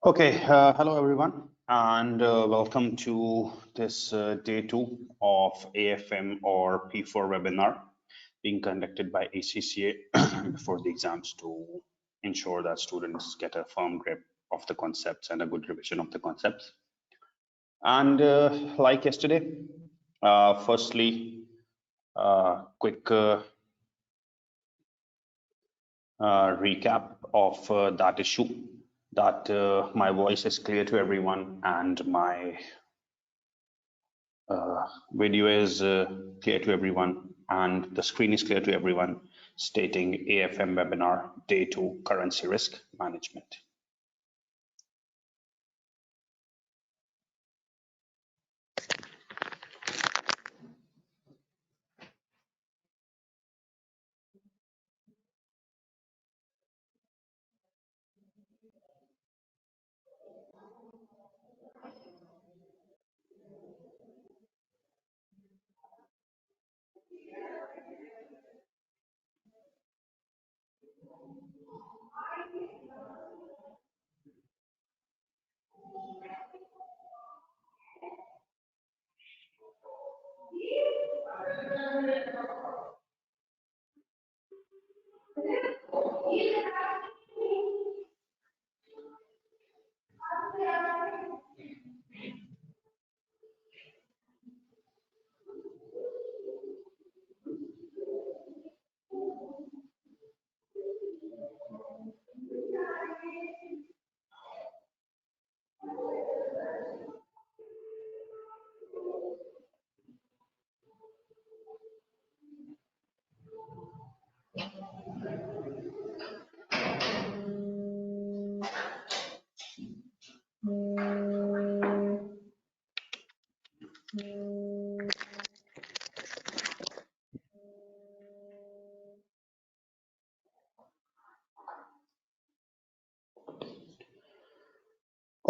Okay, hello everyone, and welcome to this day 2 of AFM or P4 webinar being conducted by ACCA before the exams to ensure that students get a firm grip of the concepts and a good revision of the concepts. And like yesterday, firstly, quick recap of that issue, that my voice is clear to everyone and my video is clear to everyone and the screen is clear to everyone, stating AFM webinar day 2 currency risk management.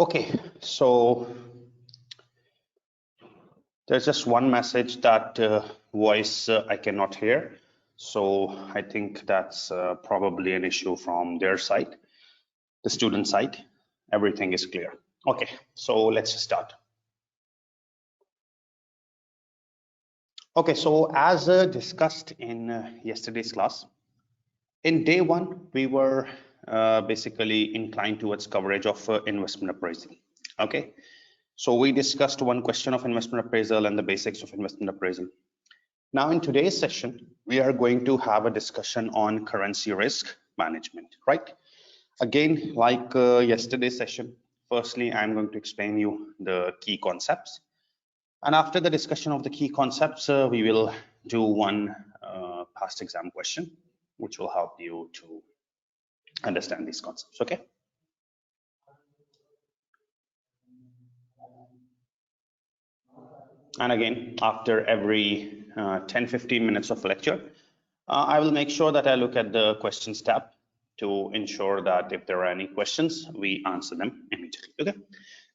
Okay, so there's just one message that voice I cannot hear. So I think that's probably an issue from their side, the student side. Everything is clear. Okay, so let's start. Okay, so as discussed in yesterday's class, in day 1, we were basically inclined towards coverage of investment appraisal. Okay, so we discussed one question of investment appraisal and the basics of investment appraisal. Now in today's session, we are going to have a discussion on currency risk management, right? Again, like yesterday's session, firstly, I'm going to explain you the key concepts. And after the discussion of the key concepts, we will do one past exam question, which will help you to understand these concepts, okay? And again, after every 10-15 minutes of lecture, I will make sure that I look at the questions tab to ensure that if there are any questions, we answer them immediately. Okay.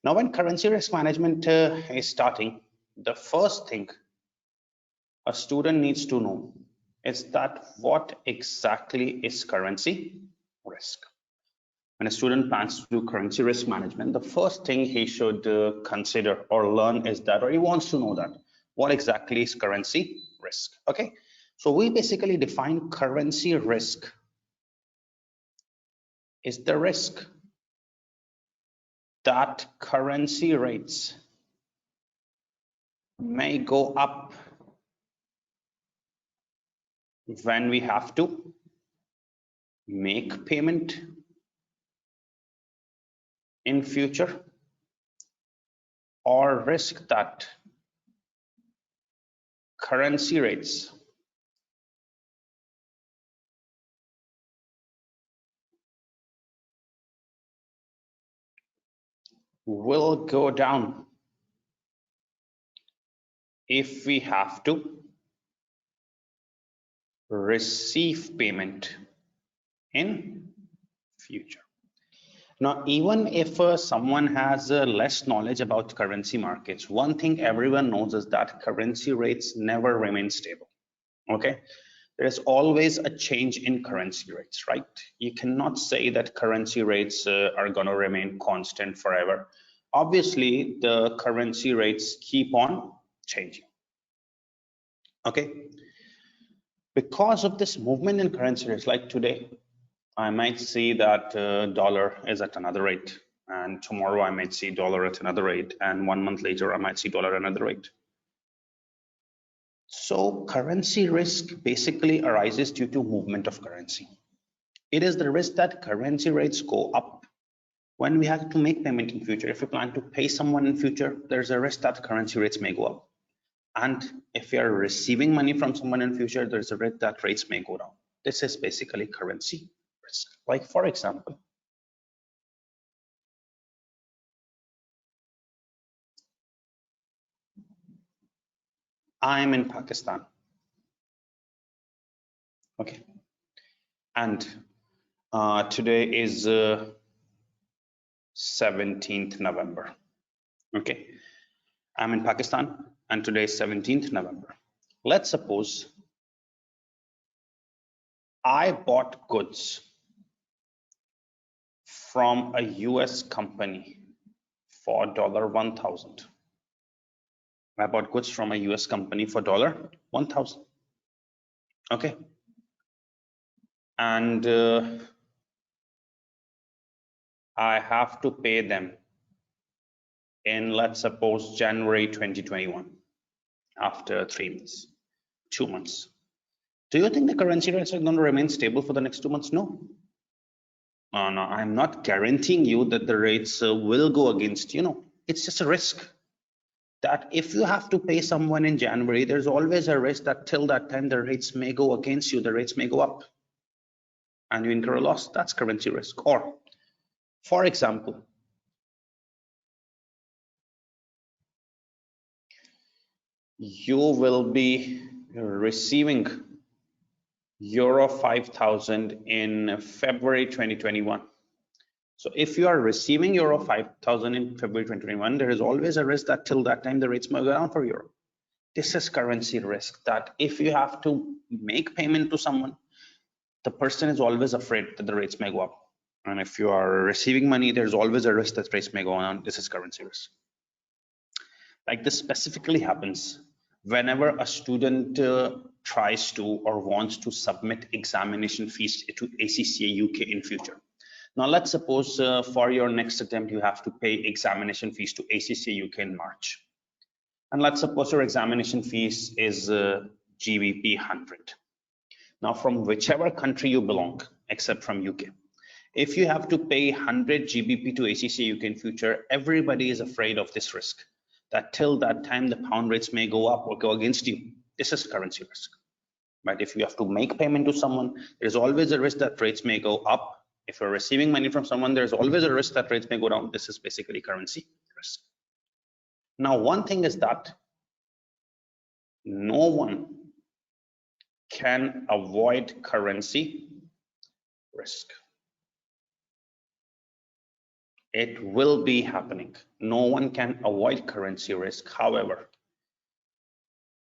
Now, when currency risk management is starting, the first thing a student needs to know is that what exactly is currency risk. When a student plans to do currency risk management, the first thing he should consider or learn is that, or he wants to know that, what exactly is currency risk? Okay, so we basically define currency risk is the risk that currency rates may go up when we have to make payment in future, or risk that currency rates will go down if we have to receive payment in future. Now, even if someone has less knowledge about currency markets, one thing everyone knows is that currency rates never remain stable. Okay, there is always a change in currency rates, right? You cannot say that currency rates are going to remain constant forever. Obviously, the currency rates keep on changing. Okay, because of this movement in currency rates, like today, I might see that dollar is at another rate, and tomorrow I might see dollar at another rate, and 1 month later I might see dollar at another rate. So currency risk basically arises due to movement of currency. It is the risk that currency rates go up when we have to make payment in future. If we plan to pay someone in future, there's a risk that currency rates may go up. And if we are receiving money from someone in future, there's a risk that rates may go down. This is basically currency risk. Like for example, I'm in Pakistan. Okay. And today is 17th November. Okay. I'm in Pakistan and today is 17th November. Let's suppose I bought goods from a US company for $1,000. I bought goods from a US company for $1,000. Okay. And I have to pay them in, let's suppose, January 2021, after 3 months, 2 months. Do you think the currency rates are going to remain stable for the next 2 months? No. No, I'm not guaranteeing you that the rates will go against, it's just a risk that if you have to pay someone in January, there's always a risk that till that time the rates may go against you, the rates may go up and you incur a loss. That's currency risk. Or, for example, you will be receiving euro 5,000 in February 2021. So if you are receiving euro 5,000 in February 2021, there is always a risk that till that time the rates may go down for euro. This is currency risk, that if you have to make payment to someone, the person is always afraid that the rates may go up. And if you are receiving money, there's always a risk that rates may go down. This is currency risk. Like this specifically happens whenever a student tries to or wants to submit examination fees to ACCA UK in future. Now let's suppose for your next attempt you have to pay examination fees to ACCA UK in March. And let's suppose your examination fees is GBP 100. Now from whichever country you belong, except from UK, if you have to pay 100 GBP to ACCA UK in future, everybody is afraid of this risk, that till that time the pound rates may go up or go against you. This is currency risk. But if you have to make payment to someone, there's always a risk that rates may go up. If you're receiving money from someone, there's always a risk that rates may go down. This is basically currency risk. Now, one thing is that no one can avoid currency risk. It will be happening. No one can avoid currency risk. However,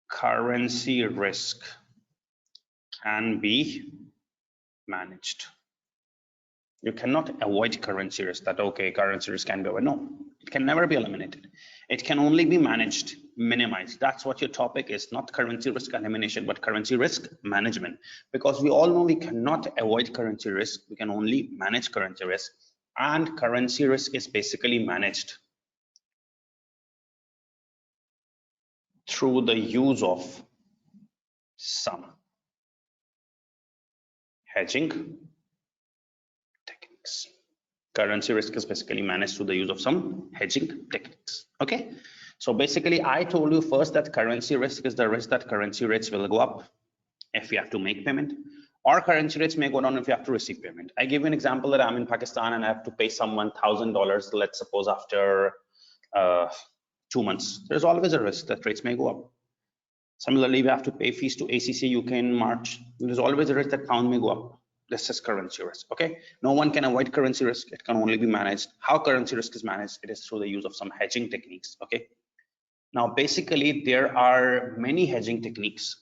currency risk can be managed. You cannot avoid currency risk, that okay, currency risk can be avoided. No, it can never be eliminated. It can only be managed, minimized. That's what your topic is, not currency risk elimination, but currency risk management. Because we all know we cannot avoid currency risk, we can only manage currency risk. And currency risk is basically managed through the use of some hedging techniques. Currency risk is basically managed through the use of some hedging techniques. Okay, so basically I told you first that currency risk is the risk that currency rates will go up if you have to make payment, or currency rates may go down if you have to receive payment. I give you an example that I'm in Pakistan and I have to pay someone $1,000, let's suppose after 2 months. There's always a risk that rates may go up. Similarly, we have to pay fees to ACCA UK in March. There's always a risk that pound may go up. This is currency risk. Okay, no one can avoid currency risk. It can only be managed. How currency risk is managed? It is through the use of some hedging techniques. Okay, now basically there are many hedging techniques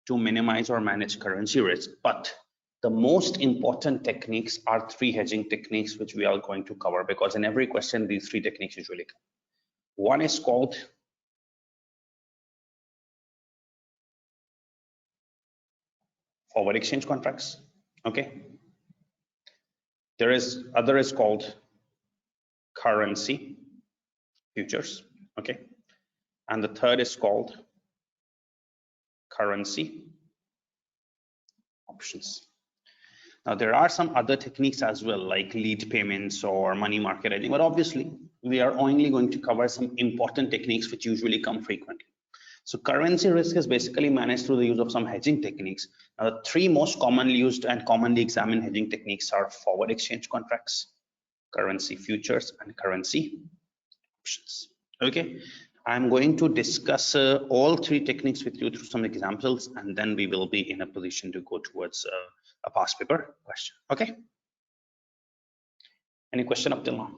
to minimize or manage currency risk, but the most important techniques are 3 hedging techniques which we are going to cover, because in every question these 3 techniques usually come. One is called forward exchange contracts. Okay, other is called currency futures. Okay, and the third is called currency options. Now there are some other techniques as well, like lead payments or money market hedging, but obviously we are only going to cover some important techniques which usually come frequently. So currency risk is basically managed through the use of some hedging techniques. Now, the 3 most commonly used and commonly examined hedging techniques are forward exchange contracts, currency futures, and currency options. Okay, I'm going to discuss all 3 techniques with you through some examples, and then we will be in a position to go towards a past paper question. Okay, any question up till now?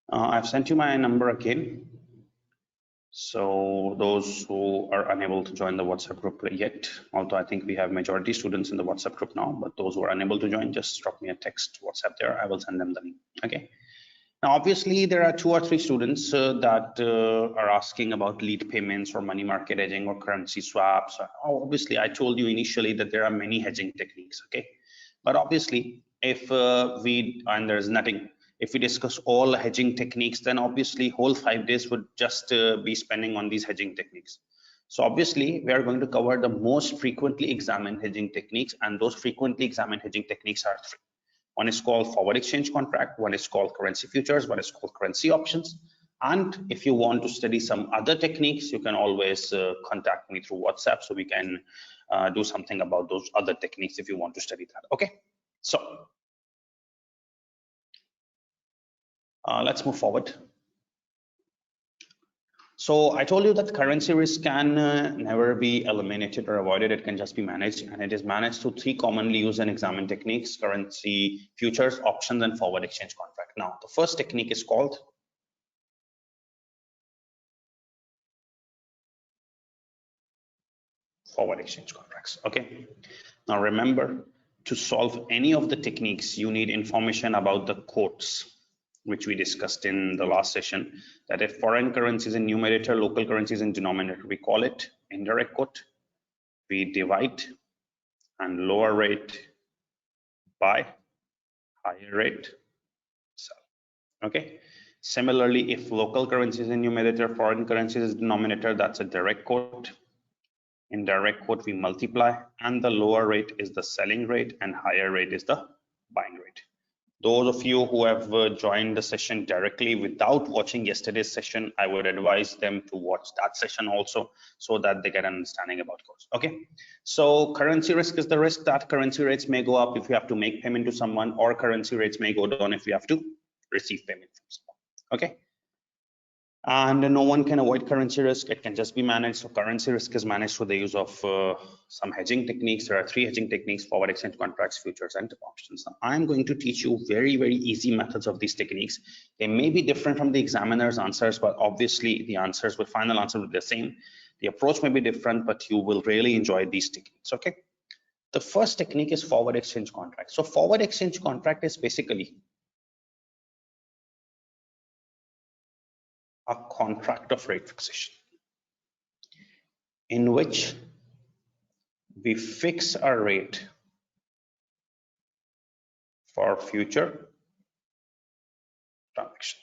I've sent you my number again. So those who are unable to join the WhatsApp group yet, although I think we have majority students in the WhatsApp group now, but those who are unable to join, just drop me a text WhatsApp there. I will send them the link. Okay. Now, obviously, there are 2 or 3 students that are asking about lead payments or money market hedging or currency swaps. Obviously, I told you initially that there are many hedging techniques. Okay, but obviously, if there's nothing. If we discuss all hedging techniques, then obviously whole 5 days would just be spending on these hedging techniques. So obviously we are going to cover the most frequently examined hedging techniques, and those frequently examined hedging techniques are 3. One is called forward exchange contract, one is called currency futures, one is called currency options. And if you want to study some other techniques, you can always contact me through WhatsApp, so we can do something about those other techniques if you want to study that. Okay, so let's move forward. So I told you that currency risk can never be eliminated or avoided. It can just be managed, and it is managed through 3 commonly used and examined techniques: currency futures, options, and forward exchange contract. Now, the first technique is called forward exchange contracts. Okay, now remember, to solve any of the techniques, you need information about the quotes, which we discussed in the last session, that if foreign currency is in numerator, local currency is in denominator, we call it indirect quote. We divide and lower rate by higher rate, sell. Okay. Similarly, if local currency is in numerator, foreign currency is denominator, that's a direct quote. In direct quote, we multiply, and the lower rate is the selling rate and higher rate is the buying rate. Those of you who have joined the session directly without watching yesterday's session, I would advise them to watch that session also so that they get an understanding about course. Okay, so currency risk is the risk that currency rates may go up if you have to make payment to someone, or currency rates may go down if you have to receive payment from someone. Okay, and no one can avoid currency risk. It can just be managed. So currency risk is managed through the use of some hedging techniques. There are 3 hedging techniques: forward exchange contracts, futures, and options. Now, I'm going to teach you very, very easy methods of these techniques. They may be different from the examiner's answers, but obviously the answers will, final answer will be the same. The approach may be different, but you will really enjoy these techniques. Okay. The first technique is forward exchange contract. So forward exchange contract is basically a contract of rate fixation in which we fix a rate for future transaction.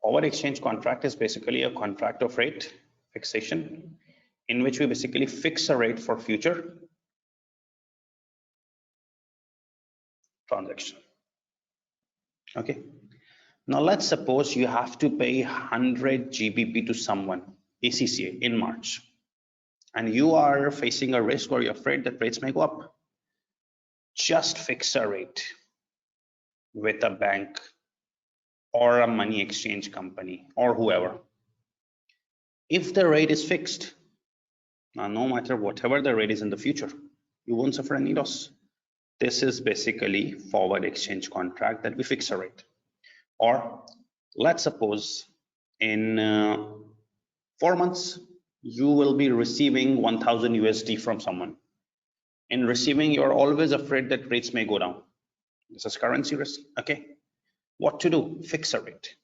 Forward exchange contract is basically a contract of rate fixation in which we basically fix a rate for future transaction. Okay. Now let's suppose you have to pay 100 GBP to someone, ACCA, in March, and you are facing a risk or you're afraid that rates may go up. Just fix a rate with a bank or a money exchange company or whoever. If the rate is fixed, now no matter whatever the rate is in the future, you won't suffer any loss. This is basically forward exchange contract that we fix a rate. Or let's suppose in 4 months, you will be receiving 1000 USD from someone. In receiving, you're always afraid that rates may go down. This is currency risk. Okay. What to do? Fix a rate.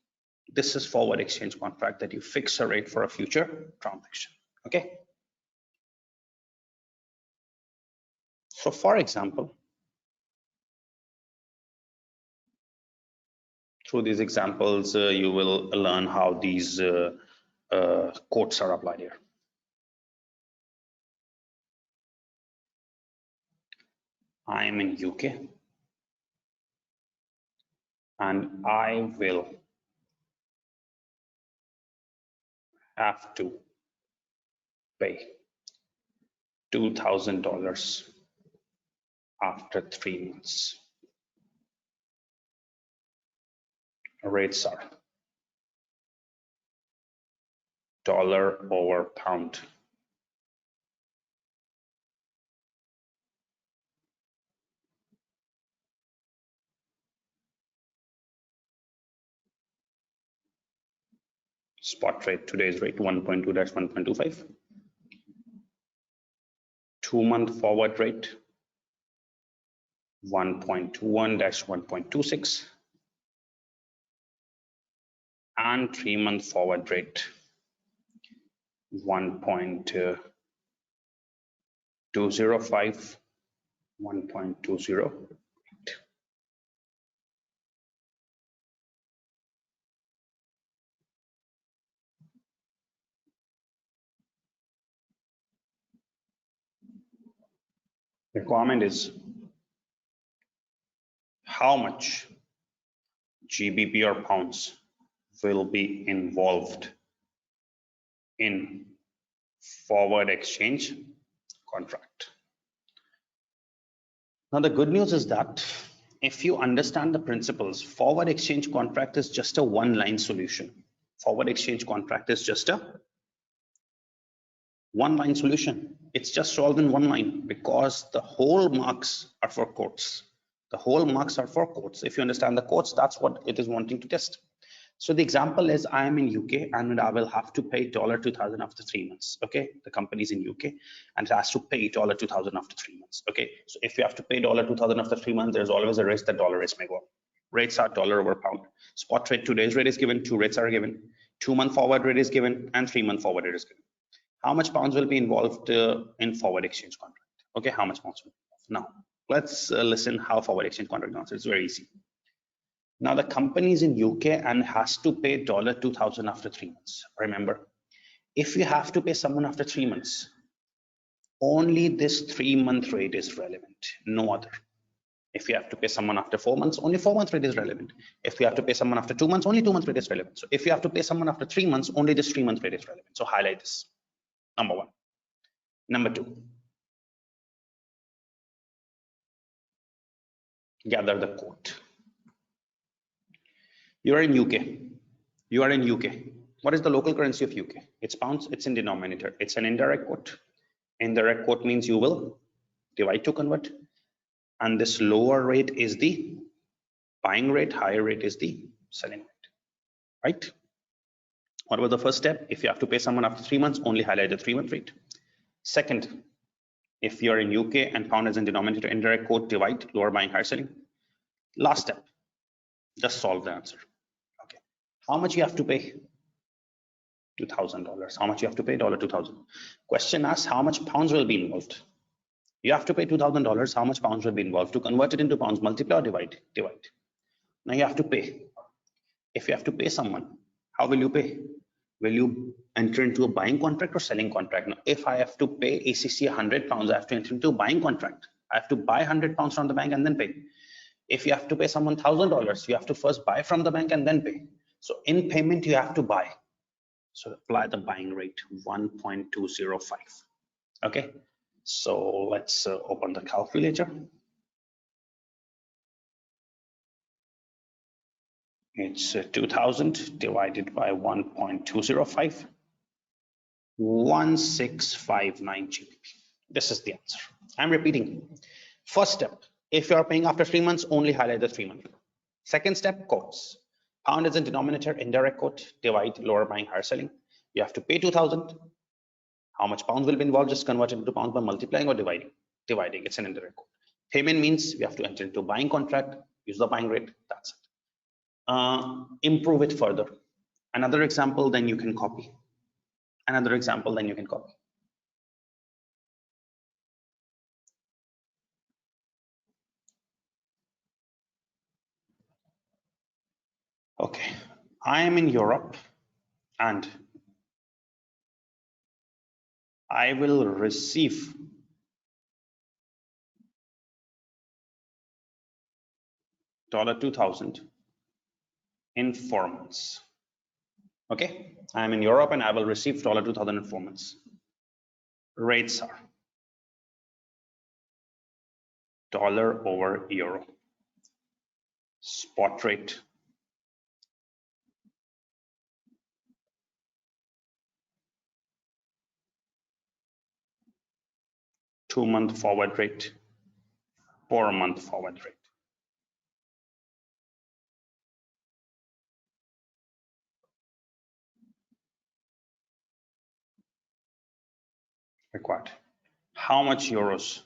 This is forward exchange contract that you fix a rate for a future transaction. Okay. So for example, through these examples, you will learn how these quotes are applied here. I am in UK and I will have to pay $2,000 after 3 months. Rates are dollar over pound. Spot rate, today's rate 1.2-1.25. 2-month forward rate 1.21-1.26. And 3-month forward rate 1.205, 1.208. Requirement is how much GBP or pounds will be involved in forward exchange contract. Now the good news is that if you understand the principles, forward exchange contract is just a one-line solution. Forward exchange contract is just a one-line solution. It's just solved in one line because the whole marks are for quotes. The whole marks are for quotes. If you understand the quotes, that's what it is wanting to test. So the example is I am in UK and I will have to pay $2,000 after 3 months. Okay, the company is in UK and it has to pay $2,000 after 3 months. Okay, so if you have to pay $2,000 after 3 months, there's always a risk that dollar rates may go up. Rates are dollar over pound. Spot rate, today's rate is given, 2 rates are given, 2-month forward rate is given, and 3-month forward rate is given. How much pounds will be involved in forward exchange contract? Okay, how much pounds will be involved? Now, Let's listen how forward exchange contract answer. It's very easy. Now the company is in UK and has to pay $2,000 after 3 months. Remember, if you have to pay someone after 3 months, only this 3-month rate is relevant, no other. If you have to pay someone after 4 months, only 4-month rate is relevant. If you have to pay someone after 2 months, only 2-month rate is relevant. So if you have to pay someone after 3 months, only this 3-month rate is relevant. So highlight this. Number one. Number two, gather the quote. You are in UK. You are in UK. What is the local currency of UK? It's pounds. It's in denominator. It's an indirect quote. Indirect quote means you will divide to convert. And this lower rate is the buying rate. Higher rate is the selling rate. Right? What was the first step? If you have to pay someone after 3 months, only highlight the 3-month rate. Second, if you're in UK and pound is in denominator, indirect quote, divide, lower buying, higher selling. Last step, just solve the answer. Okay, how much you have to pay? $2,000. How much you have to pay? $2,000. Question asks how much pounds will be involved. You have to pay $2,000. How much pounds will be involved? To convert it into pounds, multiply or divide? Divide. Now you have to pay. If you have to pay someone, how will you pay? Will you enter into a buying contract or selling contract? Now, if I have to pay ACCA £100, I have to enter into a buying contract. I have to buy £100 from the bank and then pay. If you have to pay someone $1,000, you have to first buy from the bank and then pay. So in payment, you have to buy. So apply the buying rate 1.205. Okay, so let's open the calculator. It's 2000 divided by 1.205, 1659 GBP. This is the answer. I'm repeating. First step, if you are paying after 3 months, only highlight the 3 month. Second step, quotes. Pound is in denominator, indirect quote, divide, lower buying, higher selling. You have to pay 2000. How much pounds will be involved? Just convert it into pounds by multiplying or dividing. Dividing, it's an indirect quote. Payment means we have to enter into a buying contract, use the buying rate, that's it. Improve it further. Another example, then you can copy. Another example, then you can copy. Okay, I am in Europe and I will receive $2,000 in 4 months. Okay, I am in Europe and I will receive $2,000 in 4 months. Rates are dollar over euro. Spot rate, two-month forward rate, 4-month forward rate. Required. How much euros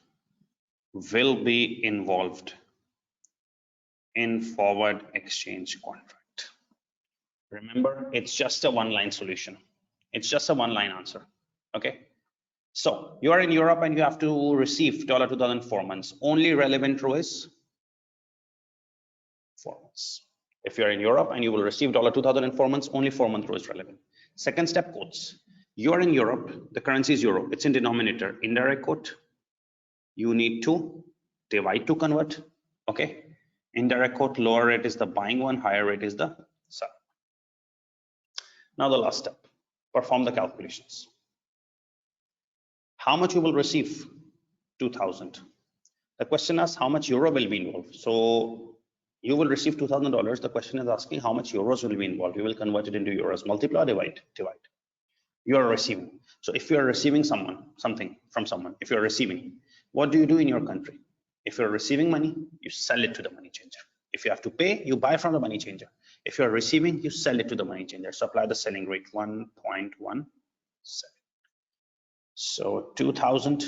will be involved in forward exchange contract? Remember, it's just a one-line solution. It's just a one-line answer. Okay. So you are in Europe and you have to receive $2,000 4 months. Only relevant row is 4 months. If you're in Europe and you will receive $2,000 in 4 months, only 4-month row is relevant. Second step, quotes. You are in Europe, the currency is euro, it's in denominator, indirect quote. You need to divide to convert. Okay. Indirect quote, lower rate is the buying one, higher rate is the sell. Now the last step, perform the calculations. How much you will receive? 2,000. The question asks how much euro will be involved. So you will receive $2,000. The question is asking how much euros will be involved. You will convert it into euros, multiply, divide. You are receiving. So if you are receiving something from someone, if you're receiving, what do you do in your country? If you're receiving money, you sell it to the money changer. If you have to pay, you buy from the money changer. If you're receiving, you sell it to the money changer. So apply the selling rate 1.17. So 2,000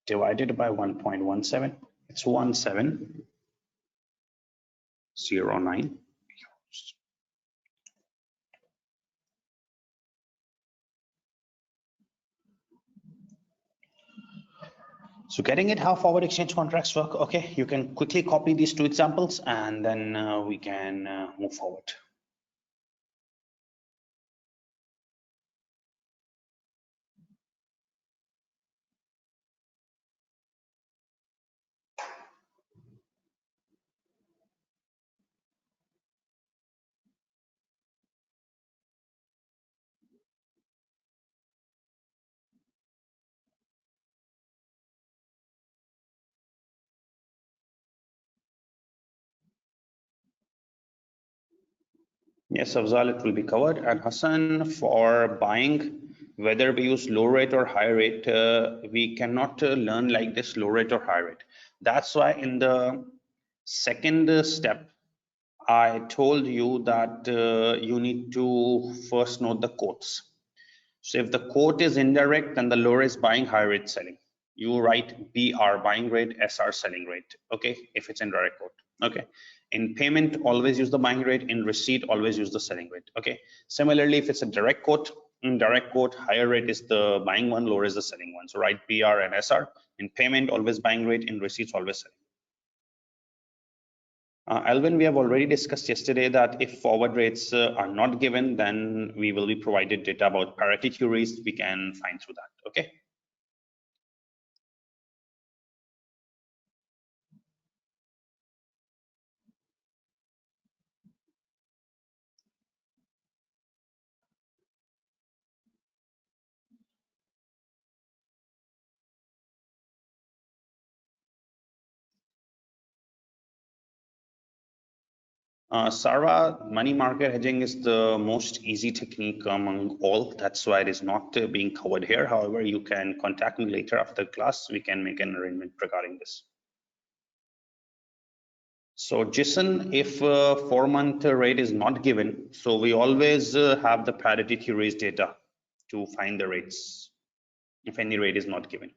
divided by 1.17, it's 1709 euros. So getting it how forward exchange contracts work. Okay, you can quickly copy these two examples and then we can move forward. Yes, Afzal, it will be covered. And Hassan, for buying, whether we use low rate or high rate, we cannot learn like this low rate or high rate. That's why in the second step, I told you that you need to first note the quotes. So if the quote is indirect, then the lower is buying, high rate selling. You write BR buying rate, SR selling rate. Okay, if it's indirect quote. Okay. In payment, always use the buying rate. In receipt, always use the selling rate. Okay. Similarly, if it's a direct quote, in direct quote, higher rate is the buying one, lower is the selling one. So write BR and SR. In payment, always buying rate. In receipts, always selling. Alvin, we have already discussed yesterday that if forward rates are not given, then we will be provided data about parity theories. We can find through that. Okay. Sarva, money market hedging is the most easy technique among all. That's why it is not being covered here. However, you can contact me later after class. We can make an arrangement regarding this. So Jason, if 4-month rate is not given, so we always have the parity theories data to find the rates if any rate is not given.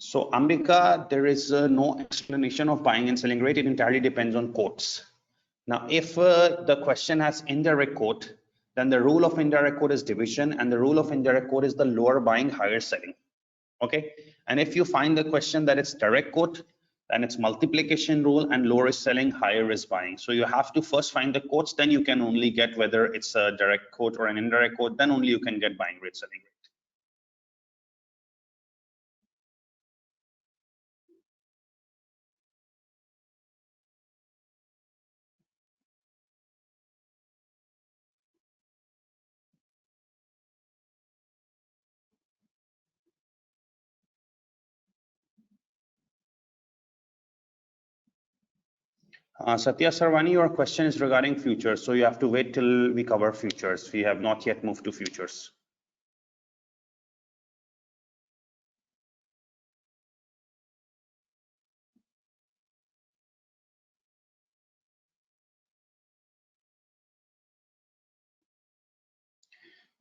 So Ambika, there is no explanation of buying and selling rate. It entirely depends on quotes. Now, if the question has indirect quote, then the rule of indirect quote is division, and the rule of indirect quote is the lower buying, higher selling. Okay. And if you find the question that it's direct quote, then it's multiplication rule, and lower is selling, higher is buying. So you have to first find the quotes, then you can only get whether it's a direct quote or an indirect quote, then only you can get buying rate, selling rate. Satya Sarvani, your question is regarding futures. So you have to wait till we cover futures. We have not yet moved to futures.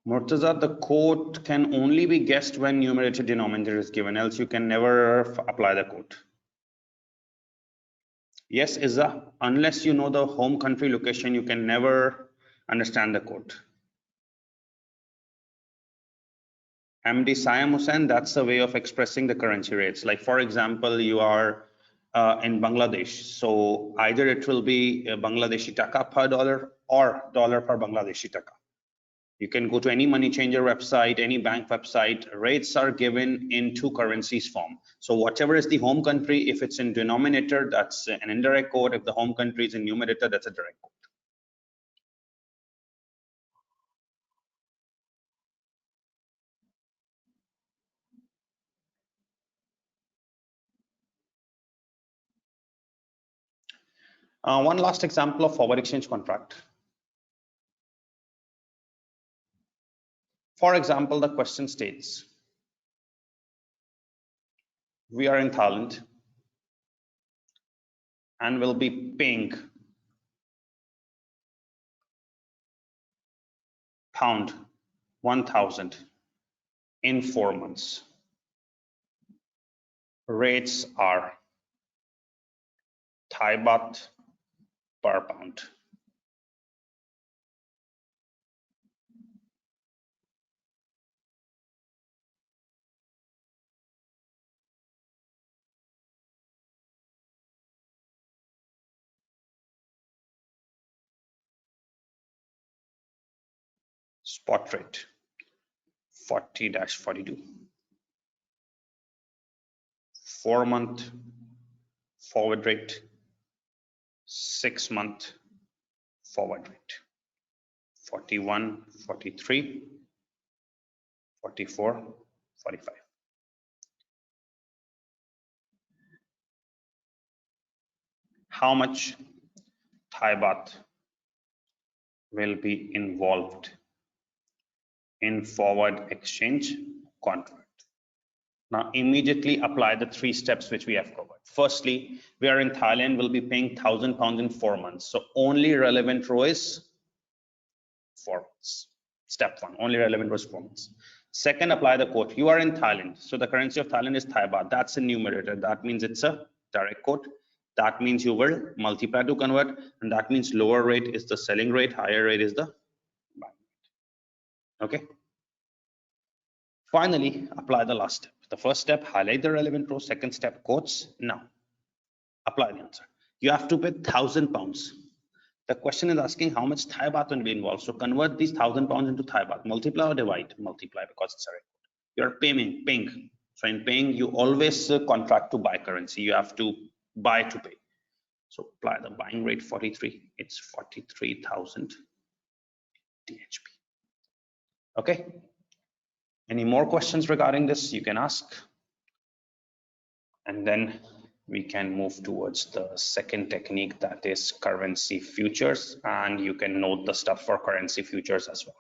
Murtaza, the quote can only be guessed when numerator denominator is given, else you can never apply the quote. Yes, Izza, unless you know the home country location, you can never understand the quote. MD Siam Hussain, that's a way of expressing the currency rates. Like for example, you are in Bangladesh. So either it will be Bangladeshi taka per dollar or dollar per Bangladeshi taka. You can go to any money changer website, any bank website, rates are given in two currencies form. So whatever is the home country, if it's in denominator, that's an indirect quote. If the home country is in numerator, that's a direct quote. One last example of forward exchange contract. For example, the question states, we are in Thailand and will be paying pound 1,000 in 4 months. Rates are Thai baht per pound. Spot rate 40-42. 4-month forward rate, 6-month forward rate, 41, 43, 44, 45. How much Thai baht will be involved in forward exchange contract? Now immediately apply the 3 steps which we have covered. Firstly, we are in Thailand, we'll be paying £1,000 in 4 months. So only relevant row is 4 months. Step 1, only relevant row is 4 months. Second, apply the quote. You are in Thailand. So the currency of Thailand is Thai baht. That's a numerator. That means it's a direct quote. That means you will multiply to convert. And that means lower rate is the selling rate, higher rate is the buying rate. Okay. Finally, apply the last step. The first step, highlight the relevant row. Second step, quotes. Now, apply the answer. You have to pay £1,000. The question is asking how much Thai baht will be involved. So convert these £1,000 into Thai baht. Multiply or divide? Multiply because it's a record. You're paying. So in paying, you always contract to buy currency. You have to buy to pay. So apply the buying rate 43. It's 43,000 THB. Okay. Any more questions regarding this? You can ask. And then we can move towards the second technique, that is currency futures, and you can note the stuff for currency futures as well.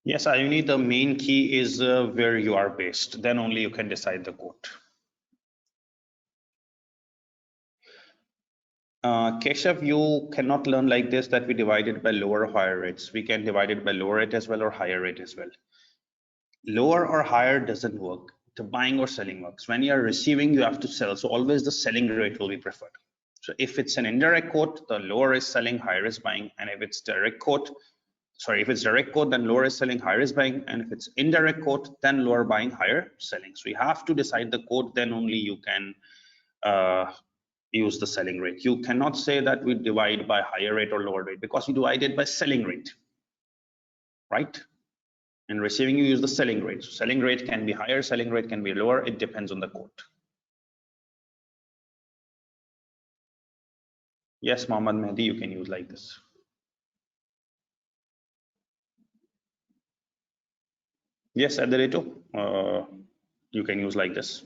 Yes, Ayuni, the main key is where you are based. Then only you can decide the quote. Keshav, you cannot learn like this that we divide it by lower or higher rates. We can divide it by lower rate as well or higher rate as well. Lower or higher doesn't work. The buying or selling works. When you are receiving, you have to sell. So always the selling rate will be preferred. So if it's an indirect quote, the lower is selling, higher is buying. And if it's direct quote, if it's direct quote, then lower is selling, higher is buying. And if it's indirect quote, then lower buying, higher selling. So you have to decide the quote, then only you can use the selling rate. You cannot say that we divide by higher rate or lower rate because you divide it by selling rate, right? In receiving, you use the selling rate. So selling rate can be higher, selling rate can be lower. It depends on the quote. Yes, Mohammad Mehdi, you can use like this. Yes, at the rate of, you can use like this.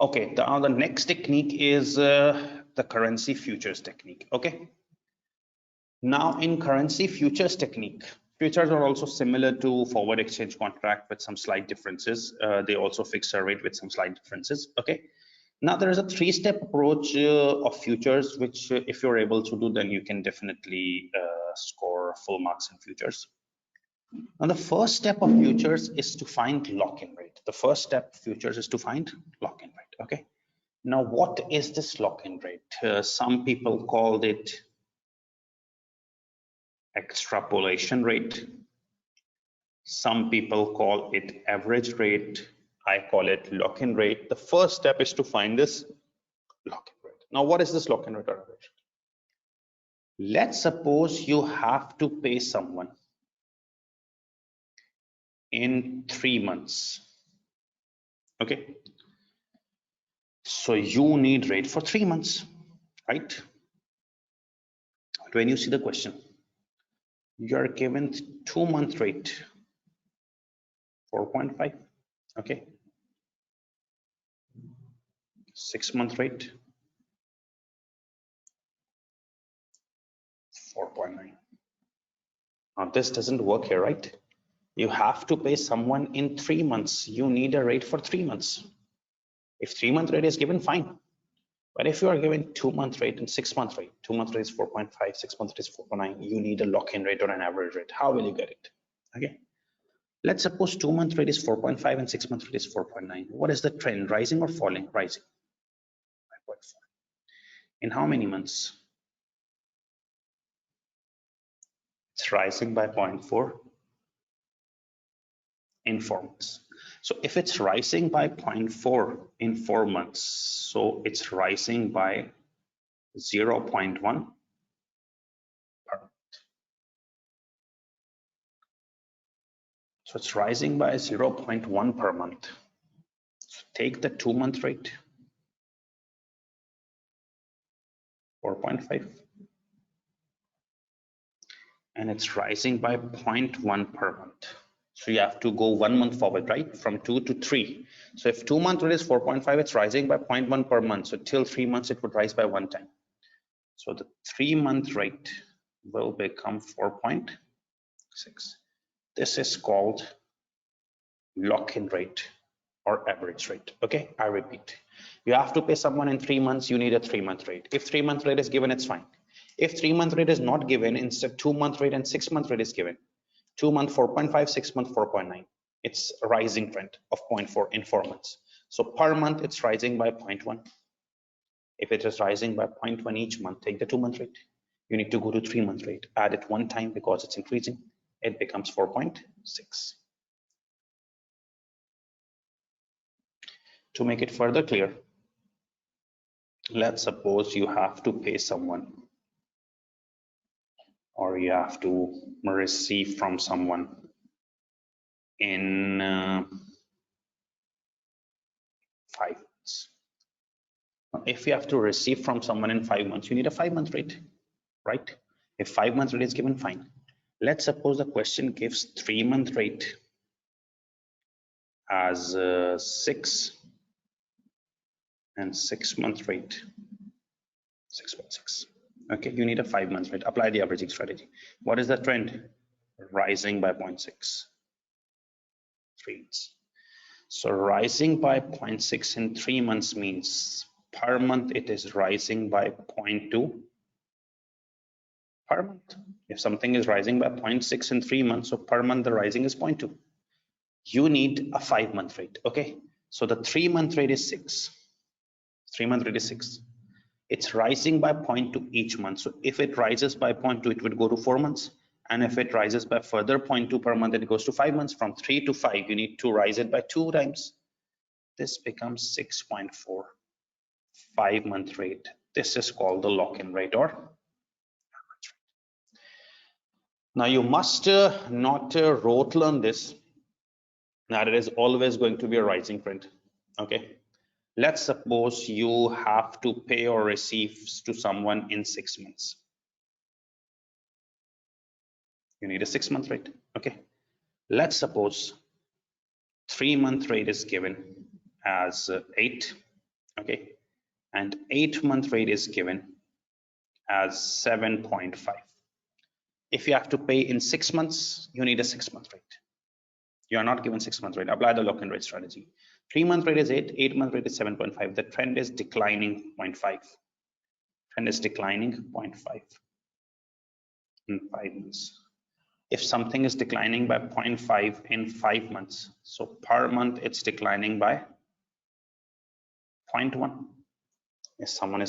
Okay, the next technique is the currency futures technique. Okay. Now in currency futures technique, futures are also similar to forward exchange contract with some slight differences. They also fix a rate with some slight differences. Okay. Now there is a three-step approach of futures, which if you're able to do, then you can definitely score full marks in futures. Now the first step of futures is to find lock-in rate. The first step of futures is to find lock-in rate. Okay. Now what is this lock-in rate? Some people called it extrapolation rate. Some people call it average rate. I call it lock-in rate. The first step is to find this lock-in rate. Now, what is this lock-in rate or average? Let's suppose you have to pay someone in 3 months. Okay. So you need rate for 3 months, right? When you see the question, you are given 2-month rate, 4.5. Okay. 6-month rate, 4.9. Now this doesn't work here, right? You have to pay someone in 3 months. You need a rate for 3 months. If 3-month rate is given, fine. But if you are given 2-month rate and 6-month rate, 2-month rate is 4.5, 6-month rate is 4.9, you need a lock-in rate or an average rate. How will you get it? Okay. Let's suppose 2-month rate is 4.5 and 6-month rate is 4.9. What is the trend? Rising or falling? Rising. 5.4. In how many months? It's rising by 0.4 in 4 months. So if it's rising by 0.4 in 4 months, so it's rising by 0.1 per month. So it's rising by 0.1 per month. So take the 2-month rate, 4.5, and it's rising by 0.1 per month. So you have to go 1 month forward, right? From 2 to 3. So if 2-month rate is 4.5, it's rising by 0.1 per month. So till 3 months, it would rise by 1 time. So the 3-month rate will become 4.6. This is called lock-in rate or average rate. Okay, I repeat. You have to pay someone in 3 months, you need a 3-month rate. If 3-month rate is given, it's fine. If 3-month rate is not given, instead 2-month rate and 6-month rate is given. 2-month 4.5, 6-month 4.9. It's a rising trend of 0.4 in 4 months. So per month, it's rising by 0.1. If it is rising by 0.1 each month, take the 2-month rate. You need to go to 3-month rate. Add it 1 time because it's increasing. It becomes 4.6. To make it further clear, let's suppose you have to pay someone or you have to receive from someone in 5 months. If you have to receive from someone in 5 months, you need a 5-month rate, right? If 5 months rate is given, fine. Let's suppose the question gives 3-month rate as 6 and 6-month rate 6.6. Okay, you need a 5-month rate. Apply the averaging strategy. What is the trend? Rising by 0.6. 3 months. So rising by 0.6 in 3 months means per month it is rising by 0.2 per month. If something is rising by 0.6 in 3 months, so per month the rising is 0.2. You need a 5-month rate. Okay, so the 3-month rate is 6. 3-month rate is 6. It's rising by 0.2 each month. So if it rises by 0.2, it would go to 4 months. And if it rises by further 0.2 per month, it goes to 5 months. From 3 to 5, you need to rise it by 2 times. This becomes 6.4, 5-month rate. This is called the lock-in rate or average rate. Now you must not rote learn this. Now it is always going to be a rising trend. Okay. Let's suppose you have to pay or receive to someone in 6 months. You need a 6-month rate. Okay. Let's suppose 3-month rate is given as 8. Okay. And 8-month rate is given as 7.5. If you have to pay in 6 months, you need a 6-month rate. You are not given 6-month rate. Apply the lock-in rate strategy. 3-month rate is 8, 8-month rate is 7.5. The trend is declining 0.5. Trend is declining 0.5 in 5 months. If something is declining by 0.5 in 5 months, so per month it's declining by 0.1. If something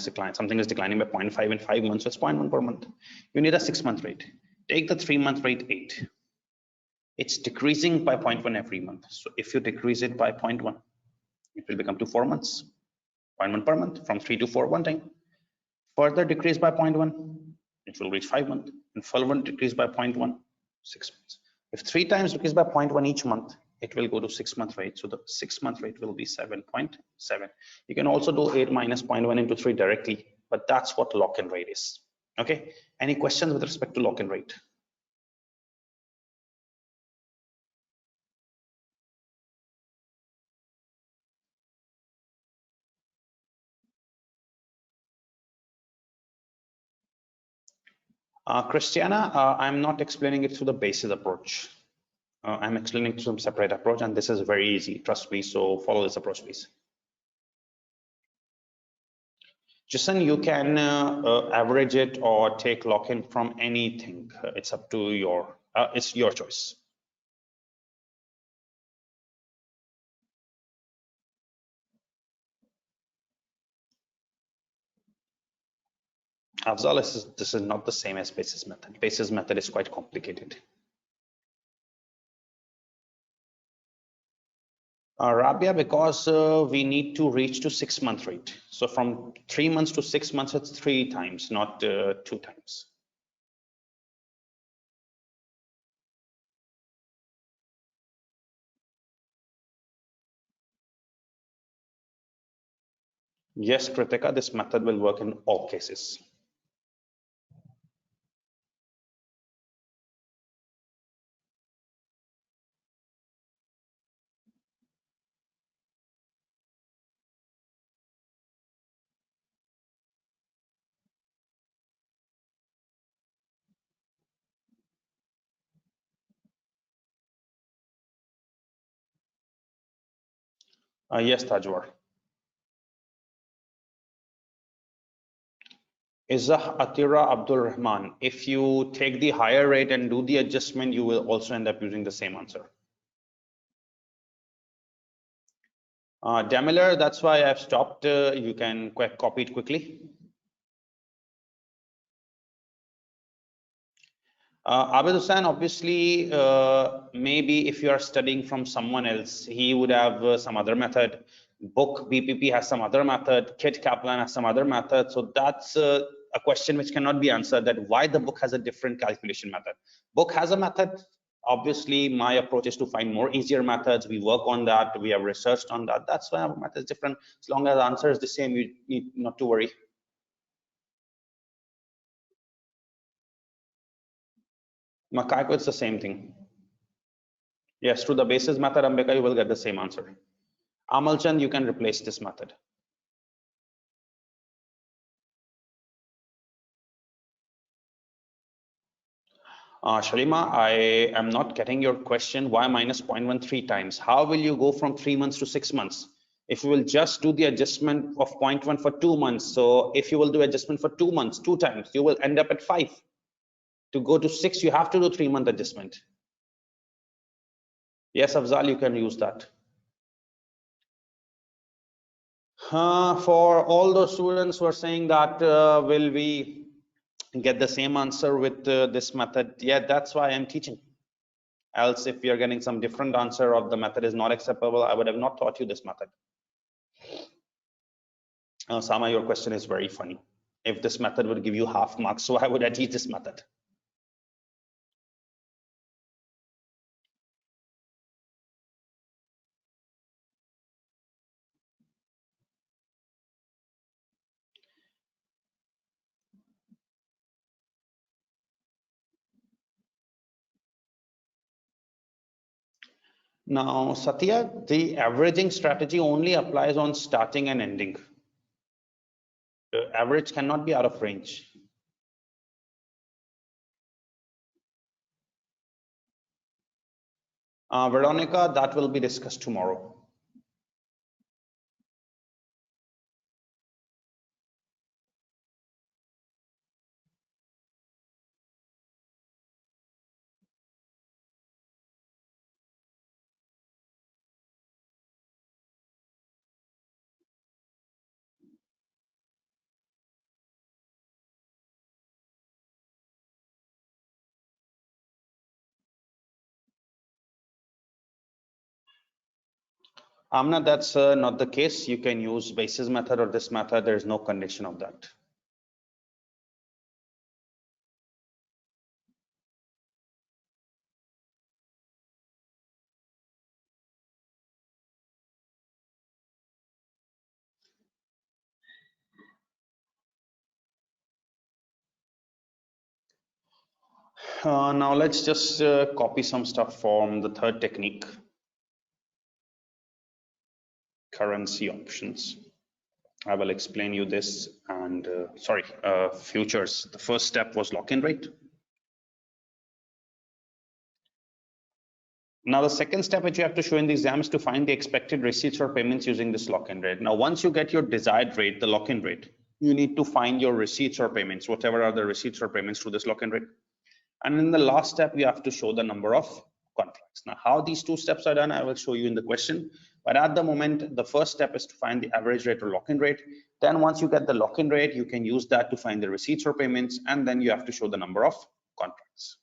is declining by 0.5 in 5 months, so it's 0.1 per month. You need a 6-month rate. Take the 3-month rate 8. It's decreasing by 0.1 every month. So if you decrease it by 0.1, it will become to 4 months, 0.1 per month, from 3 to 4 one time. Further decrease by 0.1, it will reach 5 months, and further decrease by 0.1, 6 months. If 3 times decrease by 0.1 each month, it will go to 6-month rate. So the 6-month rate will be 7.7. You can also do 8 minus 0.1 into 3 directly, but that's what lock-in rate is. Okay. Any questions with respect to lock-in rate? Christiana, I'm not explaining it through the basis approach. I'm explaining through some separate approach, and this is very easy. Trust me. So follow this approach, please. Jason, you can average it or take lock-in from anything. It's up to it's your choice. Afzal, this is not the same as basis method. Basis method is quite complicated. Rabia, because we need to reach to 6-month rate. So from 3 months to 6 months, it's 3 times, not 2 times. Yes, Kritika, this method will work in all cases. Yes, Tajwar. Izzah Atira Abdul Rahman. If you take the higher rate and do the adjustment, you will also end up using the same answer. Damilar, that's why I've stopped. You can copy it quickly. Abid Hussain, obviously, maybe if you are studying from someone else, he would have some other method. Book BPP has some other method, Kit Kaplan has some other method. So that's a question which cannot be answered, that why the book has a different calculation method. Book has a method. Obviously, my approach is to find more easier methods. We work on that. We have researched on that. That's why our method is different. As long as the answer is the same, you need not to worry. Macaco, it's the same thing. Yes, through the basis method, Ambika, you will get the same answer. Amalchand, you can replace this method. Shalima, I am not getting your question. Why minus 0.13 times? How will you go from 3 months to 6 months? If you will just do the adjustment of 0.1 for 2 months, so if you will do adjustment for 2 months, 2 times, you will end up at 5. To go to 6, you have to do 3-month adjustment. Yes, Afzal, you can use that. For all those students who are saying that will we get the same answer with this method? Yeah, that's why I'm teaching. Else, if you're getting some different answer or the method is not acceptable, I would have not taught you this method. Sama, your question is very funny. If this method would give you half marks, so why would I teach this method? Now, Satya, the averaging strategy only applies on starting and ending. The average cannot be out of range. Veronica, that will be discussed tomorrow. Amna, that's not the case. You can use basis method or this method. There is no condition of that. Now let's just copy some stuff from the third technique, currency options. I will explain you this and futures. The first step was lock-in rate. Now the second step which you have to show in the exam is to find the expected receipts or payments using this lock-in rate. Now once you get your desired rate, the lock-in rate, you need to find your receipts or payments, whatever are the receipts or payments through this lock-in rate. And in the last step, you have to show the number of contracts. Now, how these two steps are done, I will show you in the question. But at the moment, the first step is to find the average rate or lock-in rate. Then once you get the lock-in rate, you can use that to find the receipts or payments. And then you have to show the number of contracts.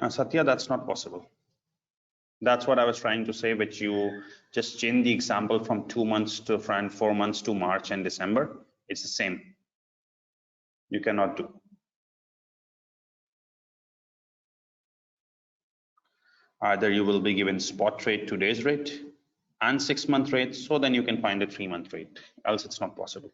Satya, that's not possible. That's what I was trying to say, but you just change the example from 2 months to from 4 months to March and December. It's the same. You cannot do. Either you will be given spot rate, today's rate, and 6 month rate, so then you can find a 3 month rate. Else it's not possible.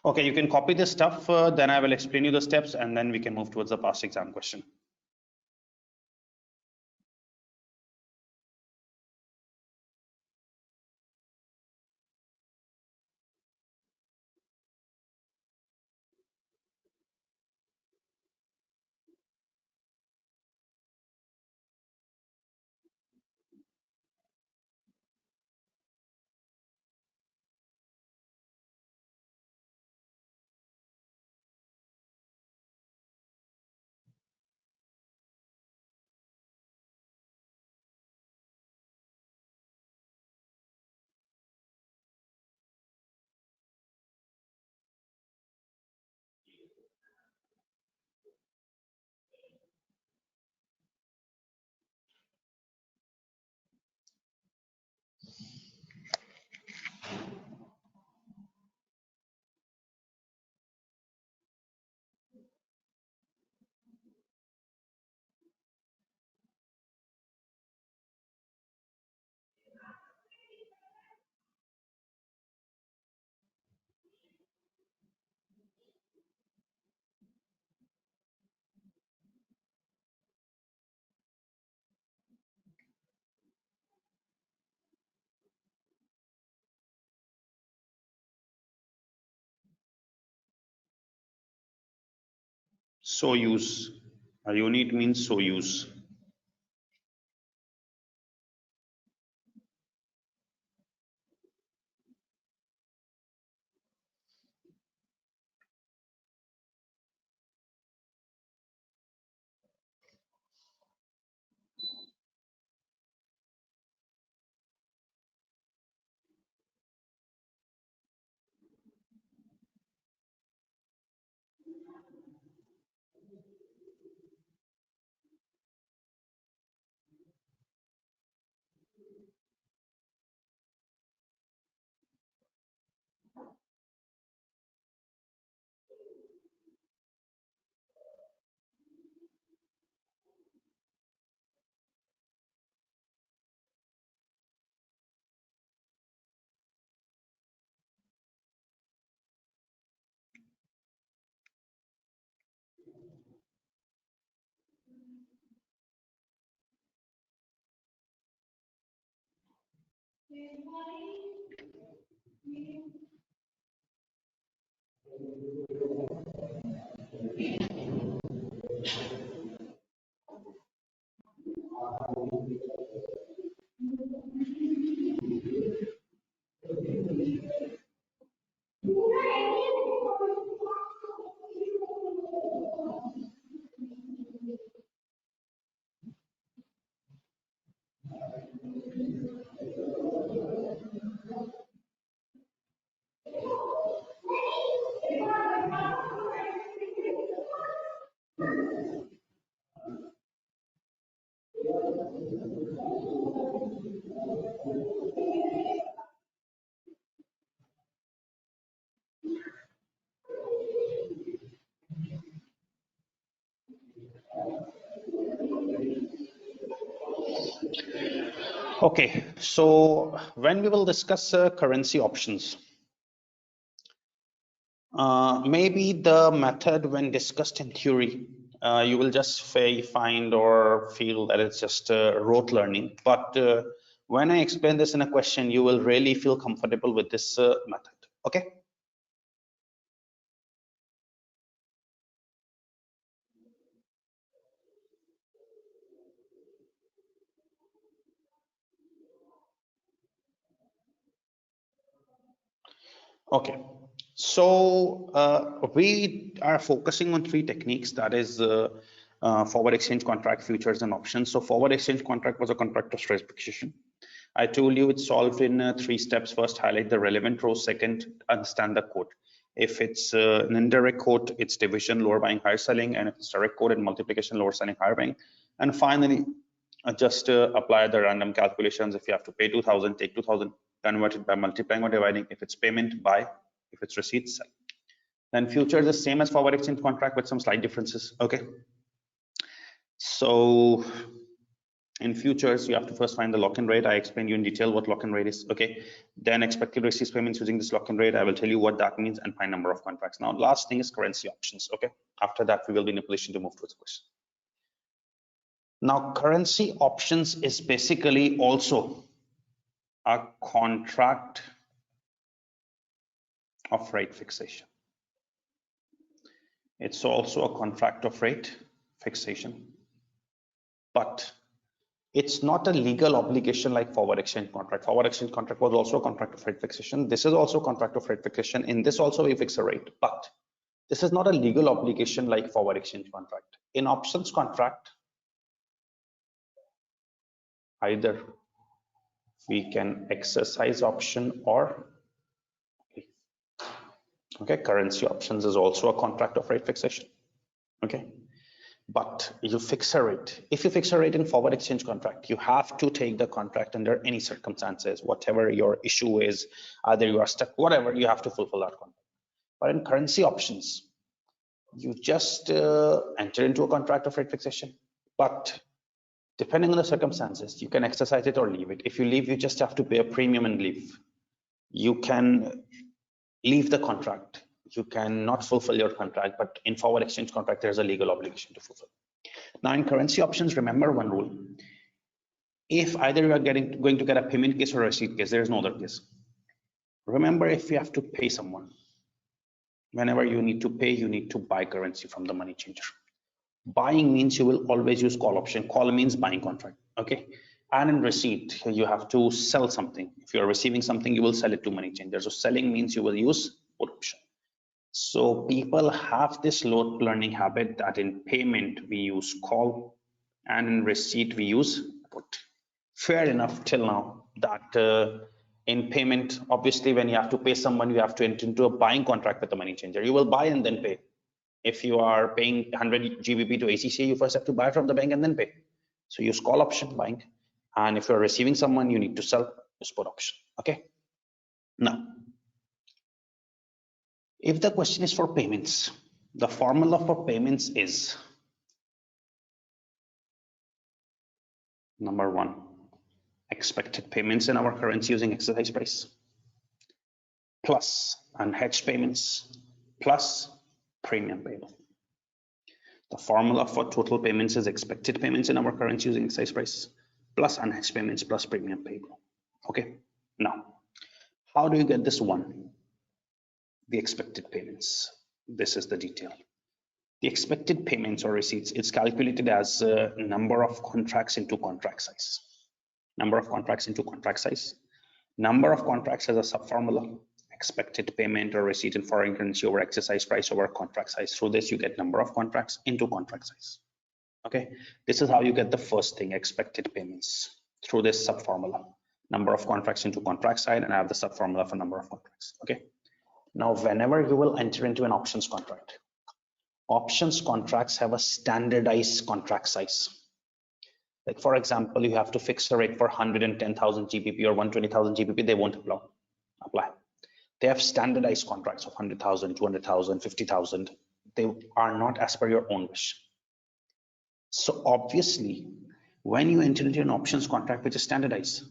Okay, you can copy this stuff, then I will explain you the steps and then we can move towards the past exam question. So use. Unit means so use. Okay, so when we will discuss currency options, maybe the method when discussed in theory, you will just find or feel that it's just rote learning. But when I explain this in a question, you will really feel comfortable with this method. Okay. Okay, so we are focusing on three techniques, that is forward exchange contract, futures and options. So forward exchange contract was a contract of stress fixation. I told you it's solved in three steps. First, highlight the relevant rows. Second, understand the quote. If it's an indirect quote, it's division, lower buying, higher selling, and if it's direct quote, it's multiplication, lower selling, higher buying. And finally, just apply the random calculations. If you have to pay 2,000, take 2,000, convert it by multiplying or dividing. If it's payment, buy. If it's receipt, sell. Then future is the same as forward exchange contract with some slight differences. Okay. So In futures, you have to first find the lock-in rate. I explained you in detail what lock-in rate is. Okay, then expected receipts payments using this lock-in rate. I will tell you what that means and find number of contracts. Now, last thing is currency options. Okay, after that we will be in a position to move towards the question. Now, currency options is basically also a contract of rate fixation. It's also a contract of rate fixation, but it's not a legal obligation like forward exchange contract. Forward exchange contract was also a contract of rate fixation. This is also a contract of rate fixation. In this also we fix a rate, but this is not a legal obligation like forward exchange contract. In options contract, either we can exercise option or okay, currency options is also a contract of rate fixation. Okay, but you fix a rate. If you fix a rate in forward exchange contract, you have to take the contract under any circumstances, whatever your issue is, either you are stuck, whatever, you have to fulfill that contract. But in currency options, you just enter into a contract of rate fixation, but depending on the circumstances, you can exercise it or leave it. If you leave, you just have to pay a premium and leave. You can leave the contract. You cannot fulfill your contract, but in forward exchange contract, there's a legal obligation to fulfill. Now, in currency options, remember one rule. If either you are going to get a payment case or a receipt case, there is no other case. Remember, if you have to pay someone, whenever you need to pay, you need to buy currency from the money changer. Buying means you will always use call option. Call means buying contract. Okay. And in receipt, you have to sell something. If you're receiving something, you will sell it to money changer. So selling means you will use put option. So people have this learning habit that in payment we use call and in receipt we use put. Fair enough till now that in payment, obviously when you have to pay someone, you have to enter into a buying contract with the money changer. You will buy and then pay. If you are paying 100 GBP to ACCA, you first have to buy from the bank and then pay. So use call option buying. And if you're receiving someone, you need to sell, use put option. Okay. Now, if the question is for payments, the formula for payments is number one, expected payments in our currency using exercise price plus unhedged payments plus premium payable. The formula for total payments is expected payments in our currency using exercise price plus unhedged payments plus premium payable. Okay. Now, how do you get this one? The expected payments. This is the detail. The expected payments or receipts, it's calculated as number of contracts into contract size. Number of contracts into contract size. Number of contracts as a sub formula. Expected payment or receipt in foreign currency over exercise price over contract size. Through this, you get number of contracts into contract size. Okay, this is how you get the first thing, expected payments, through this sub formula. Number of contracts into contract side, and I have the sub formula for number of contracts. Okay. Now, whenever you will enter into an options contract, options contracts have a standardized contract size. Like for example, you have to fix a rate for 110,000 GBP or 120,000 GBP, they won't apply. They have standardized contracts of 100,000, 200,000, 50,000. They are not as per your own wish. So obviously, when you enter into an options contract which is standardized,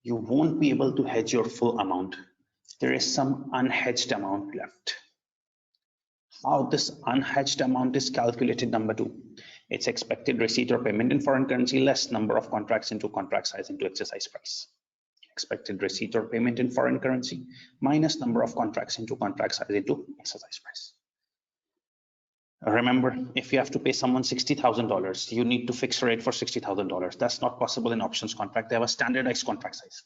you won't be able to hedge your full amount. There is some unhedged amount left. How this unhedged amount is calculated, number two, it's expected receipt or payment in foreign currency less number of contracts into contract size into exercise price. Expected receipt or payment in foreign currency minus number of contracts into contract size into exercise price. Remember, if you have to pay someone $60,000, you need to fix a rate for $60,000. That's not possible in options contract. They have a standardized contract size.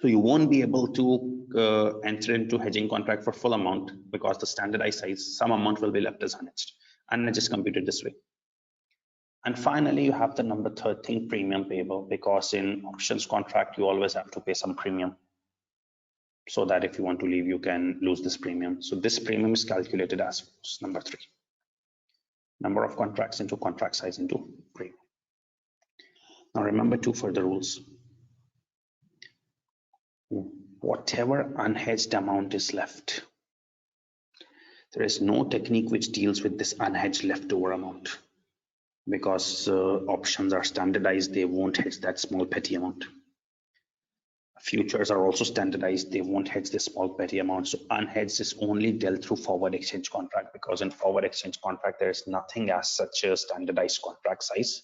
So you won't be able to enter into hedging contract for full amount because the standardized size, some amount will be left as unhedged. Unhedged is computed this way. And finally, you have the number third thing, premium payable, because in options contract, you always have to pay some premium so that if you want to leave, you can lose this premium. So this premium is calculated as follows. Number three, number of contracts into contract size into premium. Now remember two further rules. Whatever unhedged amount is left, there is no technique which deals with this unhedged leftover amount. because options are standardized, they won't hedge that small petty amount. Futures are also standardized, they won't hedge this small petty amount. So unhedged is only dealt through forward exchange contract, because in forward exchange contract there is nothing as such a standardized contract size.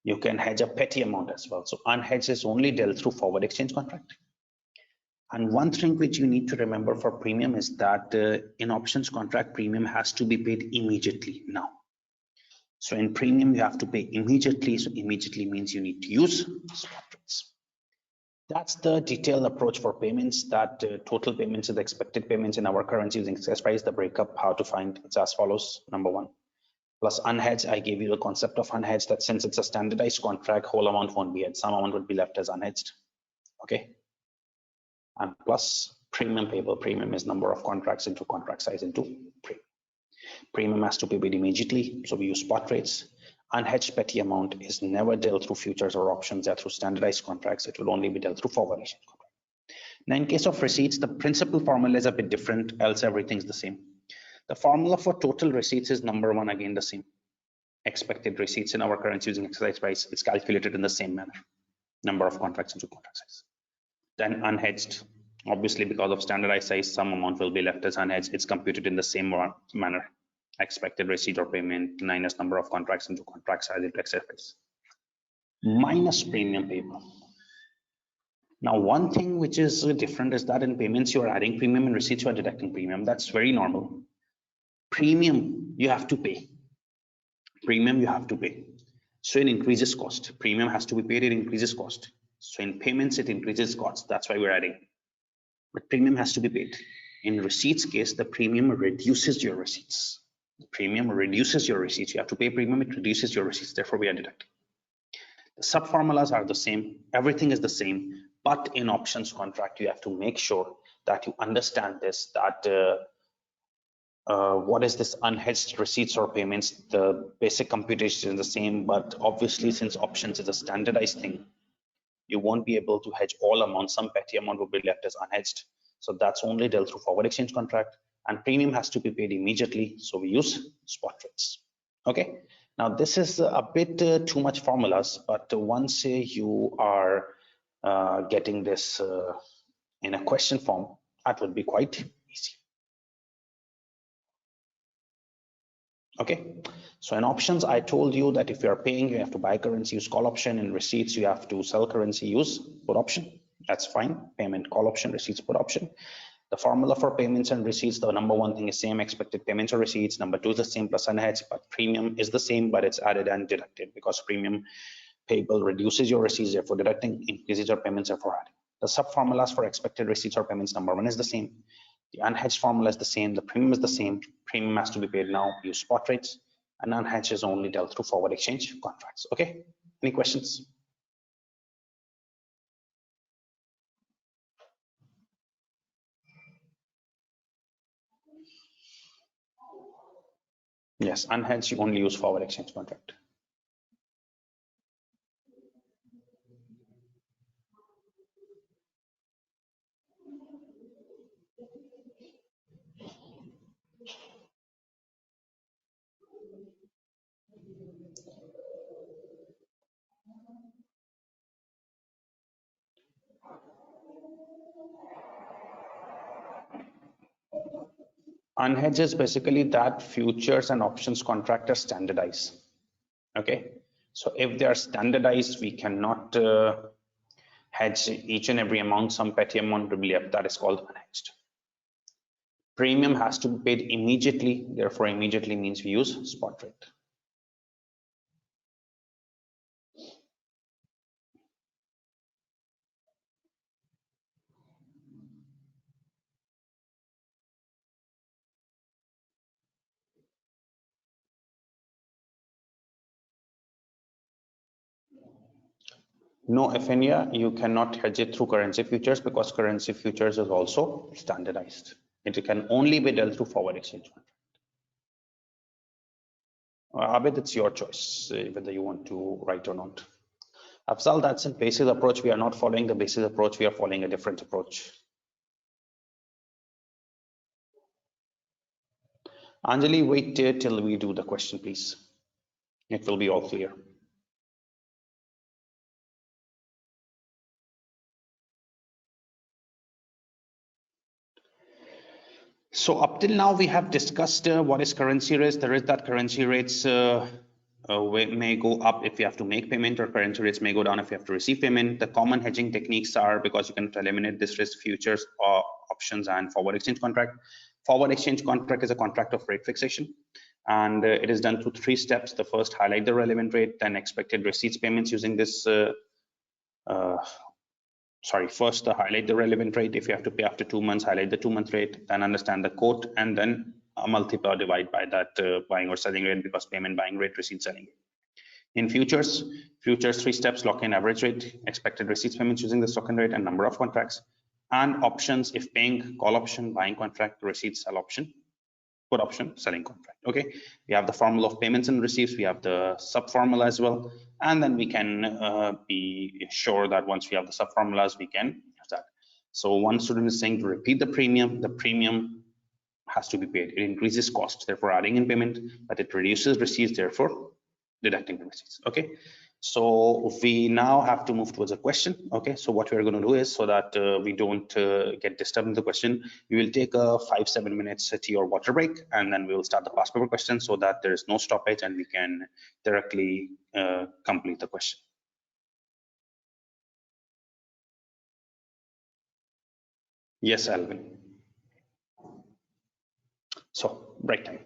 You can hedge a petty amount as well. So unhedged is only dealt through forward exchange contract. And one thing which you need to remember for premium is that in options contract, premium has to be paid immediately now. So in premium, you have to pay immediately. So immediately means you need to use spot rates. That's the detailed approach for payments. That total payments is the expected payments in our currency using success price. The breakup, how to find, it's as follows. Number one, plus unhedged. I gave you the concept of unhedged, that since it's a standardized contract, whole amount won't be hedged. Some amount would be left as unhedged. Okay. And plus premium payable. Premium is number of contracts into contract size into premium. Premium has to be paid immediately, so we use spot rates. Unhedged petty amount is never dealt through futures or options. They're through standardized contracts. It will only be dealt through forward exchange contract. Now, in case of receipts, the principal formula is a bit different, else everything's the same. The formula for total receipts is number one, again the same. Expected receipts in our currency using exercise price, it's calculated in the same manner. Number of contracts into contract size. Then unhedged, obviously because of standardized size, some amount will be left as unhedged. It's computed in the same manner. Expected receipt or payment minus number of contracts into contract size into exercise price. Minus premium payable. Now, one thing which is different is that in payments, you are adding premium, and receipts, you are deducting premium. That's very normal. Premium, you have to pay. Premium, you have to pay. So it increases cost. Premium has to be paid, it increases cost. So in payments, it increases cost. That's why we're adding. But premium has to be paid. In receipts case, the premium reduces your receipts. The premium reduces your receipts. You have to pay premium, it reduces your receipts. Therefore, we are deducting. The sub formulas are the same. Everything is the same. But in options contract, you have to make sure that you understand this, that what is this unhedged receipts or payments? The basic computation is the same, but obviously since options is a standardized thing, you won't be able to hedge all amounts. Some petty amount will be left as unhedged. So that's only dealt through forward exchange contract, and premium has to be paid immediately. So we use spot rates. Okay. Now this is a bit too much formulas, but once you are getting this in a question form, that would be quite easy. Okay, so in options, I told you that if you are paying, you have to buy currency, use call option. In receipts, you have to sell currency, use put option. That's fine. Payment, call option, receipts, put option. The formula for payments and receipts, the number one thing is same, expected payments or receipts. Number two is the same plus unhedged, but premium is the same, but it's added and deducted, because premium payable reduces your receipts, therefore deducting, increases your payments, therefore adding. The sub formulas for expected receipts or payments, number one is the same. The unhedged formula is the same. The premium is the same. Premium has to be paid now. Use spot rates, and unhedged is only dealt through forward exchange contracts. Okay. Any questions? Yes, unhedged you only use forward exchange contract. Unhedged is basically that futures and options contract are standardized. Okay, so if they are standardized, we cannot hedge each and every amount. Some petty amount will be left. That is called unhedged. Premium has to be paid immediately. Therefore, immediately means we use spot rate. No, FNIA, you cannot hedge it through currency futures, because currency futures is also standardized. It can only be dealt through forward exchange contract. Abid, it's your choice whether you want to write or not. Afzal, that's in basis approach. We are not following the basis approach. We are following a different approach. Anjali, wait till we do the question, please. It will be all clear. So up till now, we have discussed what is currency risk. There is that currency rates may go up if you have to make payment, or currency rates may go down if you have to receive payment. The common hedging techniques are, because you can eliminate this risk, futures, options, and forward exchange contract. Forward exchange contract is a contract of rate fixation, and it is done through 3 steps. The first, highlight the relevant rate, then expected receipts payments using this first highlight the relevant rate. If you have to pay after 2 months, highlight the 2-month rate, then understand the quote, and then multiply or divide by that buying or selling rate, because payment, buying rate, receipt, selling rate. In futures 3 steps: lock in average rate, expected receipts payments using the stock in rate, and number of contracts. And options, if paying, call option, buying contract, receipt, sell option, put option, selling contract. Okay, we have the formula of payments and receipts, we have the sub formula as well, and then we can be sure that once we have the sub formulas, we can use that. So one student is saying to repeat the premium has to be paid. It increases cost, therefore adding in payment, but it reduces receipts, therefore deducting the receipts. Okay, so we now have to move towards a question. Okay, so what we're going to do is, so that we don't get disturbed in the question, we will take a 5-7 minutes tea or water break, and then we will start the past paper question, so that there is no stoppage and we can directly complete the question. Yes, Alvin. So break time.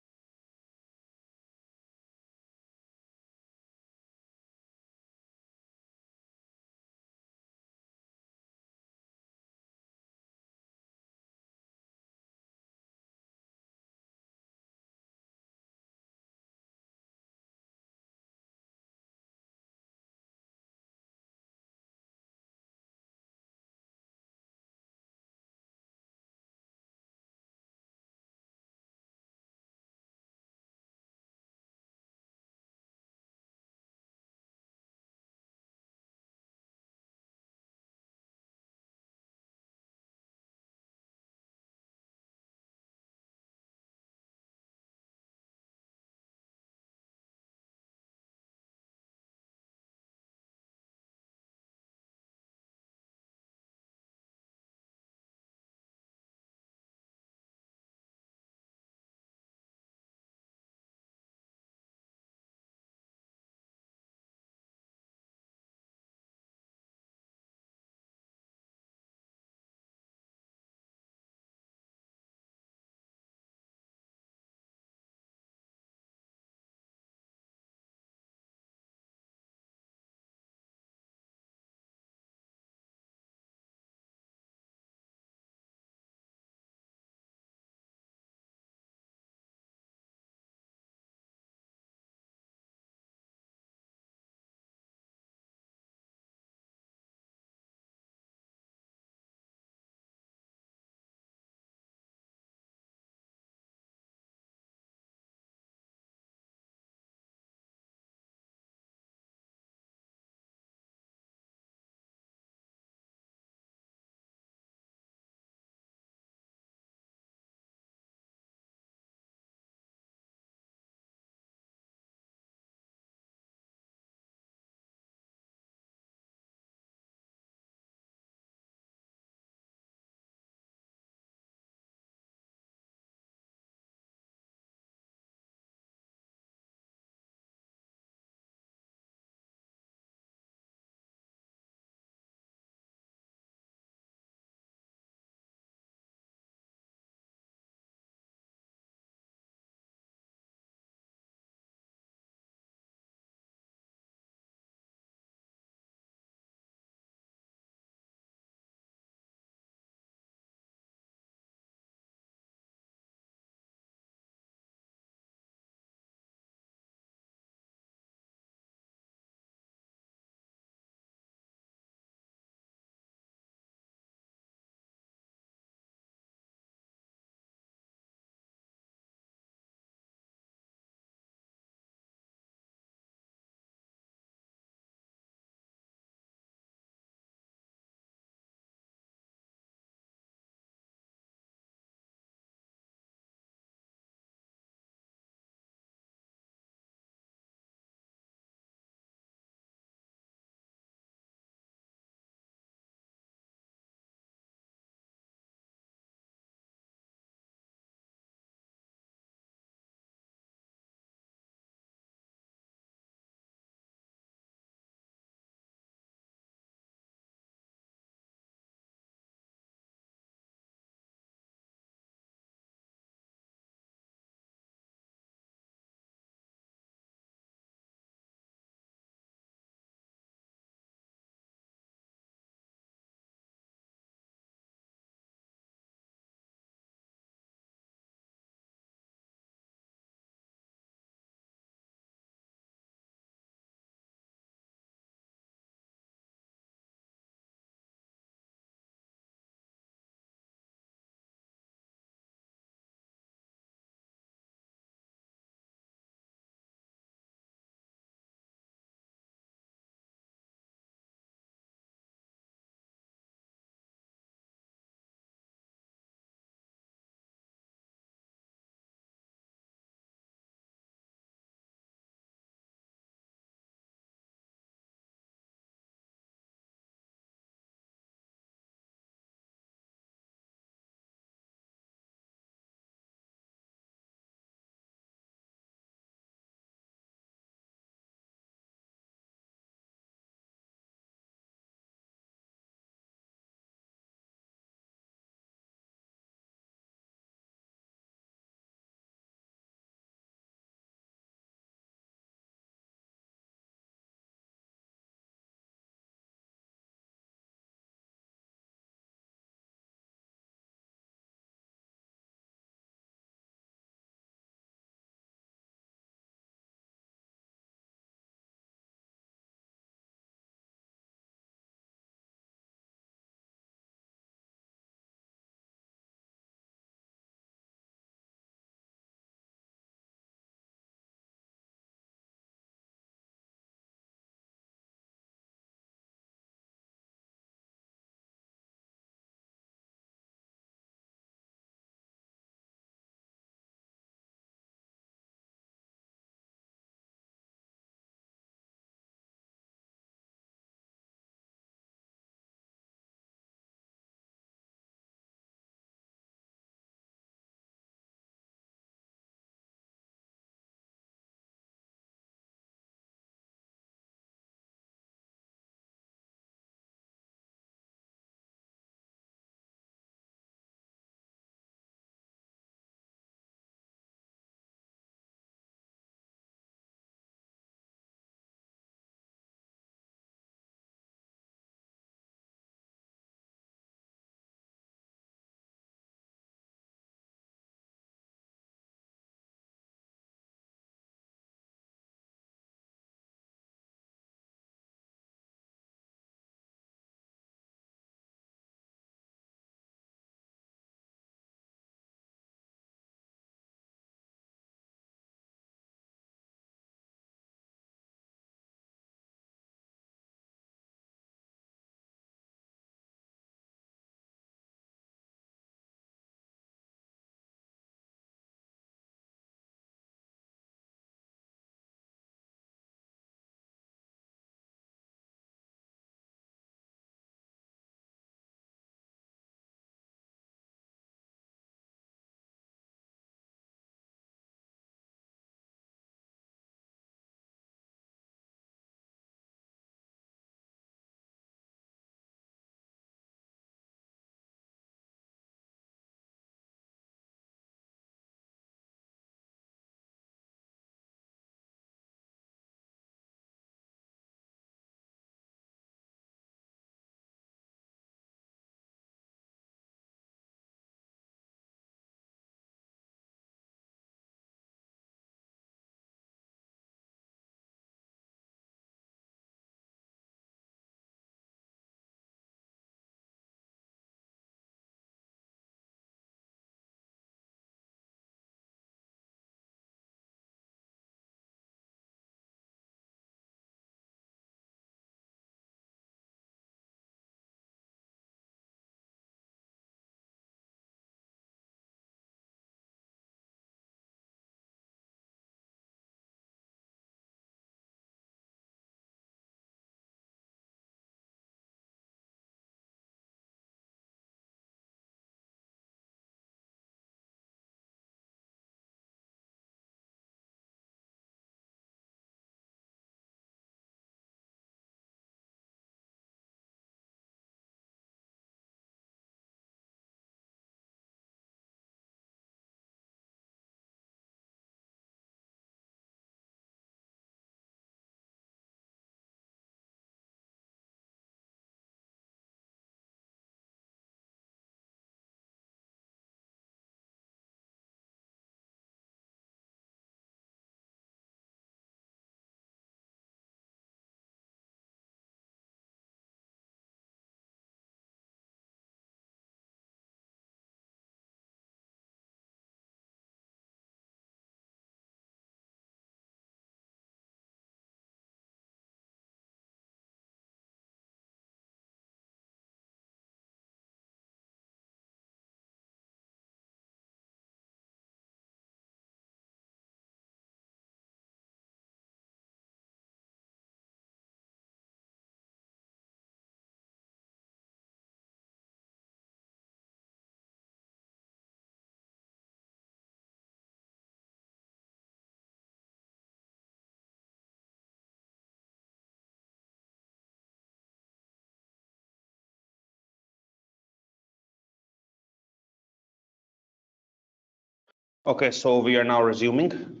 Okay, so we are now resuming.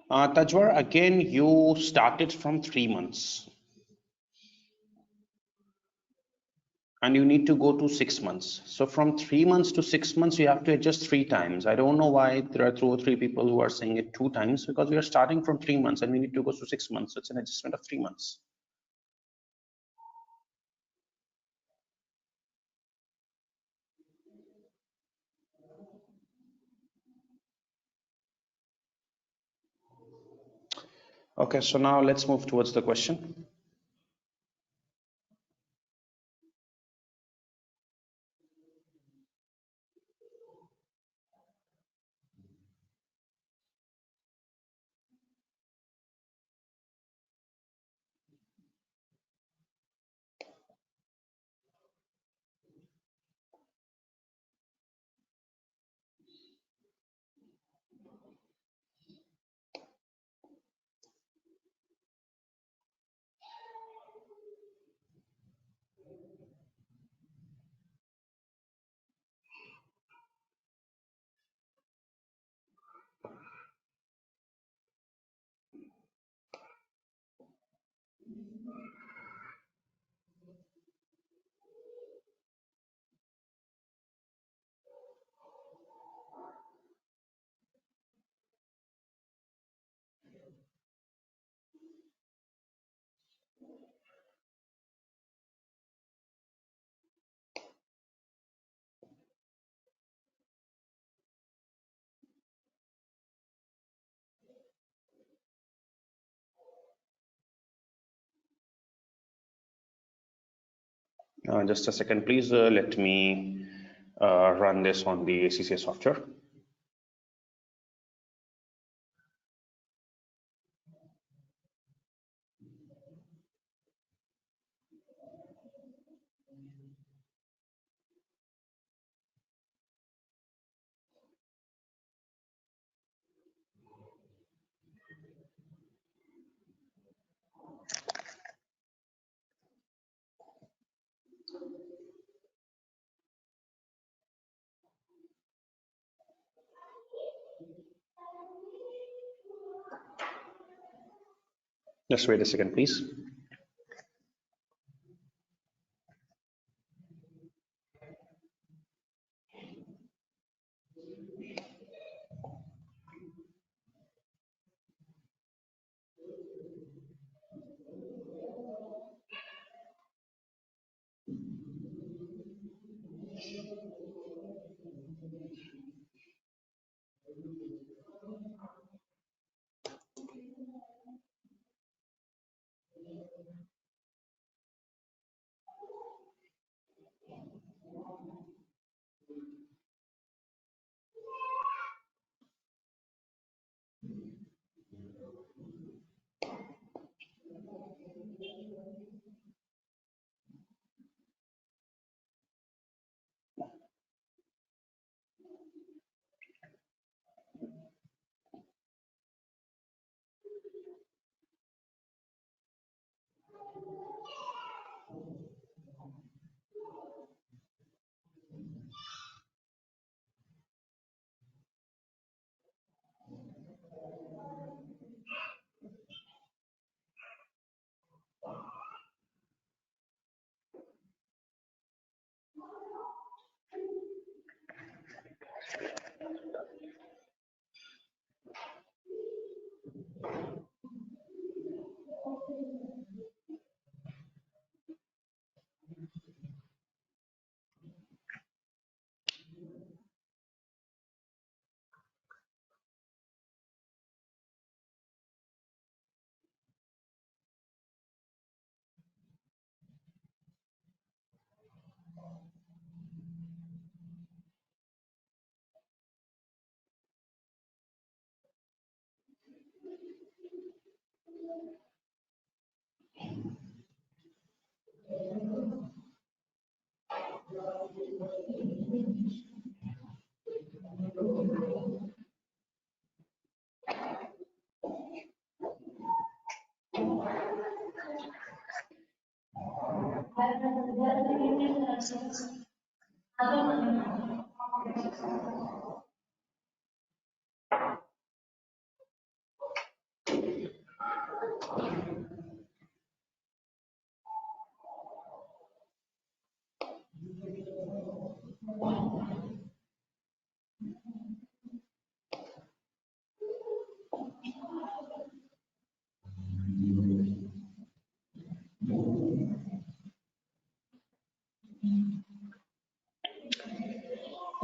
Tajwar, again, you started from 3 months and you need to go to 6 months. So from 3 months to 6 months, you have to adjust 3 times. I don't know why there are 2 or 3 people who are saying it 2 times, because we are starting from 3 months and we need to go to 6 months. So it's an adjustment of 3 months. Okay, so now let's move towards the question. Just a second, please. Let me run this on the ACCA software. Just wait a second, please.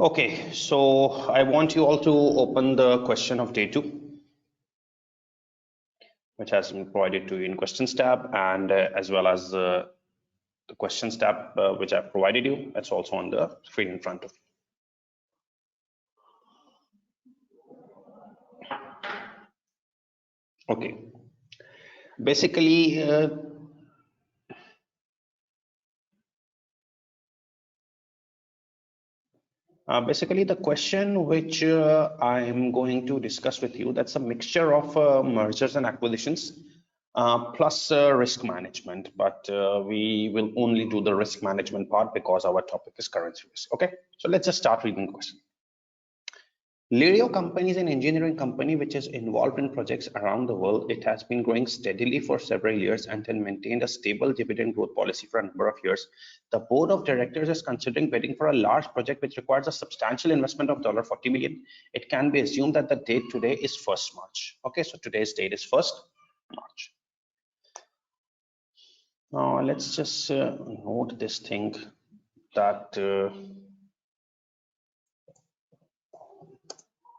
Okay, so I want you all to open the question of day 2, which has been provided to you in questions tab, and as well as the questions tab which I've provided you. That's also on the screen in front of you. Okay, basically basically the question which I am going to discuss with you, that's a mixture of mergers and acquisitions plus risk management, but we will only do the risk management part because our topic is currency risk. Okay, so let's just start reading the question. Lirio Company is an engineering company which is involved in projects around the world. It has been growing steadily for several years and then maintained a stable dividend growth policy for a number of years. The board of directors is considering bidding for a large project which requires a substantial investment of $40 million. It can be assumed that the date today is 1st March. Okay, so today's date is 1st March. Now let's just note this thing that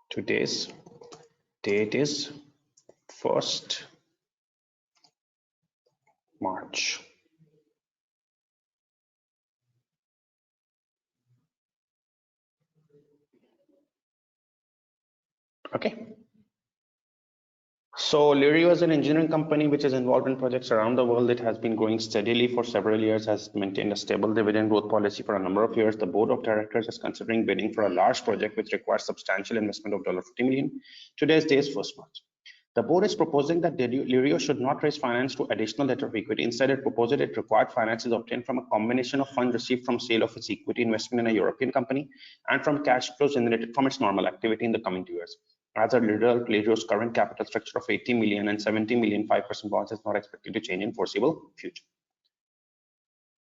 today's date is 1st March. Okay. So Lirio is an engineering company which is involved in projects around the world. It has been growing steadily for several years, has maintained a stable dividend growth policy for a number of years. The board of directors is considering bidding for a large project which requires substantial investment of $40 million. Today's day is 1st March. The board is proposing that Lirio should not raise finance through additional letter of equity. Instead, it proposes it required finance is obtained from a combination of funds received from sale of its equity investment in a European company and from cash flows generated from its normal activity in the coming 2 years. As a result, Lirio's current capital structure of 80 million and 70 million 5% bonds is not expected to change in foreseeable future.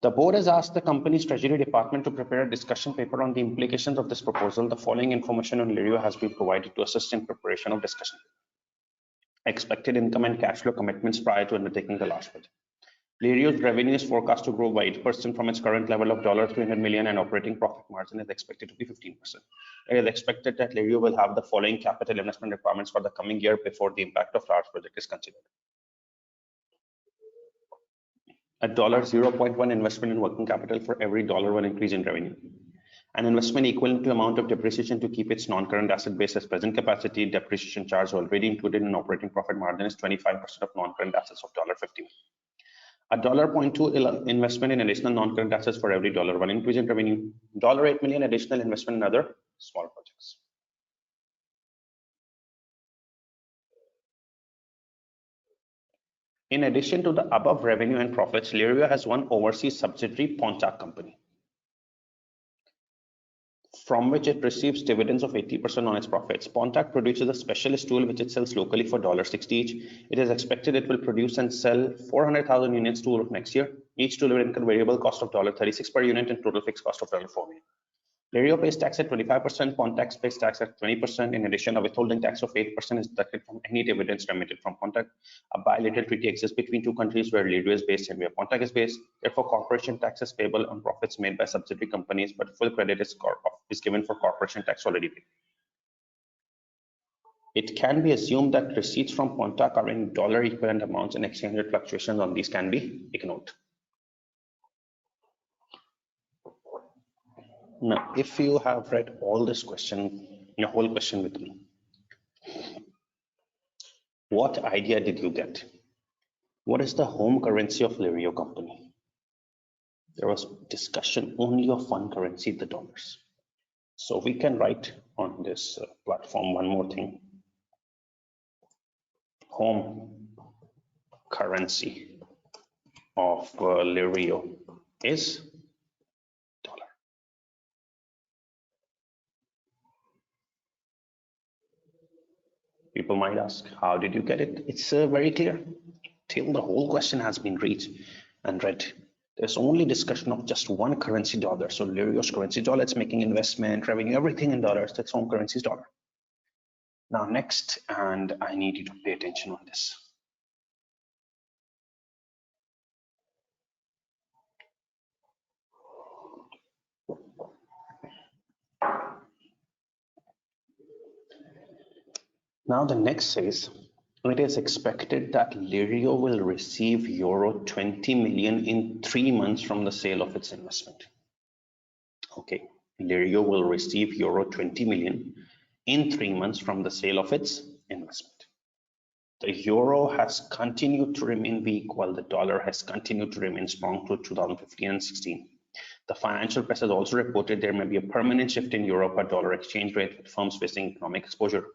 The board has asked the company's treasury department to prepare a discussion paper on the implications of this proposal. The following information on Lirio has been provided to assist in preparation of discussion. Expected income and cash flow commitments prior to undertaking the large project. Lirio's revenue is forecast to grow by 8% from its current level of $300 million, and operating profit margin is expected to be 15%. It is expected that Lirio will have the following capital investment requirements for the coming year before the impact of large project is considered. A $0.1 investment in working capital for every $1 increase in revenue. An investment equivalent to amount of depreciation to keep its non-current asset base as present capacity. Depreciation charge already included in operating profit margin is 25% of non-current assets of $50. A $0.2 investment in additional non-current assets for every $1 increase in revenue. $8 million additional investment in other small projects. In addition to the above revenue and profits, Lirio has one overseas subsidiary, Pontac Company, from which it receives dividends of 80% on its profits. Pontac produces a specialist tool which it sells locally for $60 each. It is expected it will produce and sell 400,000 units tool of next year. Each tool will incur variable cost of $36 per unit and total fixed cost of $4 million. Lirio pays tax at 25%, Pontac pays tax at 20%. In addition, a withholding tax of 8% is deducted from any dividends remitted from Pontac. A bilateral treaty exists between two countries where Lirio is based and where Pontac is based. Therefore, corporation tax is payable on profits made by subsidiary companies, but full credit is given for corporation tax already paid. It can be assumed that receipts from Pontac are in dollar equivalent amounts, and exchange rate fluctuations on these can be ignored. Now, if you have read all this question, your whole question with me, what idea did you get? What is the home currency of Lirio Company? There was discussion only of one currency, the dollars. So we can write on this platform one more thing. Home currency of Lirio is People might ask, how did you get it? It's very clear. Till the whole question has been read and read, there's only discussion of just one currency, dollar. So Lirio's currency dollar, it's making investment, revenue, everything in dollars. Its home currency is dollar. Now next, and I need you to pay attention on this. Now the next says, it is expected that Lirio will receive euro 20 million in 3 months from the sale of its investment. Okay, Lirio will receive euro 20 million in 3 months from the sale of its investment. The euro has continued to remain weak while the dollar has continued to remain strong through 2015 and 16. The financial press has also reported there may be a permanent shift in euro per dollar exchange rate with firms facing economic exposure.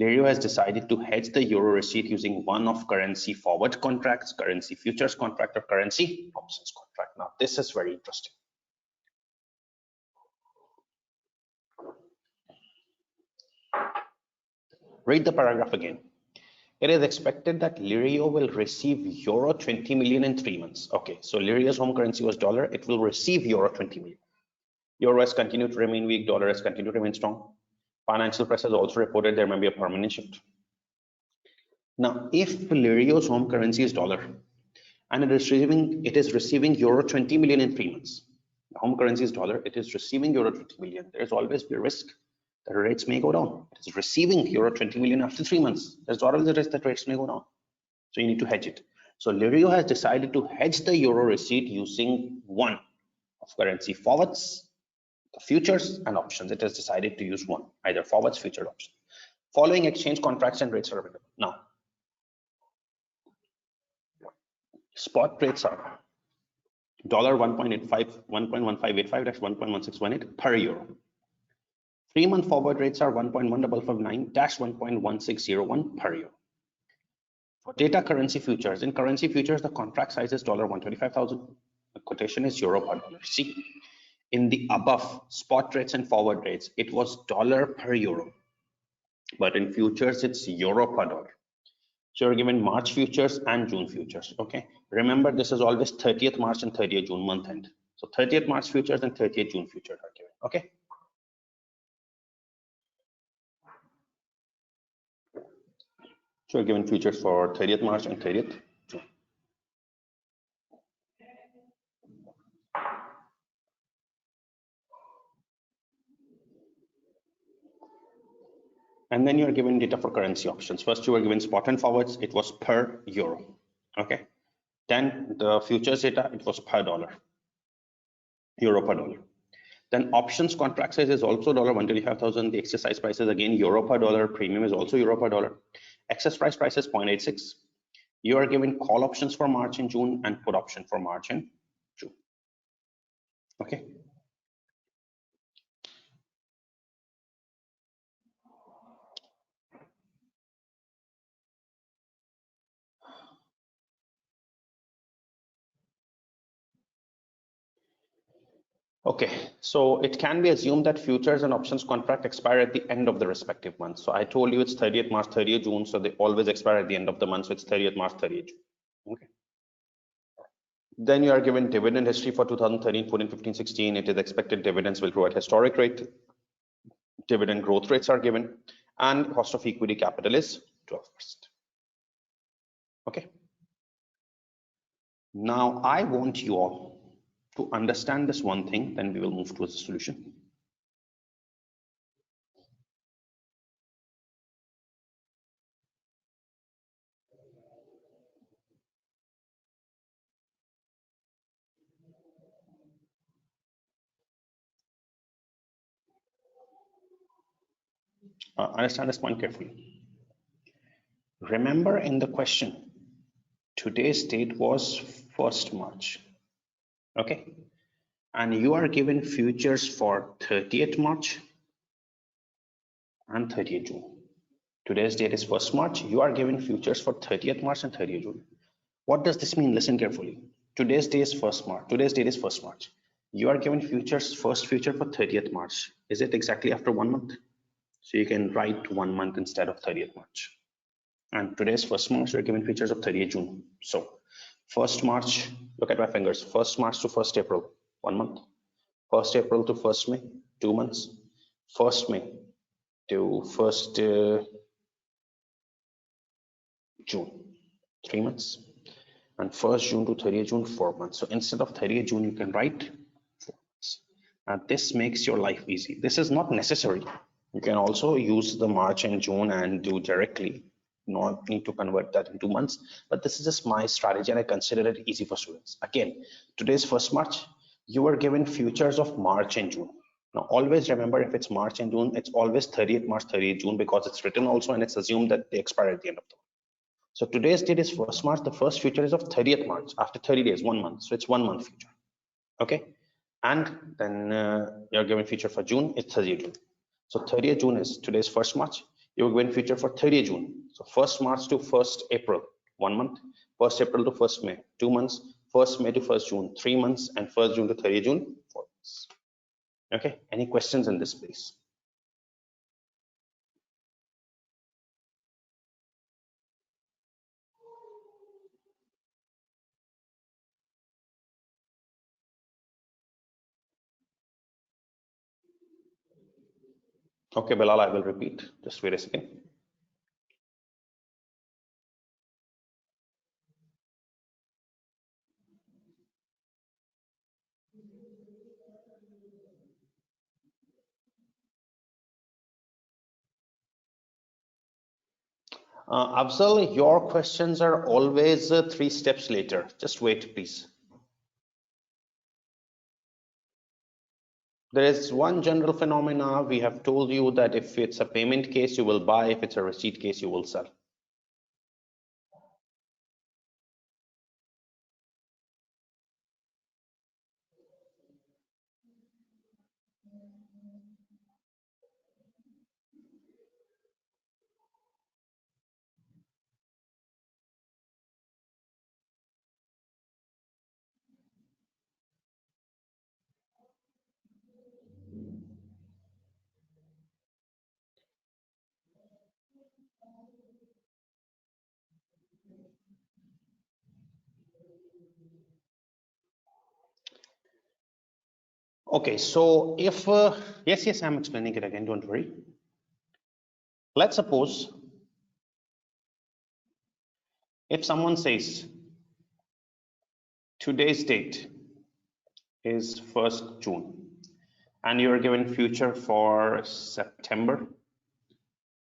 Lirio has decided to hedge the euro receipt using one of currency forward contracts, currency futures contract, or currency options contract. Now, this is very interesting. Read the paragraph again. It is expected that Lirio will receive euro 20 million in 3 months. Okay, so Lirio's home currency was dollar. It will receive euro 20 million. Euro has continued to remain weak. Dollar has continued to remain strong. Financial press has also reported there may be a permanent shift. Now, if Lirio's home currency is dollar and it is receiving euro 20 million in 3 months, the home currency is dollar, it is receiving euro 20 million, there is always a risk that rates may go down. It is receiving euro 20 million after 3 months. There's always a risk that rates may go down. So you need to hedge it. So Lirio has decided to hedge the euro receipt using one of currency forwards, the futures and options. It has decided to use one, either forwards, futures, options. Following exchange contracts and rates are available. Now, spot rates are dollar 1.1585 that's 1.1618 per euro. 3-month forward rates are 1.1559 1.1601 per euro. For data currency futures, in currency futures, the contract size is $125,000. The quotation is euro per dollar. See, in the above spot rates and forward rates, it was dollar per euro, but in futures, it's euro per dollar. So you're given March futures and June futures. Okay, remember this is always 30th March and 30th June month end. So 30th March futures and 30th June futures are given. Okay. So you're given futures for 30th March and 30th June. And then you're given data for currency options. First, you were given spot and forwards. It was per euro. Okay. Then the futures data, it was per dollar, euro per dollar. Then options contract size is also $125,000. The exercise price is again euro per dollar. Premium is also euro per dollar. Excess price is 0.86. You are given call options for March and June and put option for March and June. Okay. Okay, so it can be assumed that futures and options contract expire at the end of the respective month. So I told you it's 30th March, 30th June. So they always expire at the end of the month. So it's 30th March, 30th June. Okay. Then you are given dividend history for 2013, 14, 15, 16. It is expected dividends will grow at historic rate. Dividend growth rates are given, and cost of equity capital is 12%. Okay. Now I want you all to understand this one thing, then we will move towards the solution. Understand this point carefully. Remember in the question, today's date was 1st March. Okay. And you are given futures for 30th March and 30th June. Today's date is 1st March. You are given futures for 30th March and 30th June. What does this mean? Listen carefully. Today's day is 1st March. Today's date is 1st March. You are given futures, first future for 30th March. Is it exactly after 1 month? So you can write 1 month instead of 30th March. And today's 1st March, we're given features of 30th June. So 1st March, look at my fingers, 1st March to 1st April, 1 month. 1st April to 1st May, 2 months. 1st May to 1st June, 3 months. And 1st June to 30th June, 4 months. So instead of 30th June, you can write 4 months. And this makes your life easy. This is not necessary. You can also use the March and June and do directly. Not need to convert that into months, but this is just my strategy and I consider it easy for students. Again, today's 1st March, you are given futures of March and June. Now always remember, if it's March and June, it's always 30th March, 30th June, because it's written also and it's assumed that they expire at the end of the month. So today's date is 1st March. The first future is of 30th March after 30 days, 1 month. So it's 1 month future. Okay. And then you're given future for June, it's 30th June. So 30th June is today's 1st March. You're given future for 30th June. So 1st March to 1st April, 1 month. 1st April to 1st May, 2 months. 1st May to 1st June, 3 months. And 1st June to 30th June, 4 months. Okay. Any questions in this, please? Okay, Bilal, I will repeat. Just wait a second. Afzal, your questions are always 3 steps later. Just wait, please. There is one general phenomena. We have told you that if it's a payment case, you will buy. If it's a receipt case, you will sell. Okay, so if, yes, I'm explaining it again, don't worry. Let's suppose if someone says today's date is 1st June and you're given future for September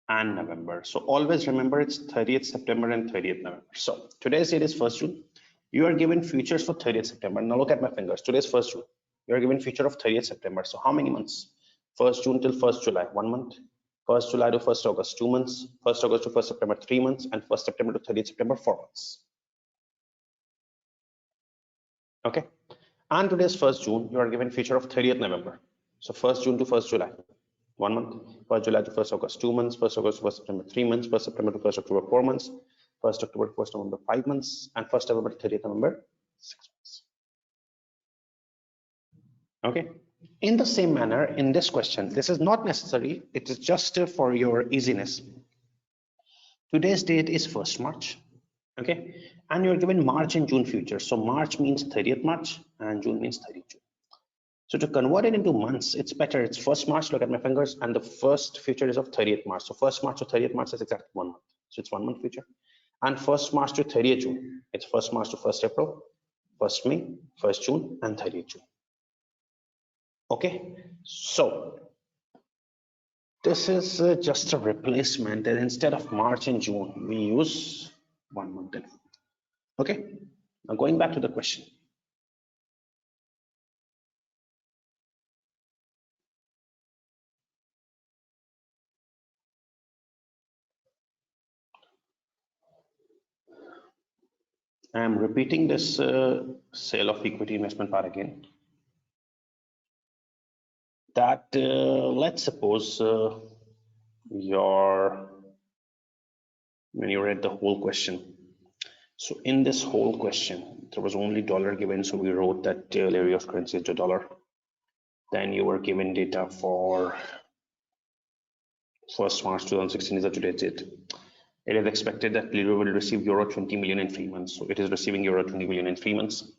and November. So always remember it's 30th September and 30th November. So today's date is 1st June. You are given futures for 30th September. Now look at my fingers. Today's 1st June. You are given future of 30th September. So how many months? 1st June till 1st July, 1 month. 1st July to 1st August, 2 months. 1st August to 1st September, 3 months. And 1st September to 30th September, 4 months. Okay. And today's 1st June, you are given future of 30th November. So 1st June to 1st July, 1 month. 1st July to 1st August, 2 months. 1st August to 1st September, 3 months. 1st September to 1st October, 4 months. 1st October to 1st November, 5 months. And 1st November to 30th November, 6 months. Okay. In the same manner, in this question, this is not necessary. It is just for your easiness. Today's date is 1st March. Okay. And you're given March and June futures. So March means 30th March and June means 30th June. So to convert it into months, it's better. It's 1st March, look at my fingers, and the first future is of 30th March. So 1st March to 30th March is exactly 1 month. So it's 1 month future. And 1st March to 30th June, it's 1st March to 1st April, 1st May, 1st June, and 30th June. Okay, so this is just a replacement, and instead of March and June, we use 1 month. Okay, now going back to the question. I am repeating this sale of equity investment part again. That let's suppose when you read the whole question. So in this whole question, there was only dollar given, so we wrote that tail area of currency is the dollar. Then you were given data for 1st March 2016 is the today's date. It is expected that Lirio will receive euro 20 million in 3 months. So it is receiving euro 20 million in 3 months.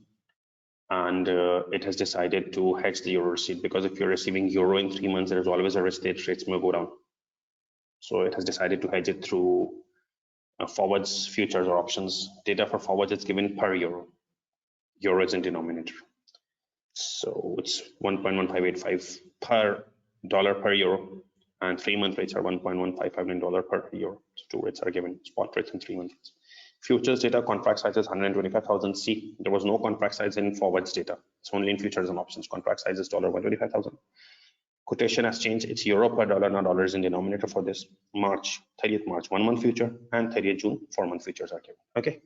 And it has decided to hedge the euro receipt, because if you're receiving euro in 3 months, there is always a risk that rates may go down. So it has decided to hedge it through forwards, futures, or options. Data for forwards is given per euro. Euro is in denominator. So it's 1.1585 per dollar per euro, and 3 month rates are $1.1559 per euro. So two rates are given, spot rates and 3 month rates. Futures data, contract size is 125,000. See, there was no contract size in forwards data. It's only in futures and options. Contract size is $125,000. Quotation has changed. It's euro per dollar, not dollars in denominator for this. March, 30th March, 1 month future, and 30th June, 4 month futures are given. Okay.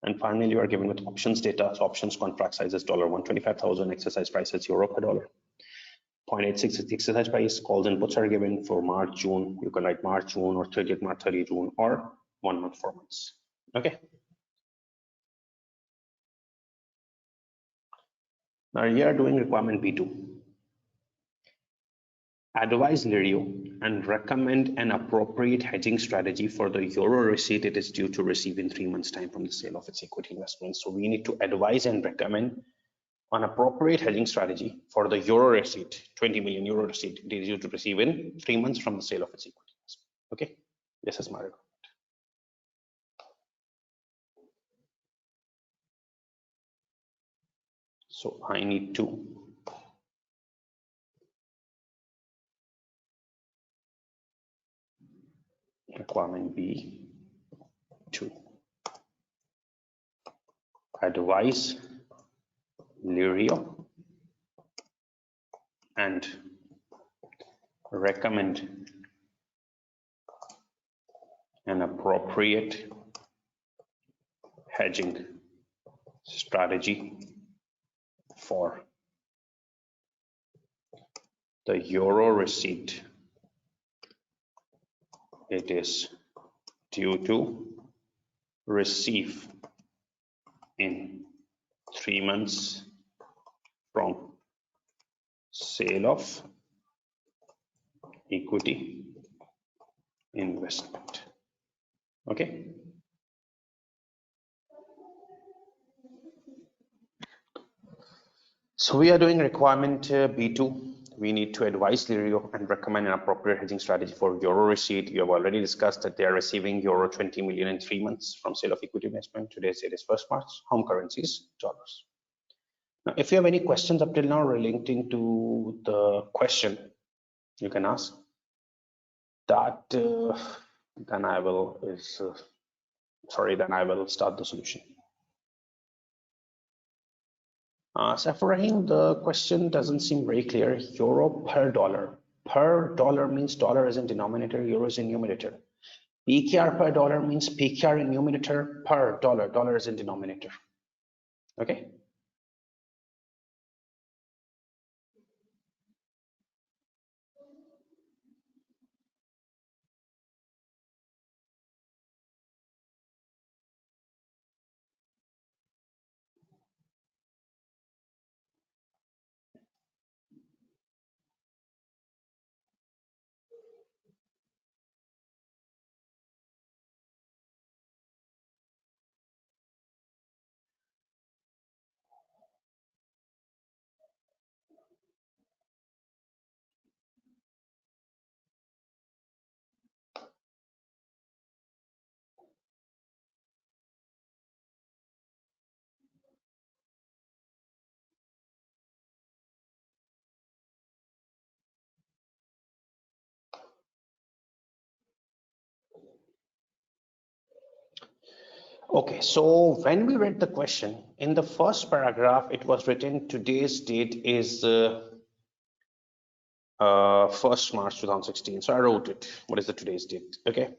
And finally, you are given with options data. So options contract size is $125,000. Exercise price is euro per dollar. 0.86 is the exercise price. Calls and puts are given for March, June. You can write March, June, or 30th March, 30 June, or 1 month, 4 months. Okay. Now you are doing requirement B2. Advise Lirio and recommend an appropriate hedging strategy for the euro receipt it is due to receive in 3 months' time from the sale of its equity investments. So we need to advise and recommend an appropriate hedging strategy for the euro receipt, 20 million euro receipt it is due to receive in 3 months from the sale of its equity investment. Okay, this is my requirement. So I need to requirement B2. Advise Lirio and recommend an appropriate hedging strategy for the euro receipt it is due to receive in 3 months from sale of equity investment. Okay. So we are doing requirement B2. We need to advise Lirio and recommend an appropriate hedging strategy for euro receipt. You have already discussed that they are receiving euro 20 million in 3 months from sale of equity investment. Today's date is 1st March. Home currency is dollars. Now, if you have any questions up till now relating to the question, you can ask. That then I will start the solution. Safarahim, the question doesn't seem very clear. Euro per dollar. Per dollar means dollar is in denominator, euro is in numerator. PKR per dollar means PKR in numerator, per dollar, dollar is in denominator. Okay. Okay, so when we read the question, in the first paragraph, it was written today's date is 1st March 2016. So I wrote it. What is the today's date? Okay.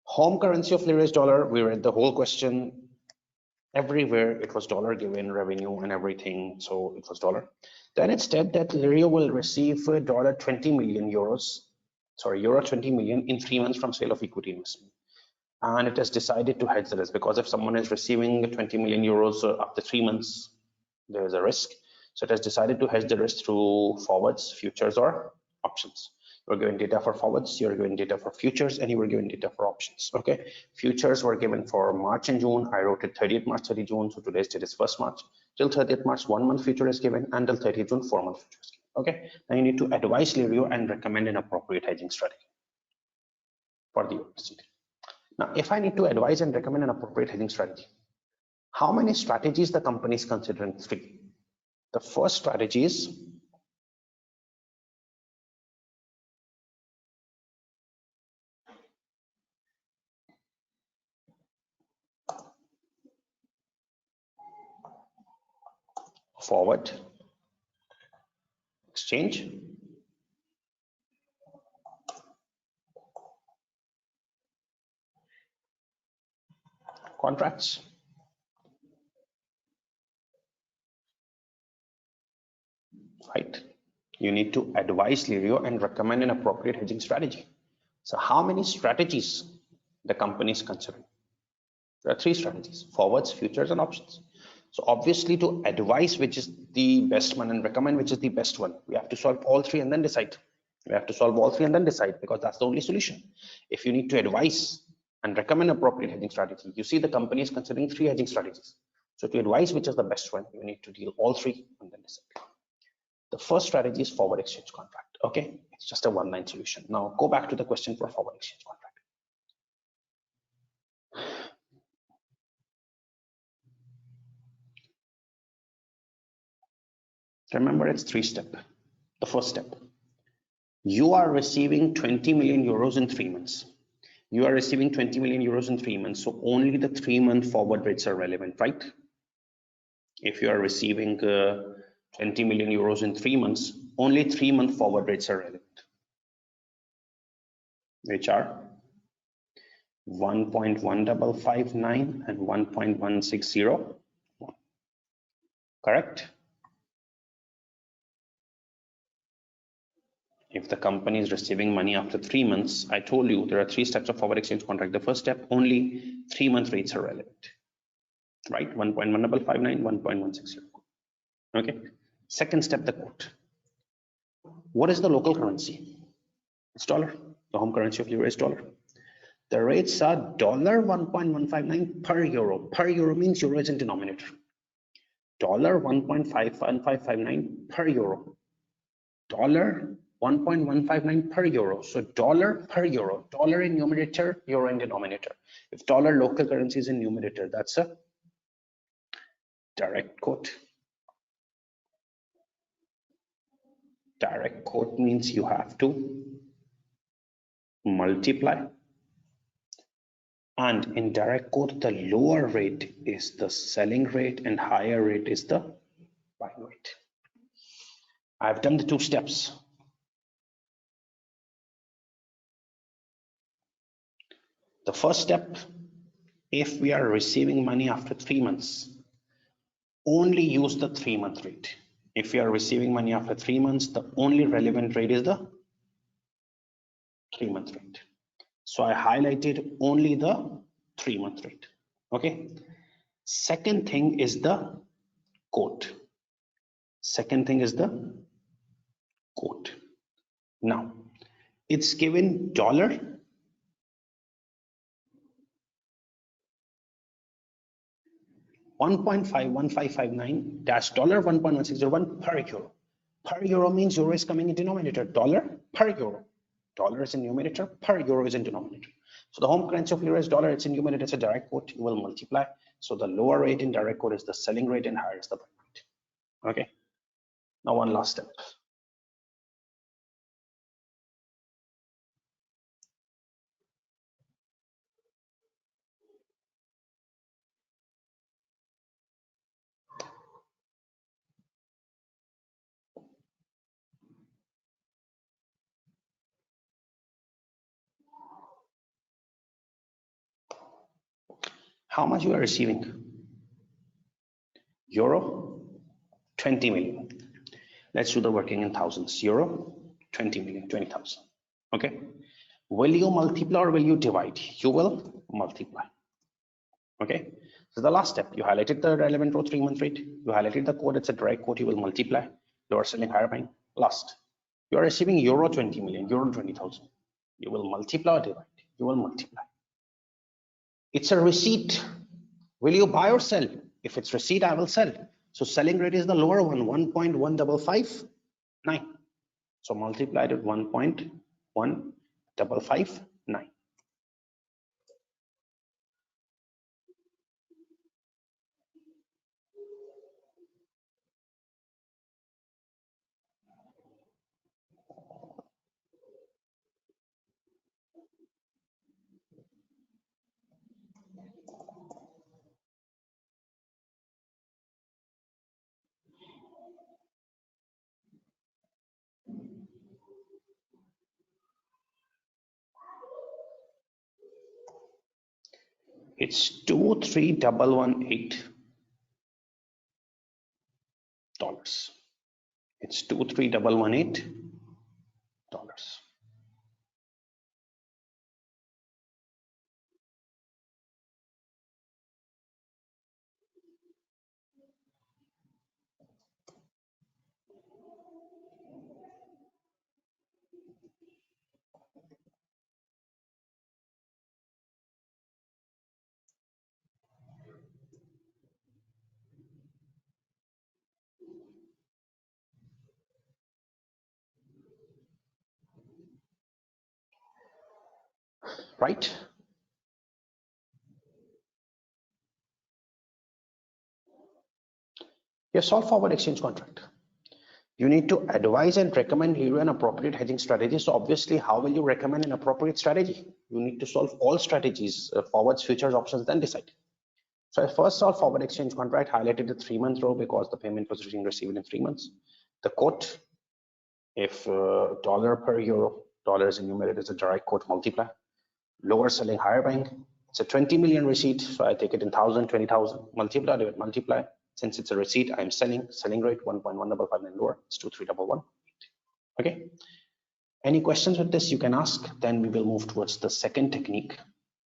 Home currency of Lirio is dollar. We read the whole question. Everywhere it was dollar given, revenue and everything. So it was dollar. Then it said that Lirio will receive euro 20 million in 3 months from sale of equity investment. And it has decided to hedge the risk, because if someone is receiving 20 million euros after 3 months, there is a risk. So it has decided to hedge the risk through forwards, futures, or options. We're given data for forwards, you're given data for futures, and you were given data for options. Okay, futures were given for March and June. I wrote it 30th March, 30 June. So today's date is 1st March. Till 30th March, 1 month future is given, and till 30th June, 4 month future is given. Okay, now you need to advise, review, and recommend an appropriate hedging strategy for the opportunity. Now, if I need to advise and recommend an appropriate hedging strategy, how many strategies the company is considering? 3. The first strategy is forward exchange, contracts, right? You need to advise, review, and recommend an appropriate hedging strategy. So how many strategies the company is considering? There are 3 strategies: forwards, futures, and options. So obviously, to advise which is the best one and recommend which is the best one, we have to solve all 3 and then decide. We have to solve all 3 and then decide, because that's the only solution. If you need to advise and recommend appropriate hedging strategy, you see the company is considering 3 hedging strategies. So to advise which is the best one, you need to deal all 3 and then decide. The first strategy is forward exchange contract. Okay, it's just a one-line solution. Now go back to the question for forward exchange contract. Remember, it's 3-step. The first step, you are receiving 20 million euros in 3 months. You are receiving 20 million euros in 3 months. So only the 3-month forward rates are relevant, right? If you are receiving 20 million euros in 3 months, only 3-month forward rates are relevant, which are 1.1559 and 1.160. Correct? If the company is receiving money after 3 months, I told you there are 3 steps of forward exchange contract. The first step, only 3-month rates are relevant, right? 1.1559, 1.160. Okay. Second step, the quote. What is the local currency? It's dollar. The home currency of euro is dollar. The rates are $1.159 per euro. Per euro means euro is in denominator. $1.1559 per euro. $1.159 per euro. So dollar per euro. Dollar in numerator, euro in denominator. If dollar local currency is in numerator, that's a direct quote. Direct quote means you have to multiply, and in direct quote, the lower rate is the selling rate and higher rate is the buying rate. I've done the 2 steps. The first step, if we are receiving money after 3 months, only use the 3-month rate. If you are receiving money after 3 months, the only relevant rate is the 3-month rate. So I highlighted only the 3-month rate. Okay. Second thing is the quote. Second thing is the quote. Now it's given dollar $1.1559 $1.1601 per euro. Per euro means euro is coming in denominator. Dollar per euro. Dollar is in numerator, per euro is in denominator. So the home currency of euro is dollar, it's in numerator, it's a direct quote, you will multiply. So the lower rate in direct quote is the selling rate and higher is the buying rate. Okay. Now one last step. How much you are receiving? Euro 20 million. Let's do the working in thousands. Euro 20 million, 20,000. Okay. Will you multiply or will you divide? You will multiply. Okay. So the last step, you highlighted the relevant row 3-month rate. You highlighted the quote, it's a direct quote, you will multiply. Lower selling, higher buying. Last, You are receiving euro 20 million, euro 20,000. You will multiply or divide. You will multiply. It's a receipt. Will you buy or sell? If it's receipt, I will sell. So selling rate is the lower one, 1.1559. So multiplied with 1.1559. It's 23,118 dollars. It's 23,118 dollars. Right? You solve forward exchange contract. You need to advise and recommend you an appropriate hedging strategy. So obviously, how will you recommend an appropriate strategy? You need to solve all strategies, forwards, futures, options, then decide. So I first solved forward exchange contract, highlighted the 3-month row because the payment was being received in 3 months. The quote, if dollar per euro, dollar is enumerated as a direct quote, multiply. Lower selling, higher buying. It's a 20 million receipt, so I take it in 1,000, 20,000, multiply, do it, multiply. Since it's a receipt, I'm selling rate 1.1559 lower, it's 2311. Okay. Any questions with this you can ask, then we will move towards the second technique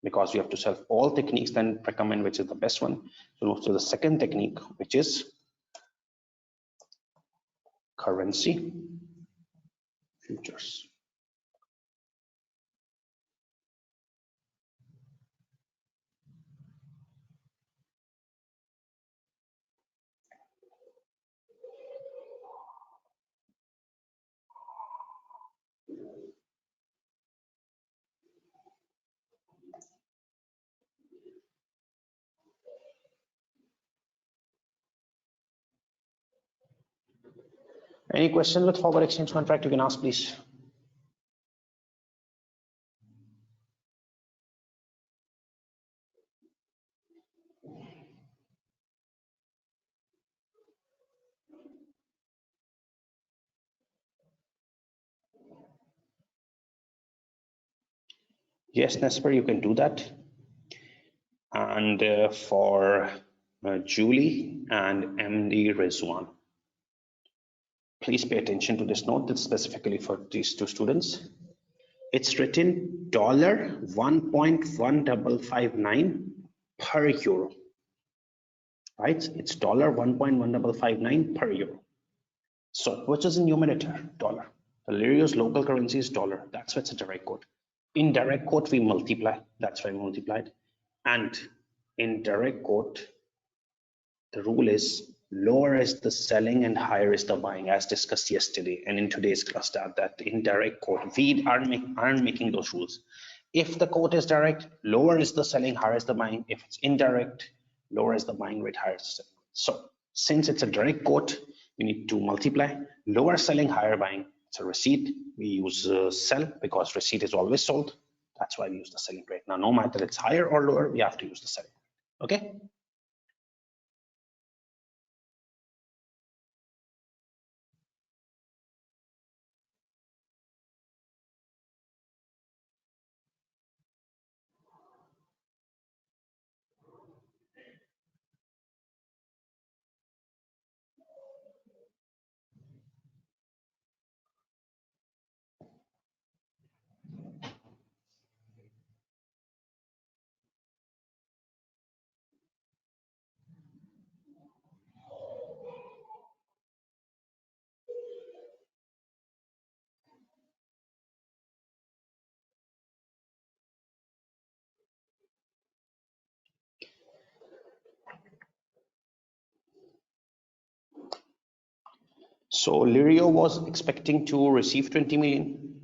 because we have to solve all techniques, then recommend which is the best one. So move to the second technique, which is currency futures. Any questions with forward exchange contract you can ask, please. Yes, Nesper, you can do that. And for Julie and MD Rizwan, please pay attention to this note. That's specifically for these two students. It's written $1.1559 per euro, right? It's $1.1559 per euro. So which is in numerator? Dollar. Valerius local currency is dollar. That's why it's a direct quote. In direct quote, we multiply. That's why we multiplied. And in direct quote, the rule is lower is the selling and higher is the buying, as discussed yesterday and in today's class, that in direct quote, we aren't making those rules. If the quote is direct, lower is the selling, higher is the buying. If it's indirect, lower is the buying rate, higher is the selling. So since it's a direct quote, we need to multiply. Lower selling, higher buying. It's a receipt. We use sell because receipt is always sold. That's why we use the selling rate. Now, no matter it's higher or lower, we have to use the selling rate. Okay. So Lirio was expecting to receive 20 million.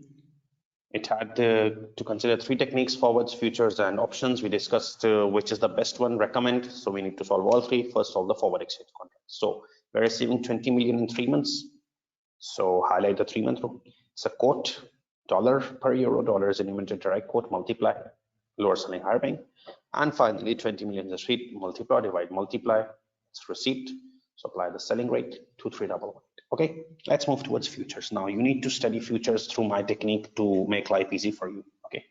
It had to consider three techniques: forwards, futures, and options. We discussed which is the best one, recommend. So we need to solve all three. First, solve the forward exchange contract. So we're receiving 20 million in 3 months. So highlight the 3-month rule. It's a quote, dollar per euro, dollar is an inventory direct quote, multiply, lower selling, higher paying. And finally, 20 million is receipt, multiply, divide, multiply, it's receipt. So apply the selling rate, 2311. Okay, let's move towards futures. Now you need to study futures through my technique to make life easy for you. Okay,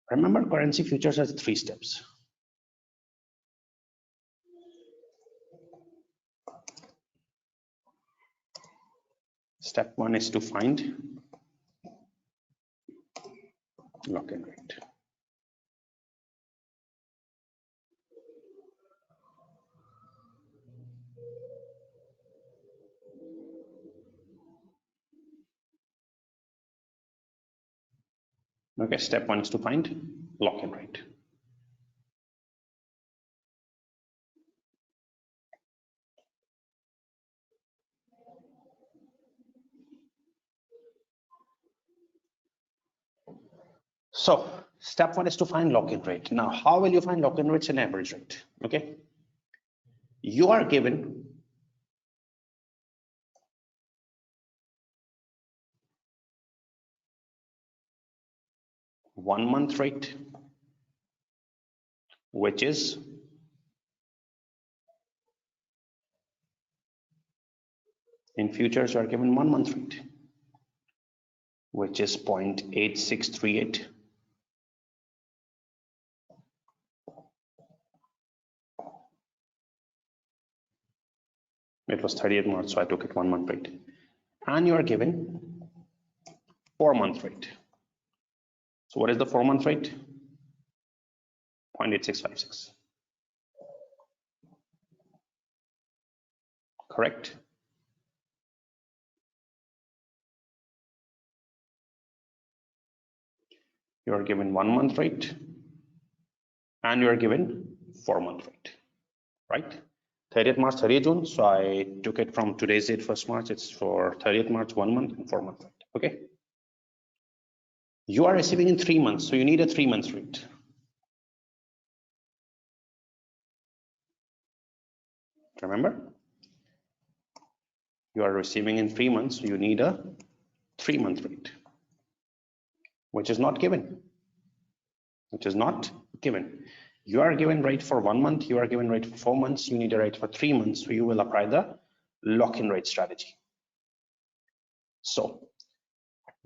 remember currency futures has 3 steps. Step 1 is to find lock-in rate. Okay, step 1 is to find lock-in rate. So step 1 is to find lock-in rate. Now, how will you find lock-in rates and average rate? Okay, you are given one-month rate, which is in futures you are given 1-month rate, which is 0.8638. It was 30th March, so I took it 1-month rate. And you are given 4-month rate. So what is the 4-month rate? 0.8656. Correct? You are given 1-month rate and you are given 4-month rate, right? 30th March, 30th June. So I took it from today's date, 1st March. It's for 30th March, 1 month and 4-month rate. Okay. You are receiving in 3 months, so you need a 3-month rate. Remember, you are receiving in 3 months, so you need a 3-month rate, which is not given. Which is not given. You are given rate for 1 month, you are given rate for 4 months, you need a rate for 3 months, so you will apply the lock-in rate strategy. So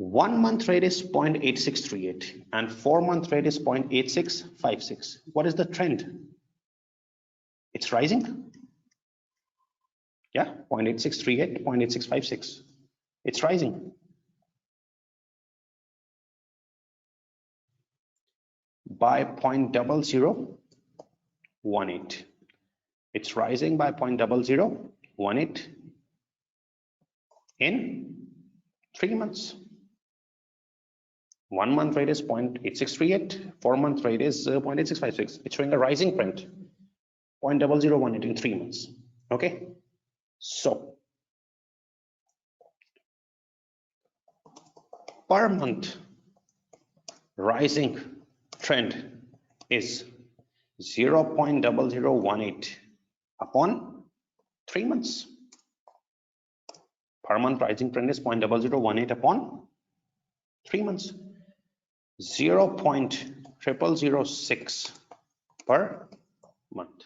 1-month rate is 0.8638 and 4-month rate is 0.8656. What is the trend? It's rising. Yeah, 0.8638, 0.8656. It's rising. By 0.0018. It's rising by 0.0018 in 3 months. 1-month rate is 0.8638, 4-month rate is 0.8656. It's showing a rising trend, 0.0018 in 3 months. Okay, so per month rising trend is 0.0018 upon 3 months. Per month rising trend is 0.0018 upon 3 months. 0.0006 per month.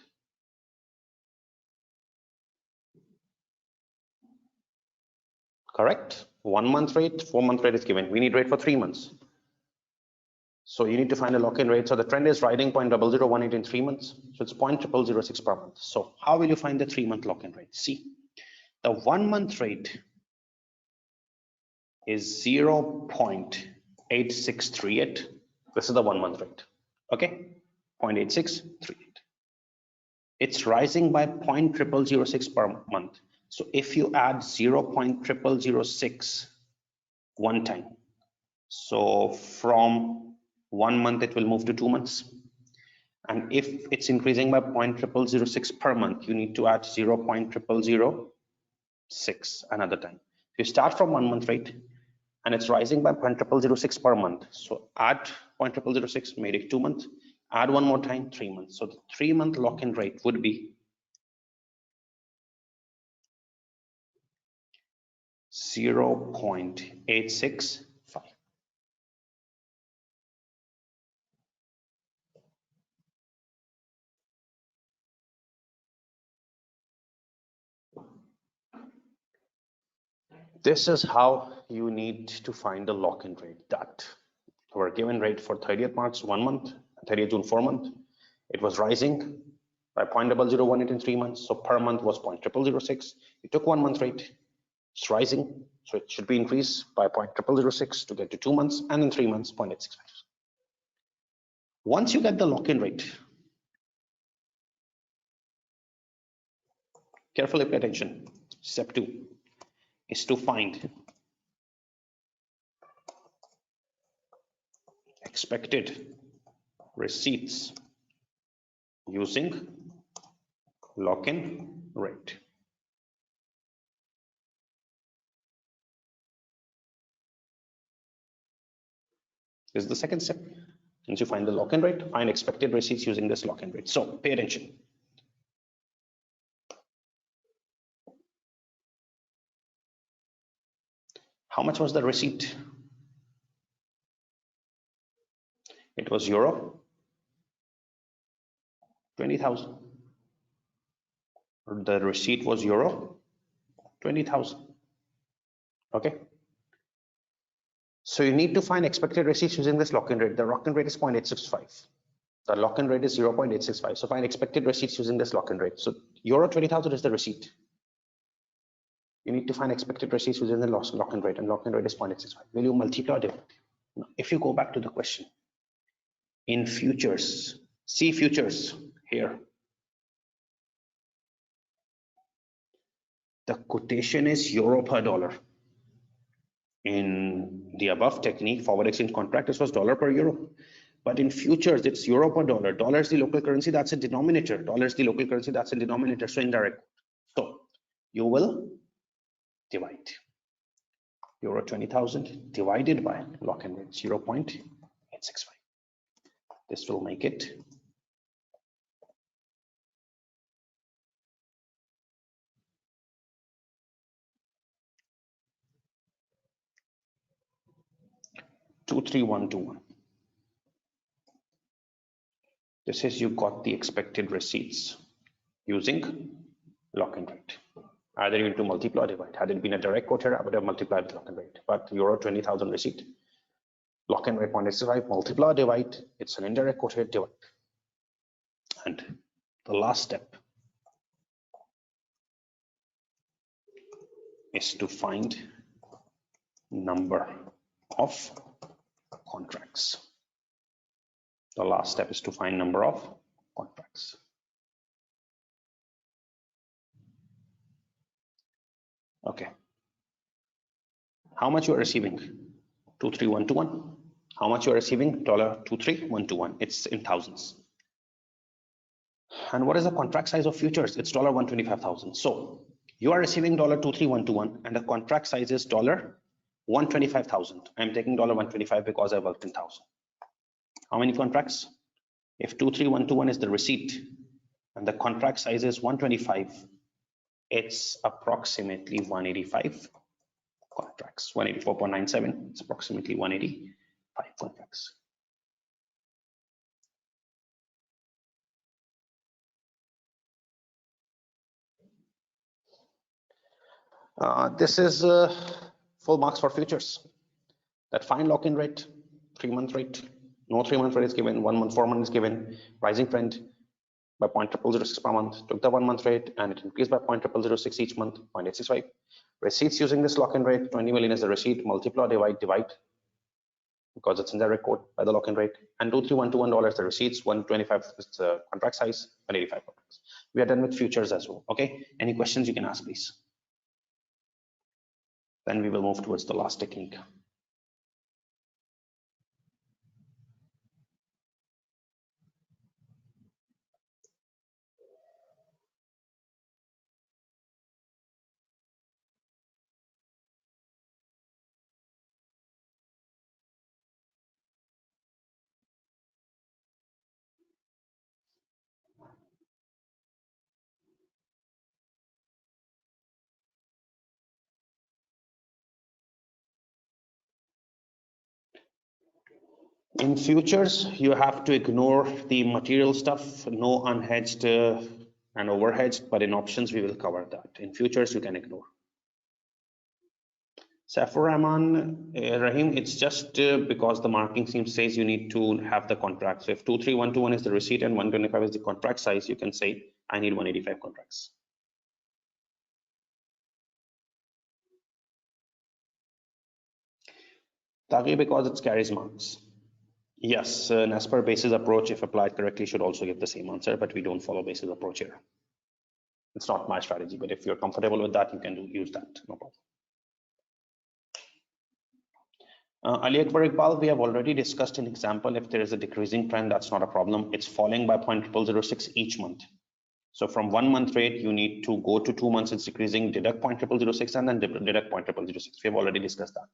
Correct? 1-month rate, 4-month rate is given. We need rate for 3 months. So you need to find a lock-in rate. So the trend is riding 0.0018 in 3 months. So it's 0.0006 per month. So how will you find the 3-month lock-in rate? See, the 1-month rate is 0.8638. This is the 1-month rate. Okay, 0.8638. It's rising by 0.0006 per month. So if you add 0.0006 one time, so from 1 month it will move to 2 months. And if it's increasing by 0.0006 per month, you need to add 0.0006 6 another time. You start from 1 month rate and it's rising by 0.0006 per month. So add 0.0006, made it 2 months. Add one more time, 3 months. So the 3-month lock-in rate would be 0.865. This is how you need to find the lock-in rate. That our given rate for 30th March 1 month, 30th June 4 month, it was rising by 0.0018 in 3 months. So per month was 0.0006. You took 1 month rate, it's rising, so it should be increased by 0.0006 to get to 2 months, and in 3 months 0.865. Once you get the lock-in rate, carefully pay attention. Step 2 is to find expected receipts using lock-in rate. This is the second step. Once you find the lock-in rate, find expected receipts using this lock-in rate. So pay attention. How much was the receipt? It was euro 20,000. The receipt was euro 20,000. Okay. So you need to find expected receipts using this lock-in rate. The lock-in rate is 0.865. The lock-in rate is 0.865. So find expected receipts using this lock-in rate. So euro 20,000 is the receipt. You need to find expected receipts using the lock-in rate, and lock-in rate is 0.865. Will you multiply or divide? Now, if you go back to the question, in futures, see futures here. The quotation is euro per dollar. In the above technique, forward exchange contract, this was dollar per euro. But in futures, it's euro per dollar. Dollar is the local currency, that's a denominator. Dollar is the local currency, that's a denominator, so indirect. So you will divide euro 20,000 divided by lock-in rate 0.865. This will make it 23121. This is you got the expected receipts using lock-in rate. Either you need to multiply or divide. Had it been a direct quote here, I would have multiplied the lock-in rate. But euro 20,000 receipt, lock-in rate 0.865, multiply or divide. It's an indirect quote here, divide. And the last step is to find number of contracts. The last step is to find number of contracts. Okay. How much you are receiving? 23121. How much you are receiving? $23121. It's in thousands. And what is the contract size of futures? It's $125,000. So you are receiving $23121 and the contract size is $125,000. I'm taking $125 because I worked in thousand. How many contracts? If 23121 is the receipt and the contract size is 125, it's approximately 185 contracts. 184.97, it's approximately 185 contracts. This is full marks for futures. That fine lock-in rate, 3-month rate, no 3-month rate is given, 1 month, 4 months is given, rising trend by 0.0006 per month, took the 1-month rate and it increased by 0.0006 each month, 0.865. Receipts using this lock-in rate, 20 million is the receipt, multiply, divide, because it's in the record by the lock-in rate, and $23121 is the receipts, 125 is the contract size, 185 contracts. We are done with futures as well. Okay, any questions you can ask, please. Then we will move towards the last technique. In futures, you have to ignore the material stuff, no unhedged and overhedged, but in options, we will cover that. In futures, you can ignore. Saifur Rahman, Rahim, it's just because the marking scheme says you need to have the contract. So if 23121 is the receipt and 125 is the contract size, you can say, I need 185 contracts. Tagi, because it carries marks. Yes, an as per basis approach, if applied correctly, should also give the same answer, but we don't follow basis approach here. It's not my strategy, but if you're comfortable with that, you can use that, no problem. Ali Akbar Iqbal, we have already discussed an example. If there is a decreasing trend, that's not a problem. It's falling by 0.0006 each month. So from 1 month rate, you need to go to 2 months, it's decreasing, deduct 0.0006 and then deduct 0.0006. We have already discussed that.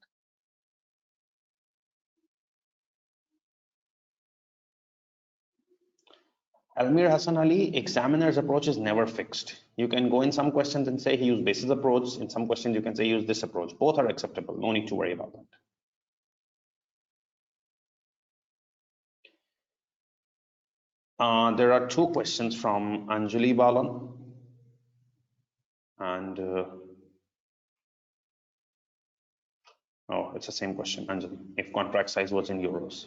Almir Hassan Ali, examiner's approach is never fixed. You can go in some questions and say he used basis approach. In some questions, you can say use this approach. Both are acceptable. No need to worry about that. There are 2 questions from Anjali Balan and oh, it's the same question, Anjali. If contract size was in euros.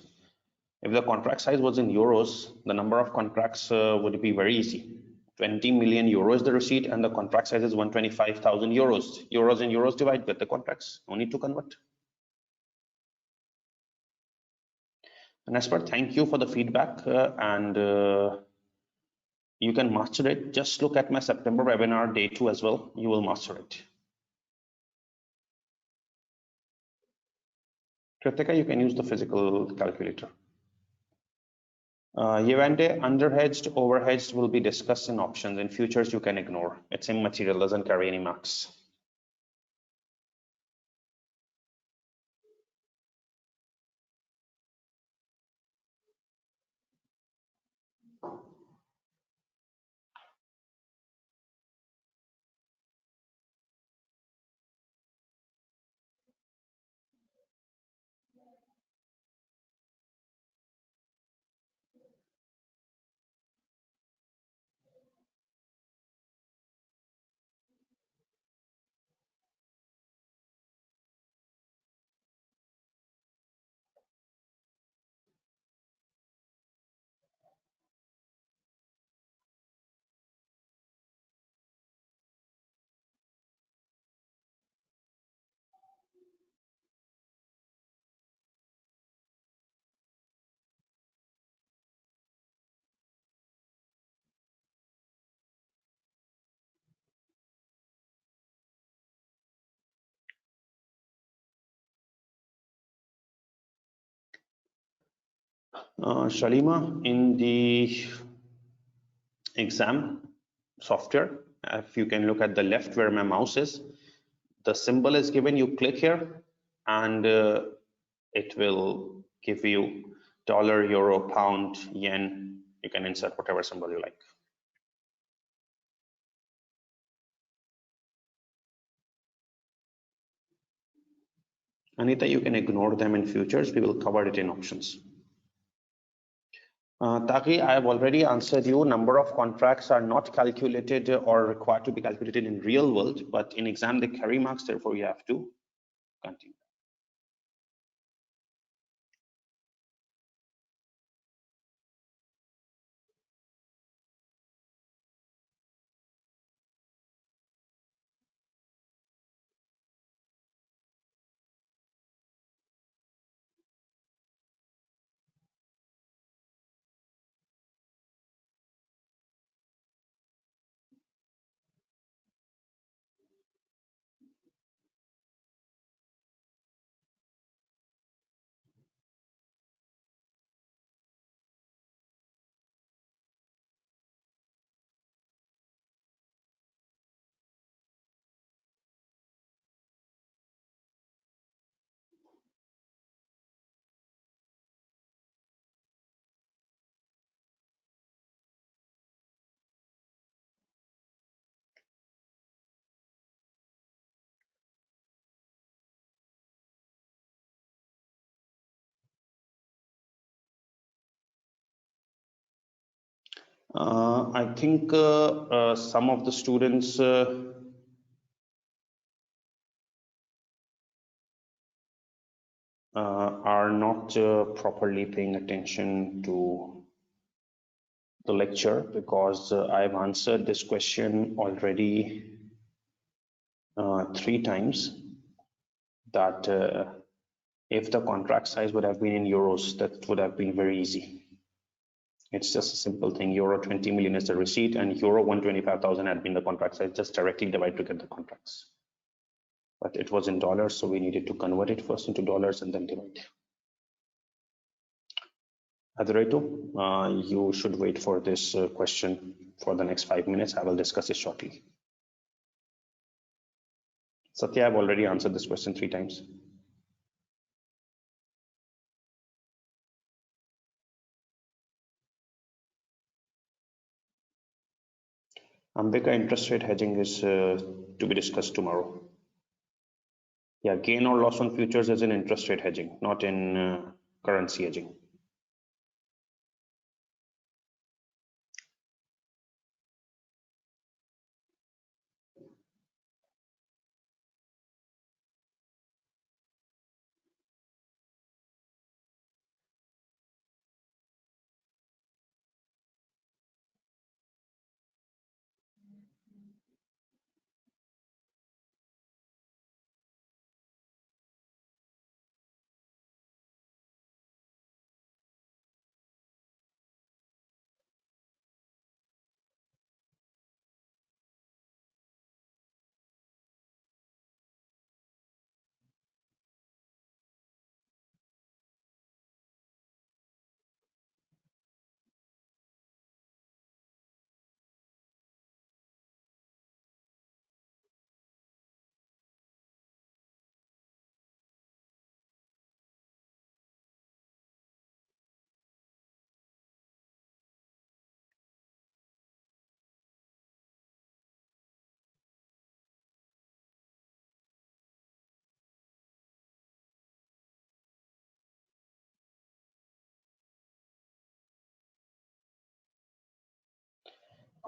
If the contract size was in euros, the number of contracts would be very easy. 20 million euros the receipt and the contract size is 125,000 euros. Euros and euros divide with the contracts. No need to convert. And Asper, thank you for the feedback and you can master it. Just look at my September webinar day 2 as well. You will master it. Kritika, you can use the physical calculator. Yevante, underhedged, overhedged will be discussed in options. In futures, you can ignore. It's immaterial, doesn't carry any marks. Shalima, in the exam software, if you can look at the left where my mouse is, the symbol is given, you click here and it will give you dollar, euro, pound, yen. You can insert whatever symbol you like. Anita, you can ignore them in futures. We will cover it in options. Taki, I have already answered you. Number of contracts are not calculated or required to be calculated in real world, but in exam they carry marks. Therefore, you have to continue. I think some of the students are not properly paying attention to the lecture, because I've answered this question already 3 times, that if the contract size would have been in euros, that would have been very easy. It's just a simple thing. Euro 20 million is the receipt, and euro 125,000 had been the contract size. Just directly divide to get the contracts. But it was in dollars, so we needed to convert it first into dollars and then divide. Adreto, you should wait for this question for the next 5 minutes. I will discuss it shortly. Satya, I've already answered this question 3 times. Ambika, interest rate hedging is to be discussed tomorrow. Yeah, gain or loss on futures is in interest rate hedging, not in currency hedging.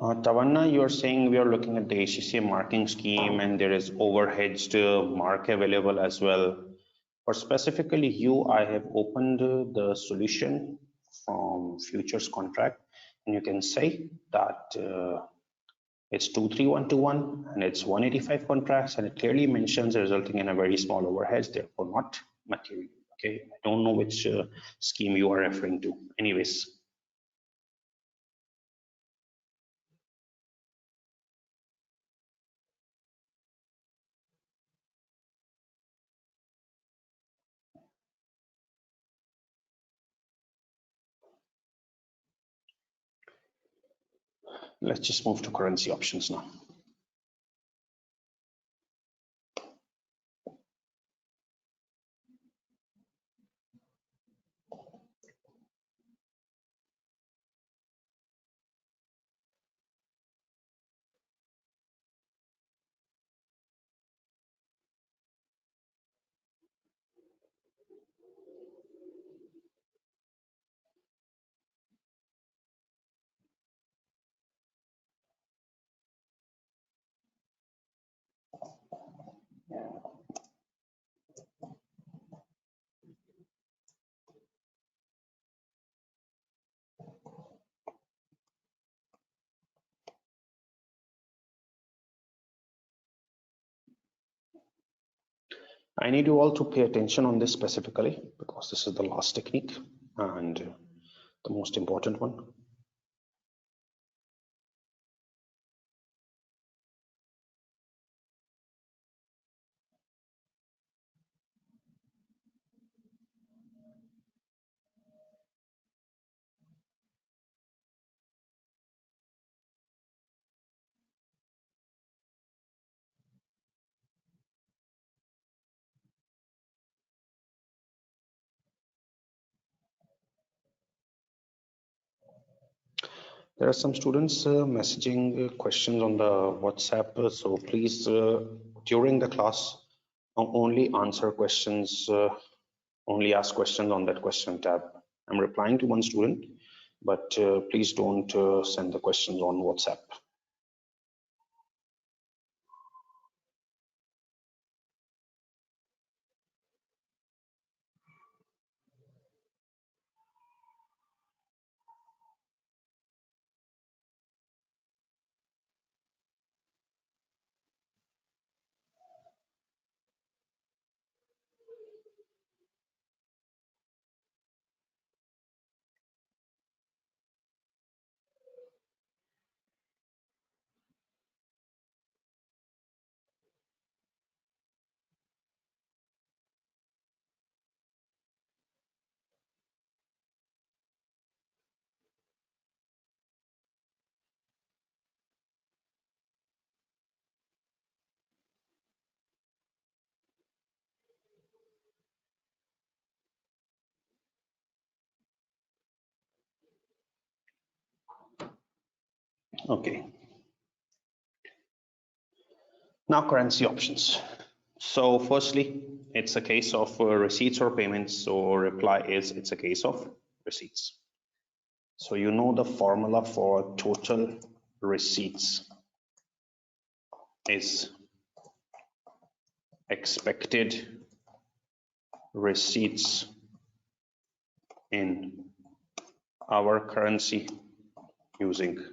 Tavanna, you're saying we are looking at the ACCA marking scheme and there is overhedged mark available as well. For specifically you, I have opened the solution from futures contract, and you can say that it's 23121 and it's 185 contracts, and it clearly mentions resulting in a very small overheads, therefore not material. Okay, I don't know which scheme you are referring to. Anyways. Let's just move to currency options now. I need you all to pay attention on this specifically, because this is the last technique and the most important one. There are some students messaging questions on the WhatsApp, so please during the class only answer questions, only ask questions on that question tab. I'm replying to one student. but please don't send the questions on WhatsApp. Okay. Now currency options. So firstly, it's a case of receipts or payments. So reply is it's a case of receipts. So you know the formula for total receipts is expected receipts in our currency using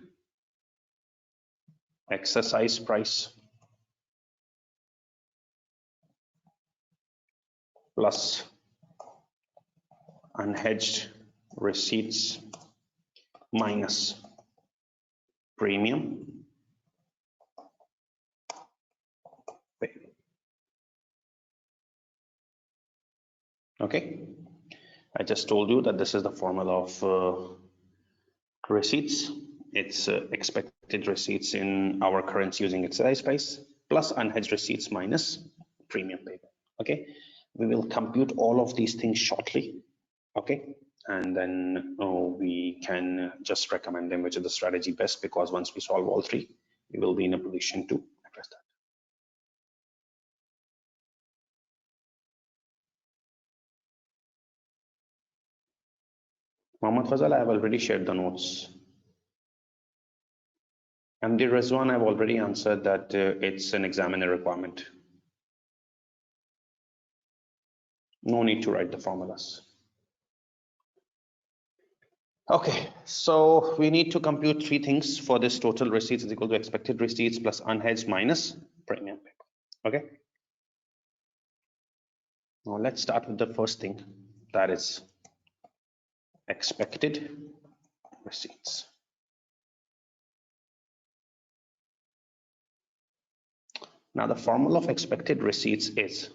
exercise price plus unhedged receipts minus premium pay. Okay, I just told you that this is the formula of receipts. It's expected receipts in our currency using exercise price plus unhedged receipts minus premium payment. Okay, we will compute all of these things shortly. Okay, and then we can just recommend them which is the strategy best, because once we solve all three, we will be in a position to address that. Mohammad Fazal, I have already shared the notes. And the Rizwan, I've already answered that it's an examiner requirement. No need to write the formulas. Okay, so we need to compute three things for this. Total receipts is equal to expected receipts plus unhedged minus premium paper. Okay. Now let's start with the first thing, that is expected receipts. Now the formula of expected receipts is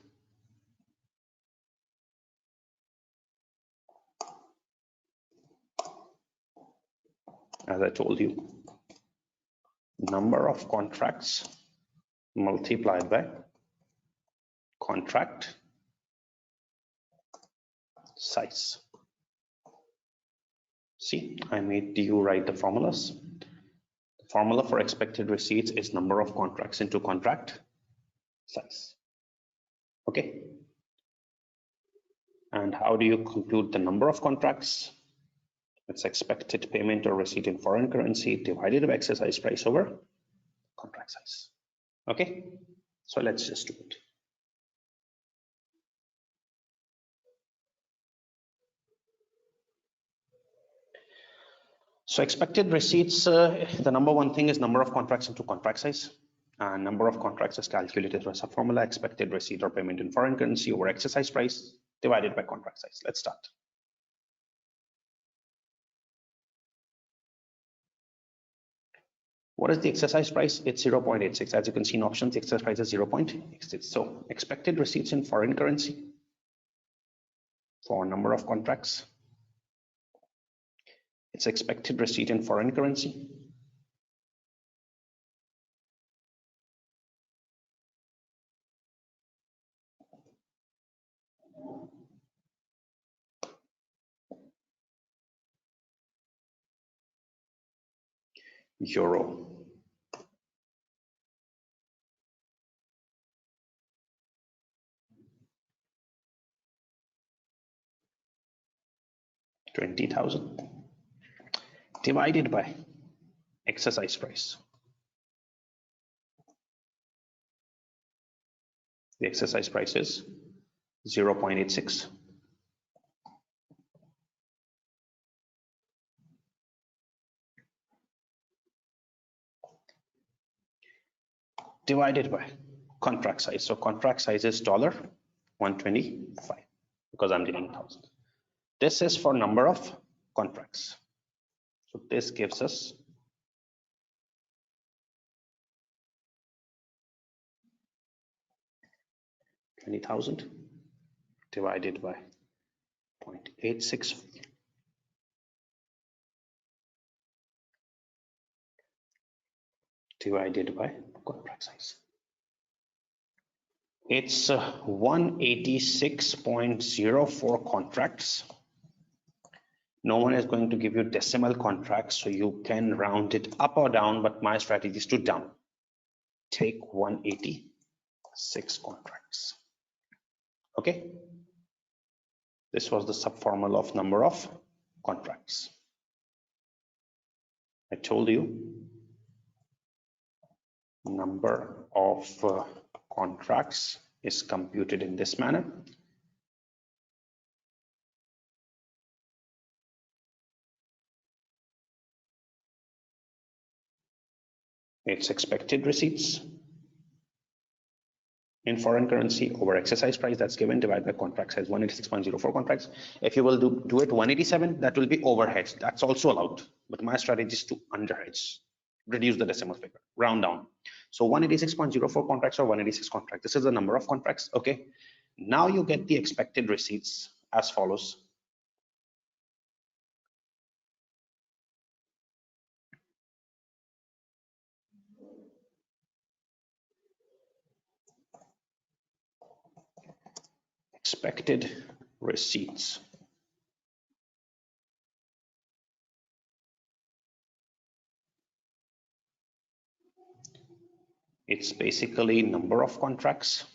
as I told you, number of contracts multiplied by contract size. See, I made you write the formulas. The formula for expected receipts is number of contracts into contract size. Okay. And how do you compute the number of contracts? It's expected payment or receipt in foreign currency divided by exercise price over contract size. Okay, so let's just do it. So expected receipts, the number one thing is number of contracts into contract size. And number of contracts is calculated through a formula, expected receipt or payment in foreign currency over exercise price divided by contract size. Let's start. What is the exercise price? It's 0.86. As you can see in options, the exercise price is 0.86. So expected receipts in foreign currency for number of contracts. It's expected receipt in foreign currency euro. $20,000. divided by exercise price. The exercise price is 0.86. Divided by contract size. So contract size is $125 because I'm dealing 1,000. This is for number of contracts. So this gives us 20,000 divided by 0.86 divided by contract size. It's 186.04 contracts. No one is going to give you decimal contracts, so you can round it up or down, but my strategy is to down. Take 186 contracts. Okay. This was the subformula of number of contracts. I told you number of contracts is computed in this manner. It's expected receipts in foreign currency over exercise price that's given divided by contract size. 186.04 contracts. If you will do it 187, that will be overhedged. That's also allowed, but my strategy is to underhedge, reduce the decimal figure, round down. So 186.04 contracts or 186 contracts. This is the number of contracts. Okay. Now you get the expected receipts as follows. Expected receipts. It's basically number of contracts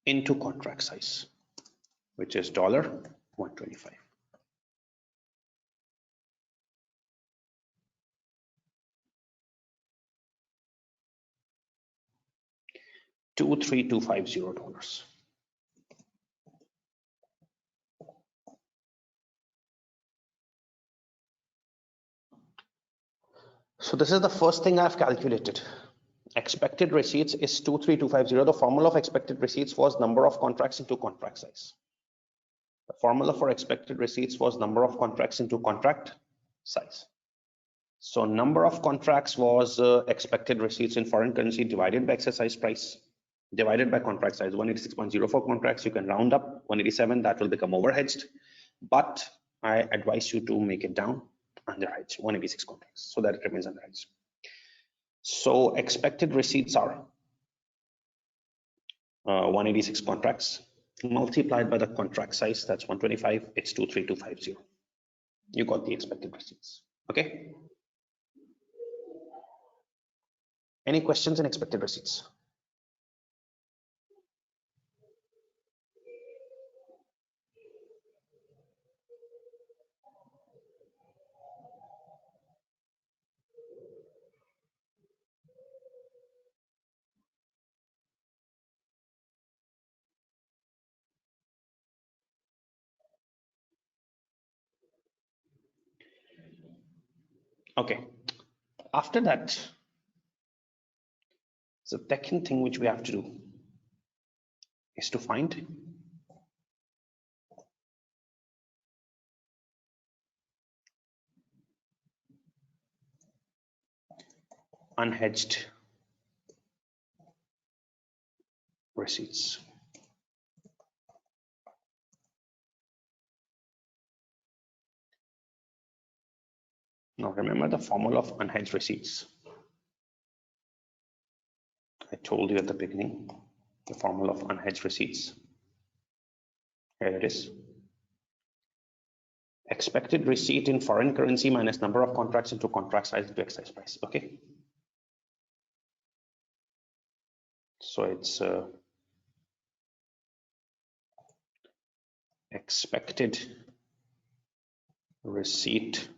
into contract size, which is $125. $23250. So this is the first thing I've calculated. Expected receipts is 23250. The formula of expected receipts was number of contracts into contract size. The formula for expected receipts was number of contracts into contract size. So number of contracts was expected receipts in foreign currency divided by exercise price divided by contract size. 186.04 contracts, you can round up. 187, that will become overhedged, but I advise you to make it down underhedged, 186 contracts, so that it remains underhedged. So expected receipts are 186 contracts multiplied by the contract size, that's 125, it's 23250. You got the expected receipts. Okay. Any questions in expected receipts? Okay. After that, the second thing which we have to do is to find unhedged receipts. Now remember the formula of unhedged receipts. I told you at the beginning the formula of unhedged receipts. Here it is. Expected receipt in foreign currency minus number of contracts into contract size into exercise price. Okay. So it's expected receipt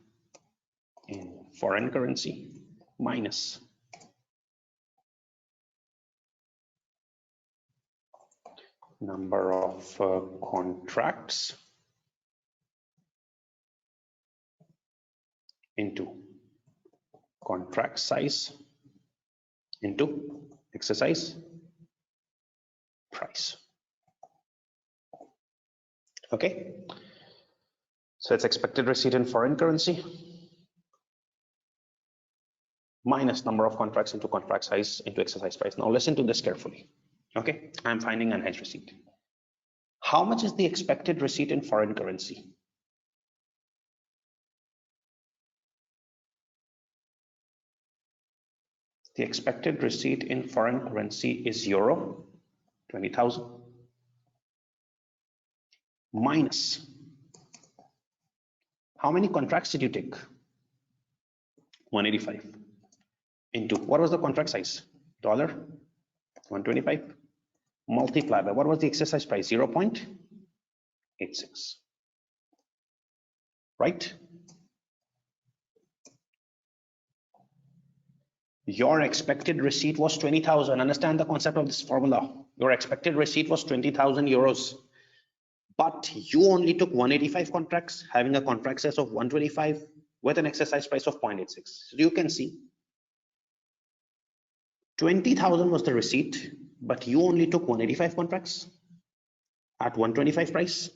in foreign currency minus number of contracts into contract size into exercise price. Okay, so it's expected receipt in foreign currency minus number of contracts into contract size into exercise price. Now listen to this carefully. Okay, I'm finding unhedged receipt. How much is the expected receipt in foreign currency? The expected receipt in foreign currency is euro 20,000 minus how many contracts did you take? 185 into what was the contract size? Dollar 125 multiply by what was the exercise price? 0.86, right? Your expected receipt was 20,000. Understand the concept of this formula. Your expected receipt was 20,000 euros, but you only took 185 contracts, having a contract size of 125 with an exercise price of 0.86. So you can see 20,000 was the receipt, but you only took 185 contracts at 125 price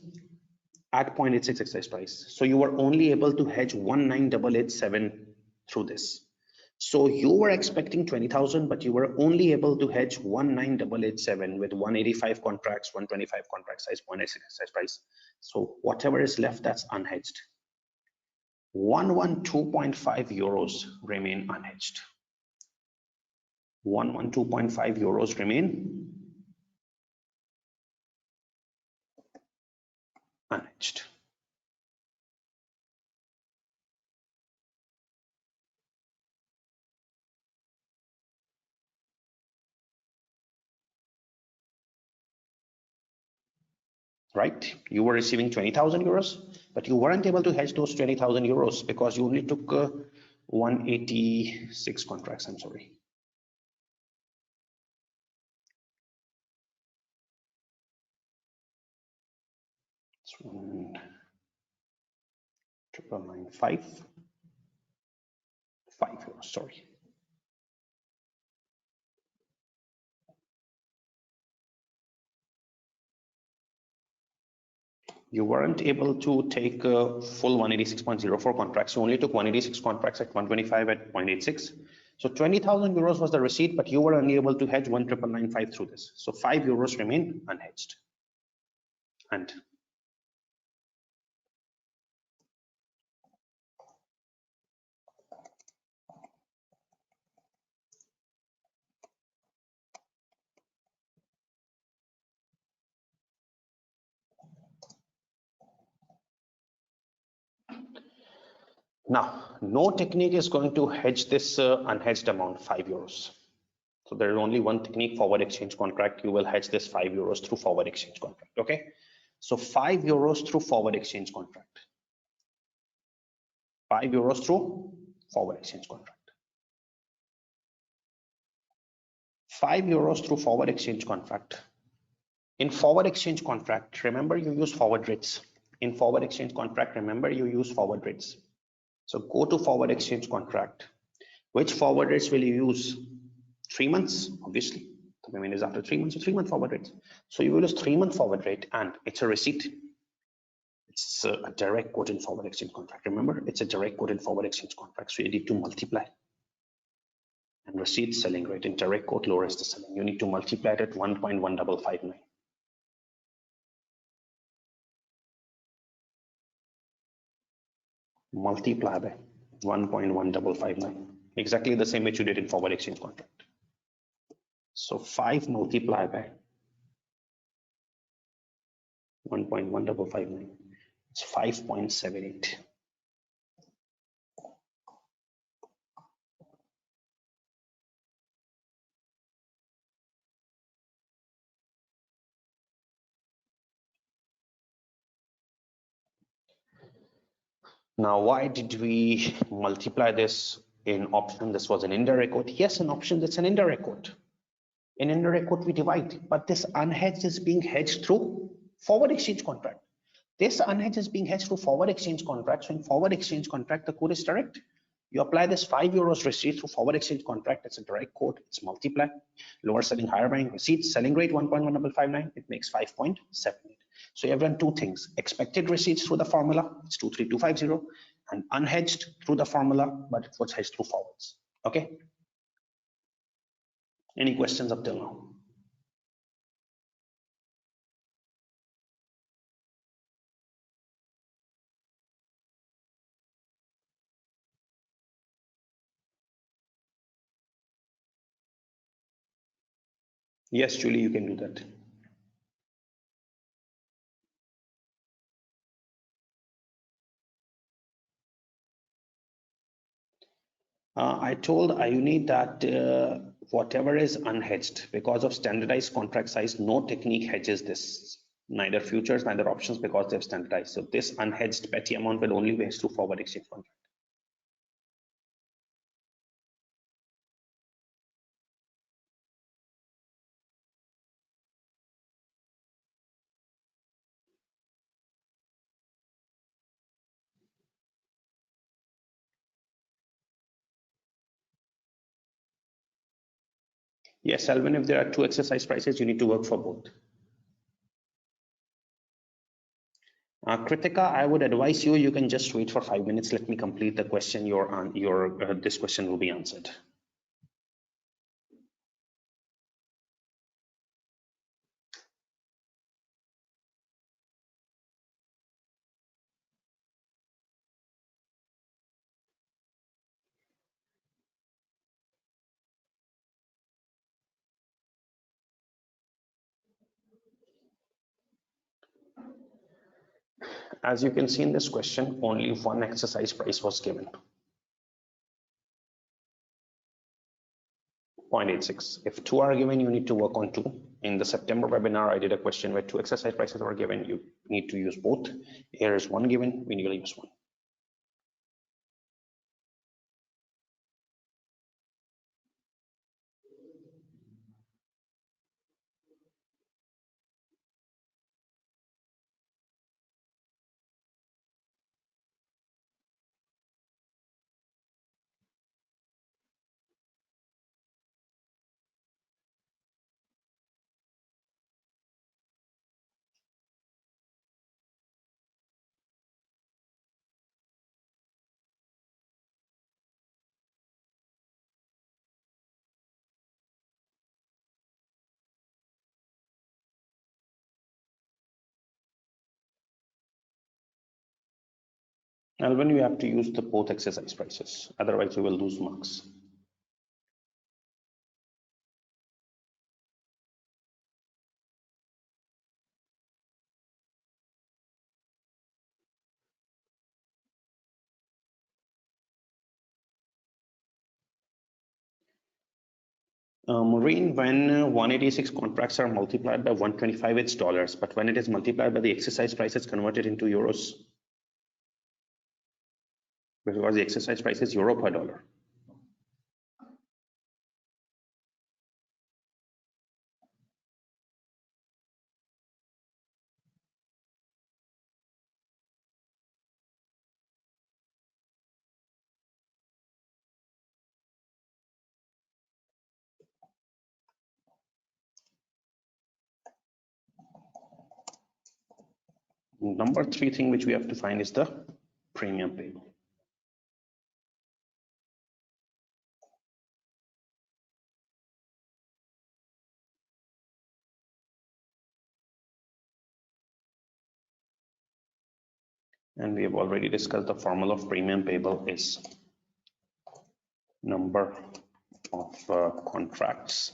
at 0.86 exercise price. So you were only able to hedge 19,887 through this. So you were expecting 20,000, but you were only able to hedge 19,887 with 185 contracts, 125 contract size, 0.86 exercise price. So whatever is left, that's unhedged. 112.5 euros remain unhedged. 112.5 euros remain unhedged. Right? You were receiving 20,000 euros, but you weren't able to hedge those 20,000 euros because you only took 186 contracts. I'm sorry. It's 1,995.5 euros. Sorry. You weren't able to take full 186.04 contracts. You only took 186 contracts at 125 at 0.86. So 20,000 euros was the receipt, but you were only able to hedge 1,995 through this. So 5 euros remain unhedged. And now, no technique is going to hedge this unhedged amount, 5 euros. So there is only one technique, forward exchange contract. You will hedge this 5 euros through forward exchange contract. Okay. So 5 euros through forward exchange contract. 5 euros through forward exchange contract. 5 euros through forward exchange contract. In forward exchange contract, remember you use forward rates. In forward exchange contract, remember you use forward rates. So go to forward exchange contract. Which forward rates will you use? 3 months, obviously. The payment is after 3 months, so 3-month forward rates. So you will use 3-month forward rate, and it's a receipt. It's a direct quote in forward exchange contract. Remember, it's a direct quote in forward exchange contract. So you need to multiply. And receipt selling rate in direct quote lowers the selling. You need to multiply it at 1.1559. Multiply by 1.1559. Exactly the same which you did in forward exchange contract. So 5 multiplied by 1.1559. It's 5.78. Now, why did we multiply this in option? This was an indirect quote. Yes, in option, it's an indirect quote. In indirect quote, we divide, but this unhedged is being hedged through forward exchange contract. This unhedged is being hedged through forward exchange contract. So in forward exchange contract, the quote is direct. You apply this €5 receipt through forward exchange contract. It's a direct quote. It's multiply. Lower selling, higher buying receipt. Selling rate 1.1559. It makes 5.78. So you have done two things. Expected receipts through the formula. It's 23250. And unhedged through the formula, but it was hedged through forwards. Okay. Any questions up till now? Yes, Julie, you can do that. I told Ayuni that whatever is unhedged, because of standardized contract size, no technique hedges this, neither futures, neither options, because they've standardized. So this unhedged petty amount will only be hedged through forward exchange contract. Yes, Alvin, if there are two exercise prices, you need to work for both. Kritika, I would advise you, you can just wait for 5 minutes. Let me complete the question. This question will be answered. As you can see in this question, only one exercise price was given. 0.86. If two are given, you need to work on two. In the September webinar, I did a question where two exercise prices were given. You need to use both. Here is one given, we need to use one. Alvin, you have to use the both exercise prices, otherwise you will lose marks. Maureen, when 186 contracts are multiplied by 125, it's dollars, but when it is multiplied by the exercise price, it's converted into euros, because the exercise price is euro per dollar. Number three thing which we have to find is the premium payable. And we have already discussed the formula of premium payable is number of contracts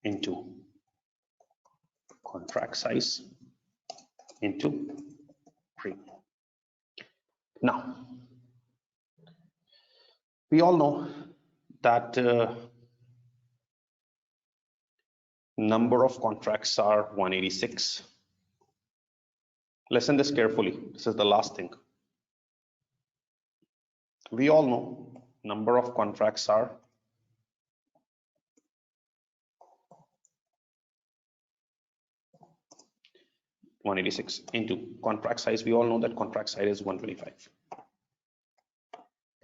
into contract size into premium. Now, we all know that number of contracts are 186. Listen this carefully. This is the last thing. We all know number of contracts are 186 into contract size. We all know that contract size is 125.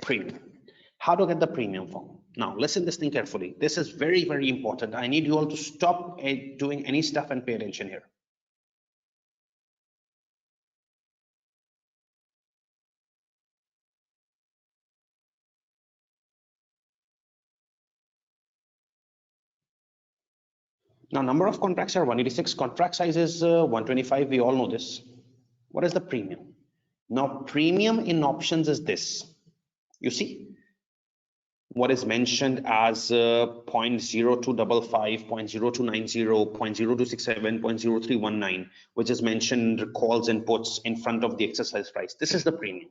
Premium. How to get the premium form? Now listen this thing carefully. This is very, very important. I need you all to stop doing any stuff and pay attention here. Now number of contracts are 186. Contract size is 125. We all know this. What is the premium? Now premium in options is this. You see what is mentioned as 0.0255, 0.0290, 0.0267, 0.0319, which is mentioned calls and puts in front of the exercise price. This is the premium.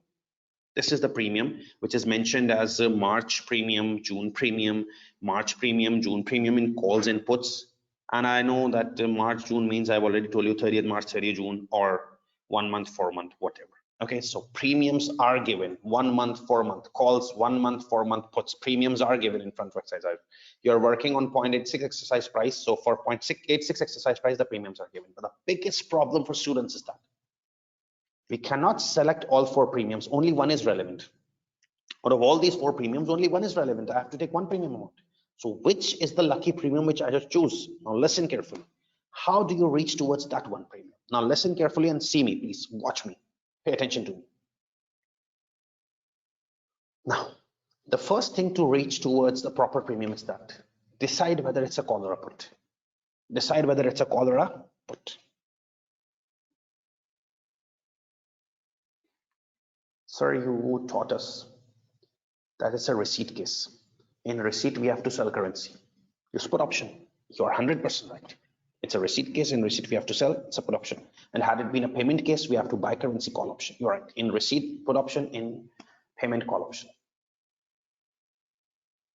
This is the premium, which is mentioned as March premium, June premium, March premium, June premium in calls and puts. And I know that March, June means I've already told you 30th March, 30th June, or 1 month, 4 month, whatever. Okay, so premiums are given 1 month, 4 month, calls 1 month, 4 month, puts. Premiums are given in front of exercise. You're working on 0.86 exercise price. So for 0.86 exercise price, the premiums are given. But the biggest problem for students is that we cannot select all 4 premiums. Only one is relevant. Out of all these 4 premiums, only one is relevant. I have to take one premium amount. So which is the lucky premium which I just choose? Now listen carefully. How do you reach towards that one premium? Now listen carefully and see me, please. Watch me. Pay attention to me. Now, the first thing to reach towards the proper premium is that decide whether it's a call or a put. Decide whether it's a call or a put. Sir, you taught us that it's a receipt case. In receipt, we have to sell currency. Use put option. You're 100% right. It's a receipt case. In receipt, we have to sell. It's a put option. And had it been a payment case, we have to buy currency call option. You're right. In receipt, put option. In payment, call option.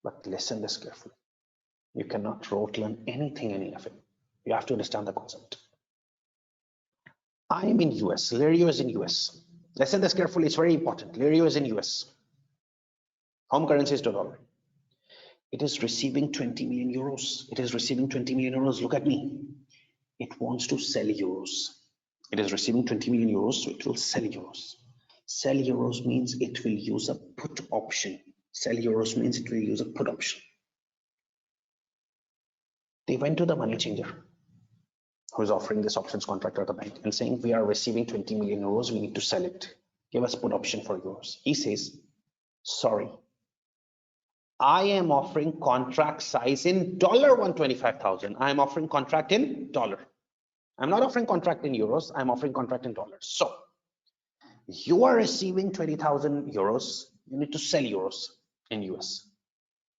But listen this carefully. You cannot rote learn anything in AFM. You have to understand the concept. I am in US. Lirio is in US. Listen this carefully. It's very important. Lirio is in US. Home currency is $1. It is receiving 20 million euros. It is receiving 20 million euros. Look at me. It wants to sell euros. It is receiving 20 million euros, so it will sell euros. Sell euros means it will use a put option. Sell euros means it will use a put option. They went to the money changer who is offering this options contract at the bank and saying, we are receiving 20 million euros. We need to sell it. Give us put option for euros. He says, sorry, I am offering contract size in $125,000. I am offering contract in dollar. I'm not offering contract in euros. I'm offering contract in dollars. So you are receiving 20,000 euros. You need to sell euros in US.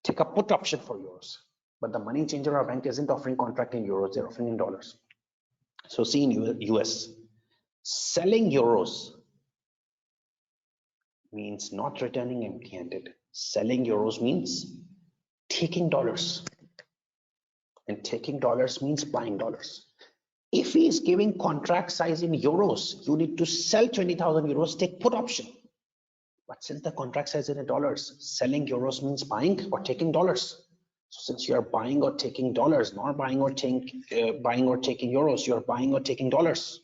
Take a put option for euros. But the money changer or bank isn't offering contract in euros. They're offering in dollars. So see in US, selling euros means not returning empty-handed. Selling euros means taking dollars, and taking dollars means buying dollars. If he is giving contract size in euros, you need to sell 20,000 euros, take put option. But since the contract size is in dollars, selling euros means buying or taking dollars. So since you are buying or taking dollars, not buying or taking euros, you are buying or taking dollars.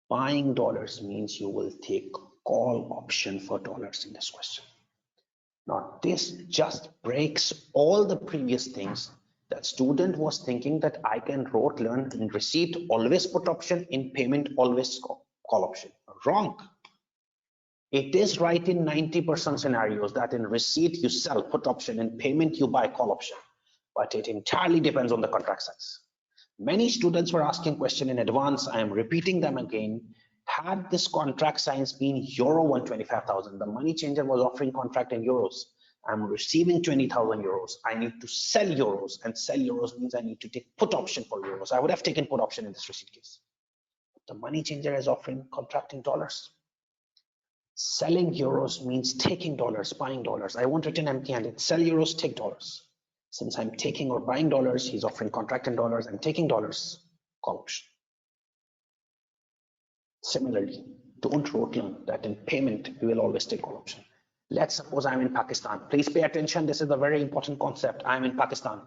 Buying dollars means you will take call option for dollars in this question. Now this just breaks all the previous things that student was thinking that I can rote learn in receipt always put option, in payment always call option. Wrong. It is right in 90% scenarios that in receipt you sell put option, in payment you buy call option, but it entirely depends on the contract size. Many students were asking question in advance. I am repeating them again. Had this contract size been euro 125,000, the money changer was offering contract in euros. I'm receiving 20,000 euros. I need to sell euros, and sell euros means I need to take put option for euros. I would have taken put option in this receipt case. The money changer is offering contract in dollars. Selling euros means taking dollars, buying dollars. I won't return empty-handed. Sell euros, take dollars. Since I'm taking or buying dollars, he's offering contract in dollars. I'm taking dollars, call option. Similarly, don't rote learn that in payment we will always take call option. Let's suppose I'm in Pakistan. Please pay attention. This is a very important concept. I'm in Pakistan.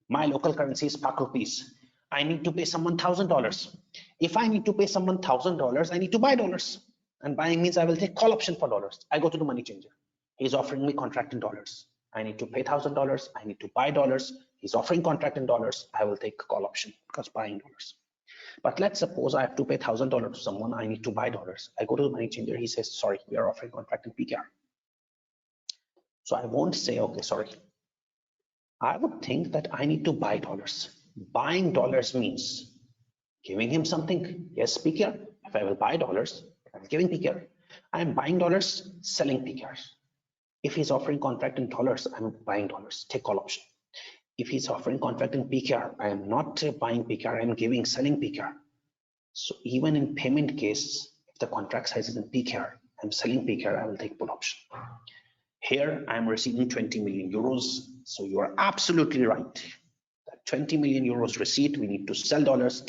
My local currency is Pak rupees. I need to pay someone $1,000. If I need to pay someone $1,000, I need to buy dollars. And buying means I will take call option for dollars. I go to the money changer. He's offering me contract in dollars. I need to pay $1,000. I need to buy dollars. He's offering contract in dollars. I will take call option because buying dollars. But let's suppose I have to pay $1,000 to someone. I need to buy dollars. I go to the money changer. He says, sorry, we are offering contract in PKR. So I won't say, okay, sorry. I would think that I need to buy dollars. Buying dollars means giving him something. Yes, PKR. If I will buy dollars, I'm giving PKR. I'm buying dollars, selling PKR. If he's offering contract in dollars, I'm buying dollars, take call option. If he's offering contract in PKR, I am not buying PKR, I'm giving, selling PKR. So even in payment case, if the contract size is in PKR, I'm selling PKR, I will take put option. Here I'm receiving 20 million euros. So you are absolutely right. That 20 million euros receipt, we need to sell dollars,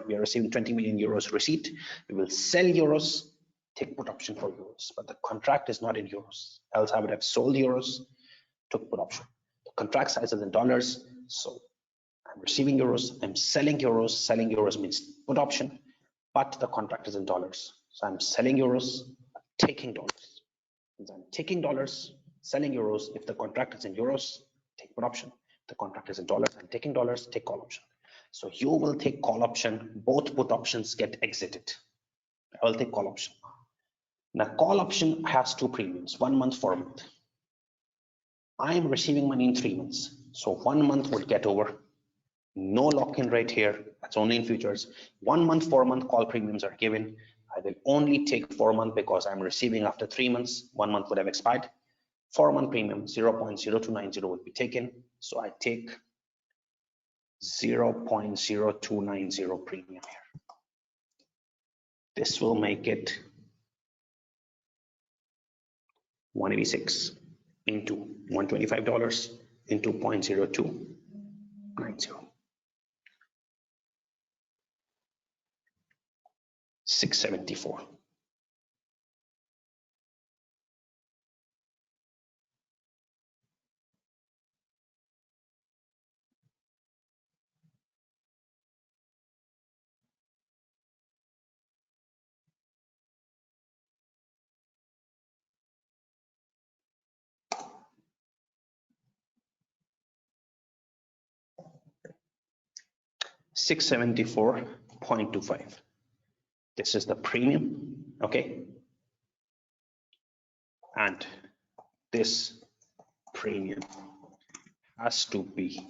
we are receiving 20 million euros receipt. We will sell euros, take put option for euros, but the contract is not in euros. Else I would have sold euros, took put option. The contract size is in dollars. So I'm receiving euros, I'm selling euros means put option, but the contract is in dollars. So I'm selling euros, taking dollars. I'm taking dollars, selling euros. If the contract is in euros, take put option. If the contract is in dollars, I'm taking dollars, take call option. So you will take call option, both put options get exited. I will take call option. Now call option has two premiums, 1 month, 4 month. I am receiving money in 3 months. So 1 month would get over. No lock-in rate here, that's only in futures. 1 month, 4 month call premiums are given. I will only take 4 months because I'm receiving after 3 months, 1 month would have expired. 4 month premium 0.0290 will be taken. So I take 0.0290 premium here. This will make it 186 into $125 into 0.0290. 674. $674.25. This is the premium, okay? And this premium has to be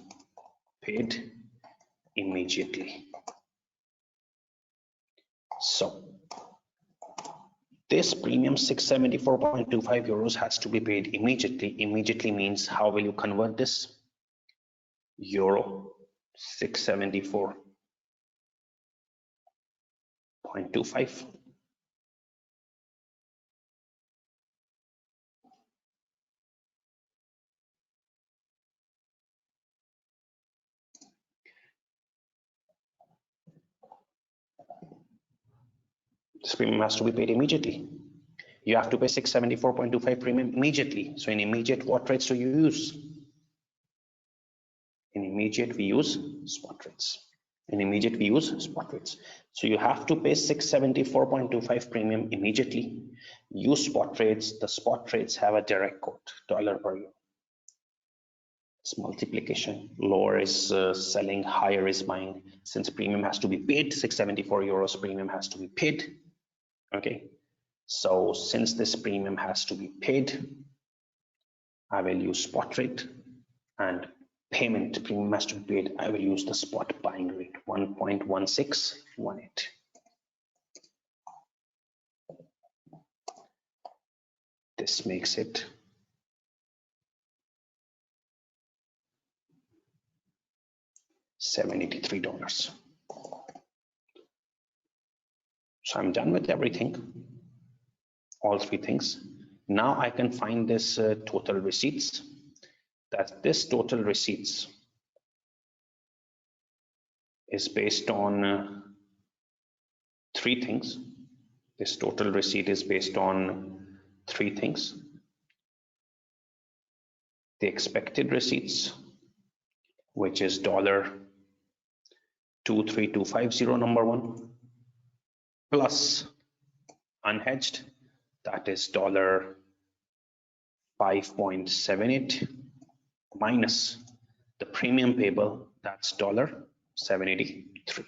paid immediately. So this premium 674.25 euros has to be paid immediately. Immediately means how will you convert this? Euro 674.25. This premium has to be paid immediately. You have to pay 674.25 premium immediately. So in immediate, what rates do you use? In immediate, we use spot rates. In immediate, we use spot rates. So you have to pay 674.25 premium immediately. Use spot rates. The spot rates have a direct quote, dollar per euro. It's multiplication. Lower is selling, higher is buying. Since premium has to be paid, 674 euros premium has to be paid. Okay. So since this premium has to be paid, I will use spot rate, and payment premium has to be paid. I will use the spot buying rate 1.1618. This makes it $783. So I'm done with everything, all three things. Now I can find this total receipts. That this total receipts is based on three things. This total receipt is based on three things: the expected receipts, which is $23250 number one, plus unhedged, that is $5.78, minus the premium payable, that's $783.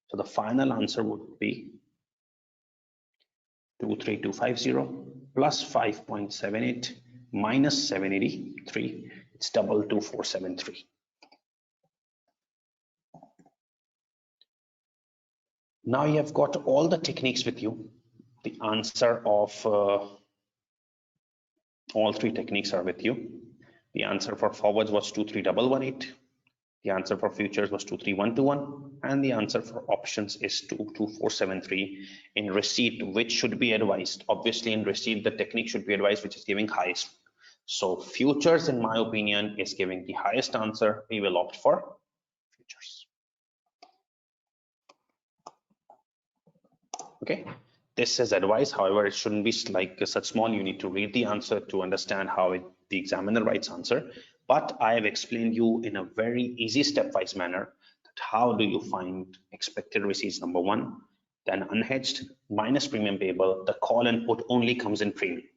So the final answer would be 23250 plus 5.78 minus 783, it's 22473. Now you have got all the techniques with you. The answer of all three techniques are with you. The answer for forwards was 23118. The answer for futures was 23121, and the answer for options is 22473 in receipt, which should be advised. Obviously, in receipt, the technique should be advised, which is giving highest. So futures, in my opinion, is giving the highest answer. We will opt for futures. Okay, this is advice. However, it shouldn't be like such small. You need to read the answer to understand how the examiner writes answer. But I have explained you in a very easy stepwise manner that how do you find expected receipts number one, then unhedged minus premium payable. The call and put only comes in premium.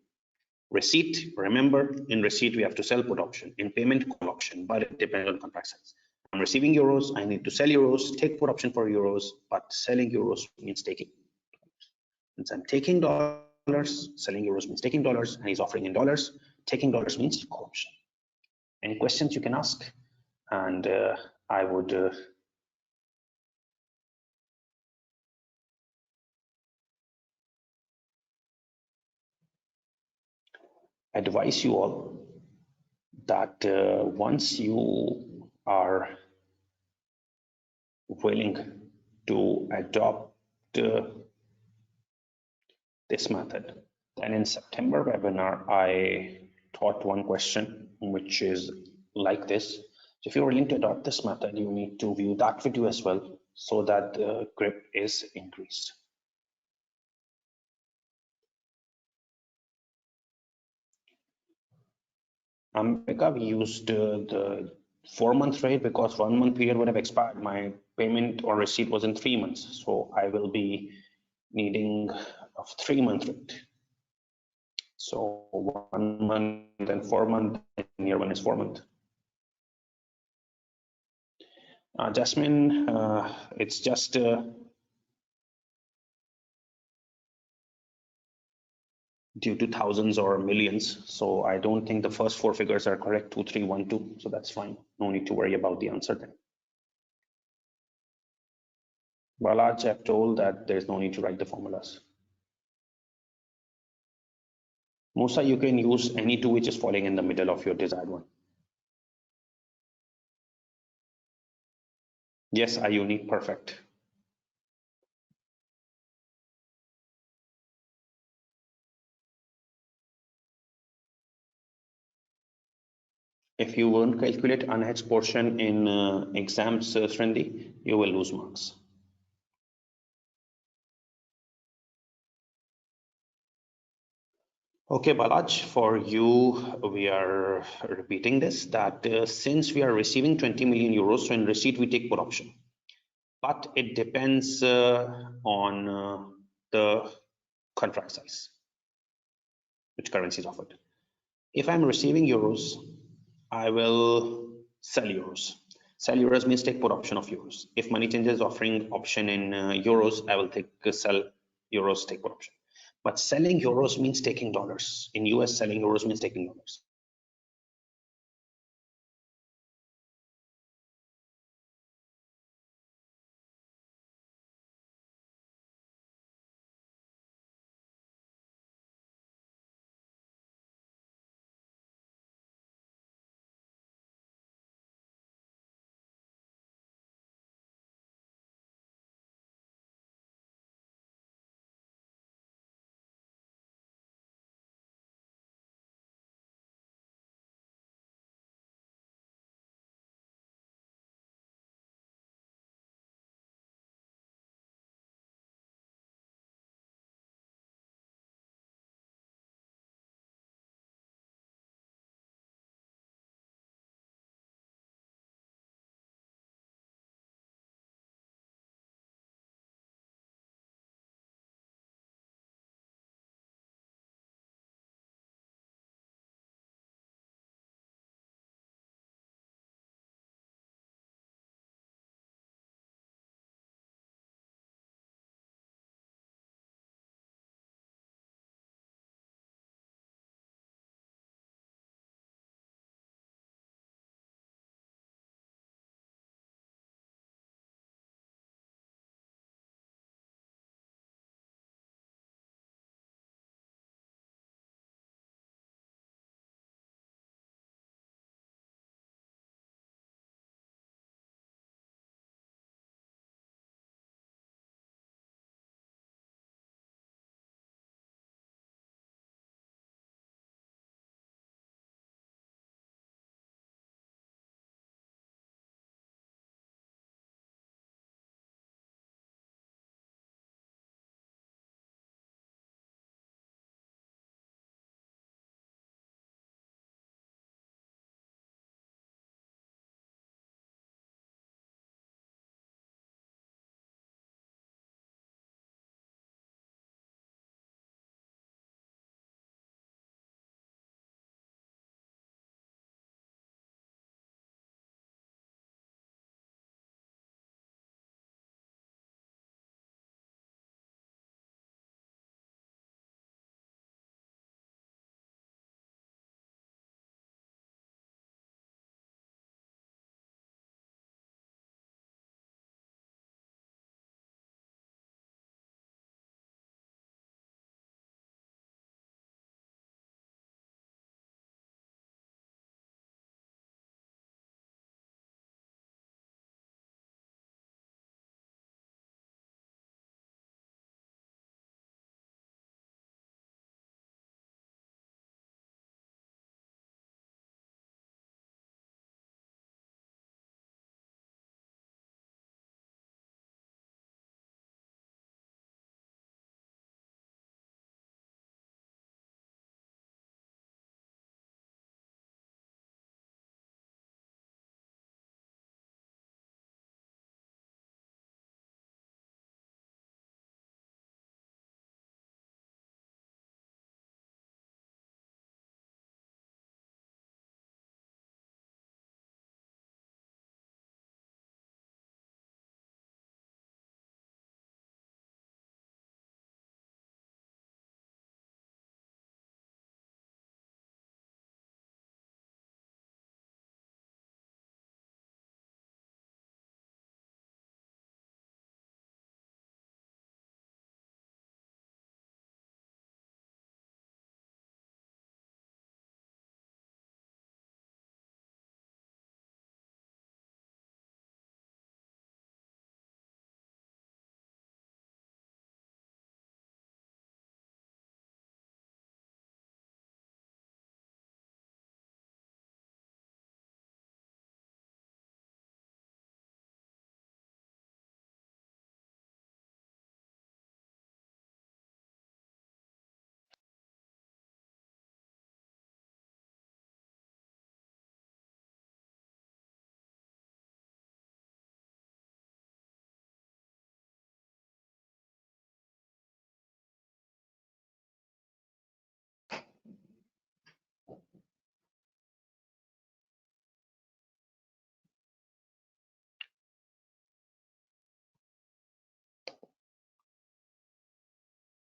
Receipt, remember, in receipt we have to sell put option, in payment call option, but it depends on contract size. I'm receiving euros, I need to sell euros, take put option for euros, but selling euros means taking. Since I'm taking dollars, selling euros means taking dollars, and he's offering in dollars. Taking dollars means call option. Any questions you can ask, and I would advise you all that once you are willing to adopt this method, then in September webinar I taught one question which is like this. So if you're willing to adopt this method, you need to view that video as well so that the grip is increased. Ambika, we used the 4-month rate because 1 month period would have expired. My payment or receipt was in 3 months, so I will be needing a 3-month rate. So 1 month and 4 month, and year one is 4 month. Jasmine, it's just due to thousands or millions. So I don't think the first 4 figures are correct, 2312. So that's fine. No need to worry about the answer then. Balaj, I've told that there's no need to write the formulas. Musa, you can use any two which is falling in the middle of your desired one. Yes, are unique, perfect. If you won't calculate unhedged portion in exams, Srendi, you will lose marks. Okay, Balaj, for you, we are repeating this, that since we are receiving 20 million euros, so in receipt we take put option. But it depends on the contract size, which currency is offered. If I'm receiving euros, I will sell euros. Sell euros means take put option of euros. If money changer is offering option in euros, I will take sell euros, take put option. But selling euros means taking dollars. In US, selling euros means taking dollars.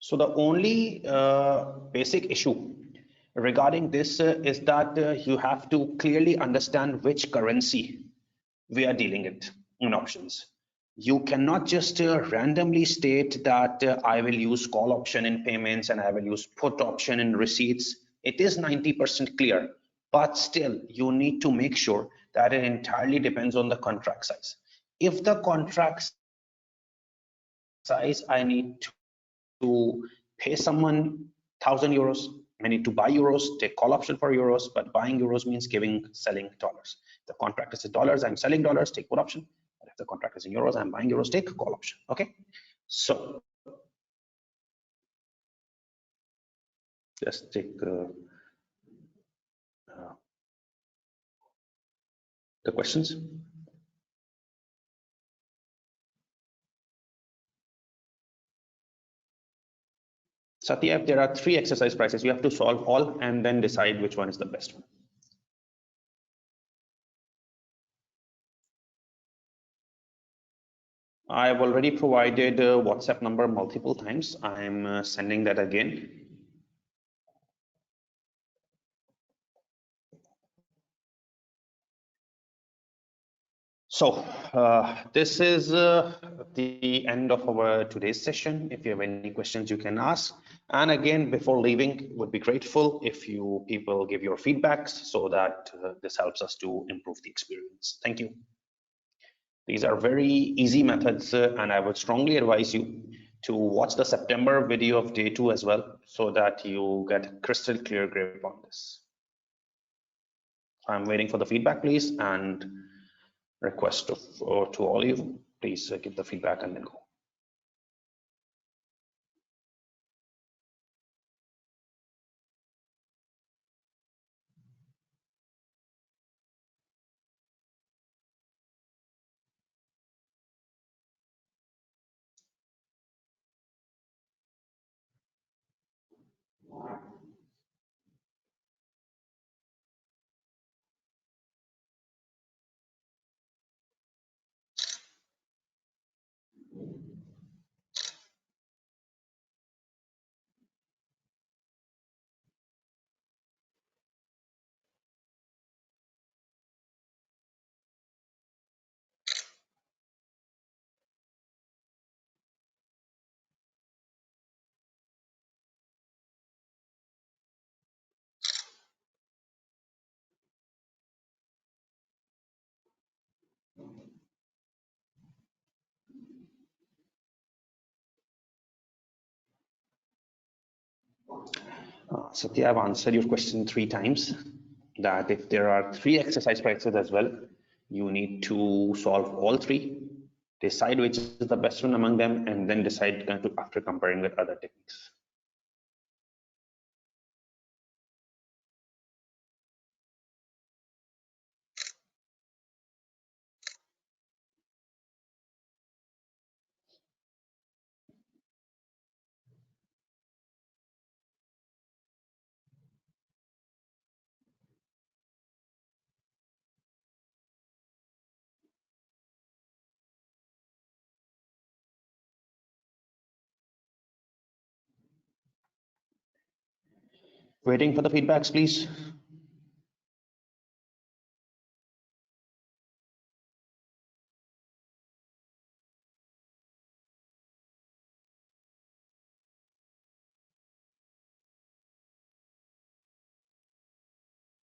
So the only basic issue regarding this is that you have to clearly understand which currency we are dealing it in options. You cannot just randomly state that I will use call option in payments and I will use put option in receipts. It is 90% clear, but still you need to make sure that it entirely depends on the contract size. If the contract size, I need to pay someone 1,000 euros, I need to buy euros, take call option for euros, but buying euros means selling dollars. If the contract is in dollars, I'm selling dollars, take put option. But if the contract is in euros, I'm buying euros, take call option. Okay, so just take the questions. Satya, if there are 3 exercise prices, you have to solve all and then decide which one is the best one. I've already provided WhatsApp number multiple times. I'm sending that again. So this is the end of our today's session. If you have any questions, you can ask. And again, before leaving, would be grateful if you people give your feedbacks so that this helps us to improve the experience. Thank you. These are very easy methods, and I would strongly advise you to watch the September video of day 2 as well, so that you get a crystal clear grip on this. I'm waiting for the feedback, please, and request to all you, please give the feedback and then go. Satya, I've answered your question 3 times, that if there are 3 exercise practices as well, you need to solve all 3, decide which is the best one among them, and then decide after comparing with other techniques. Waiting for the feedbacks, please.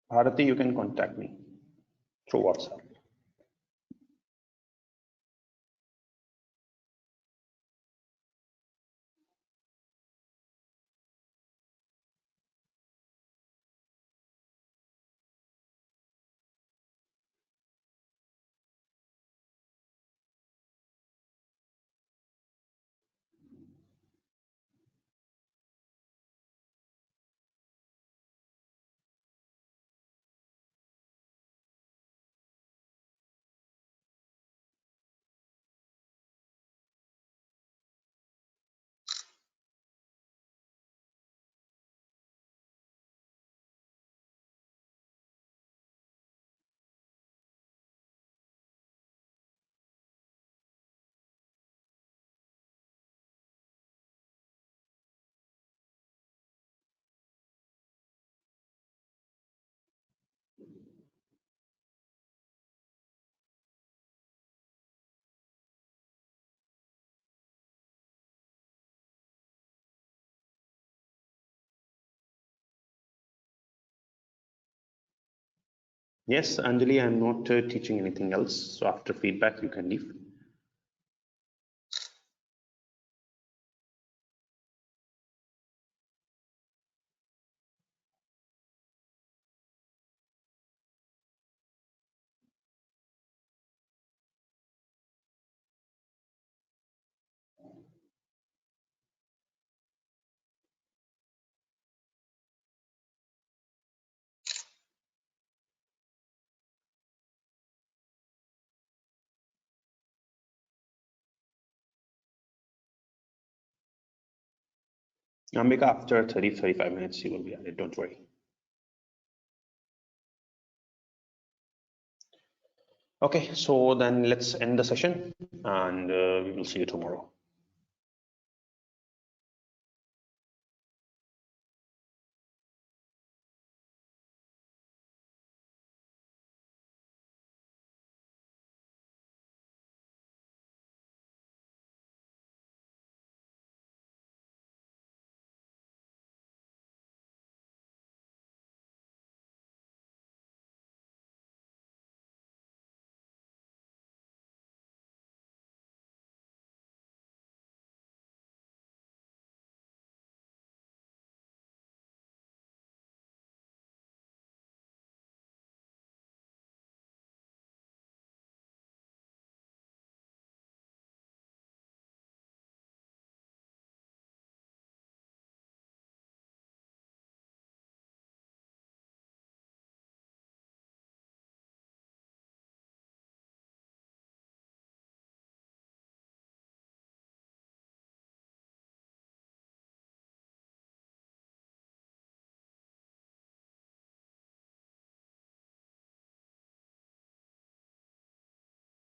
Bharati, you can contact me through WhatsApp. Yes, Anjali, I'm not teaching anything else. So after feedback, you can leave. Ambika, after 35 minutes, you will be added. Don't worry. Okay, so then let's end the session and we will see you tomorrow.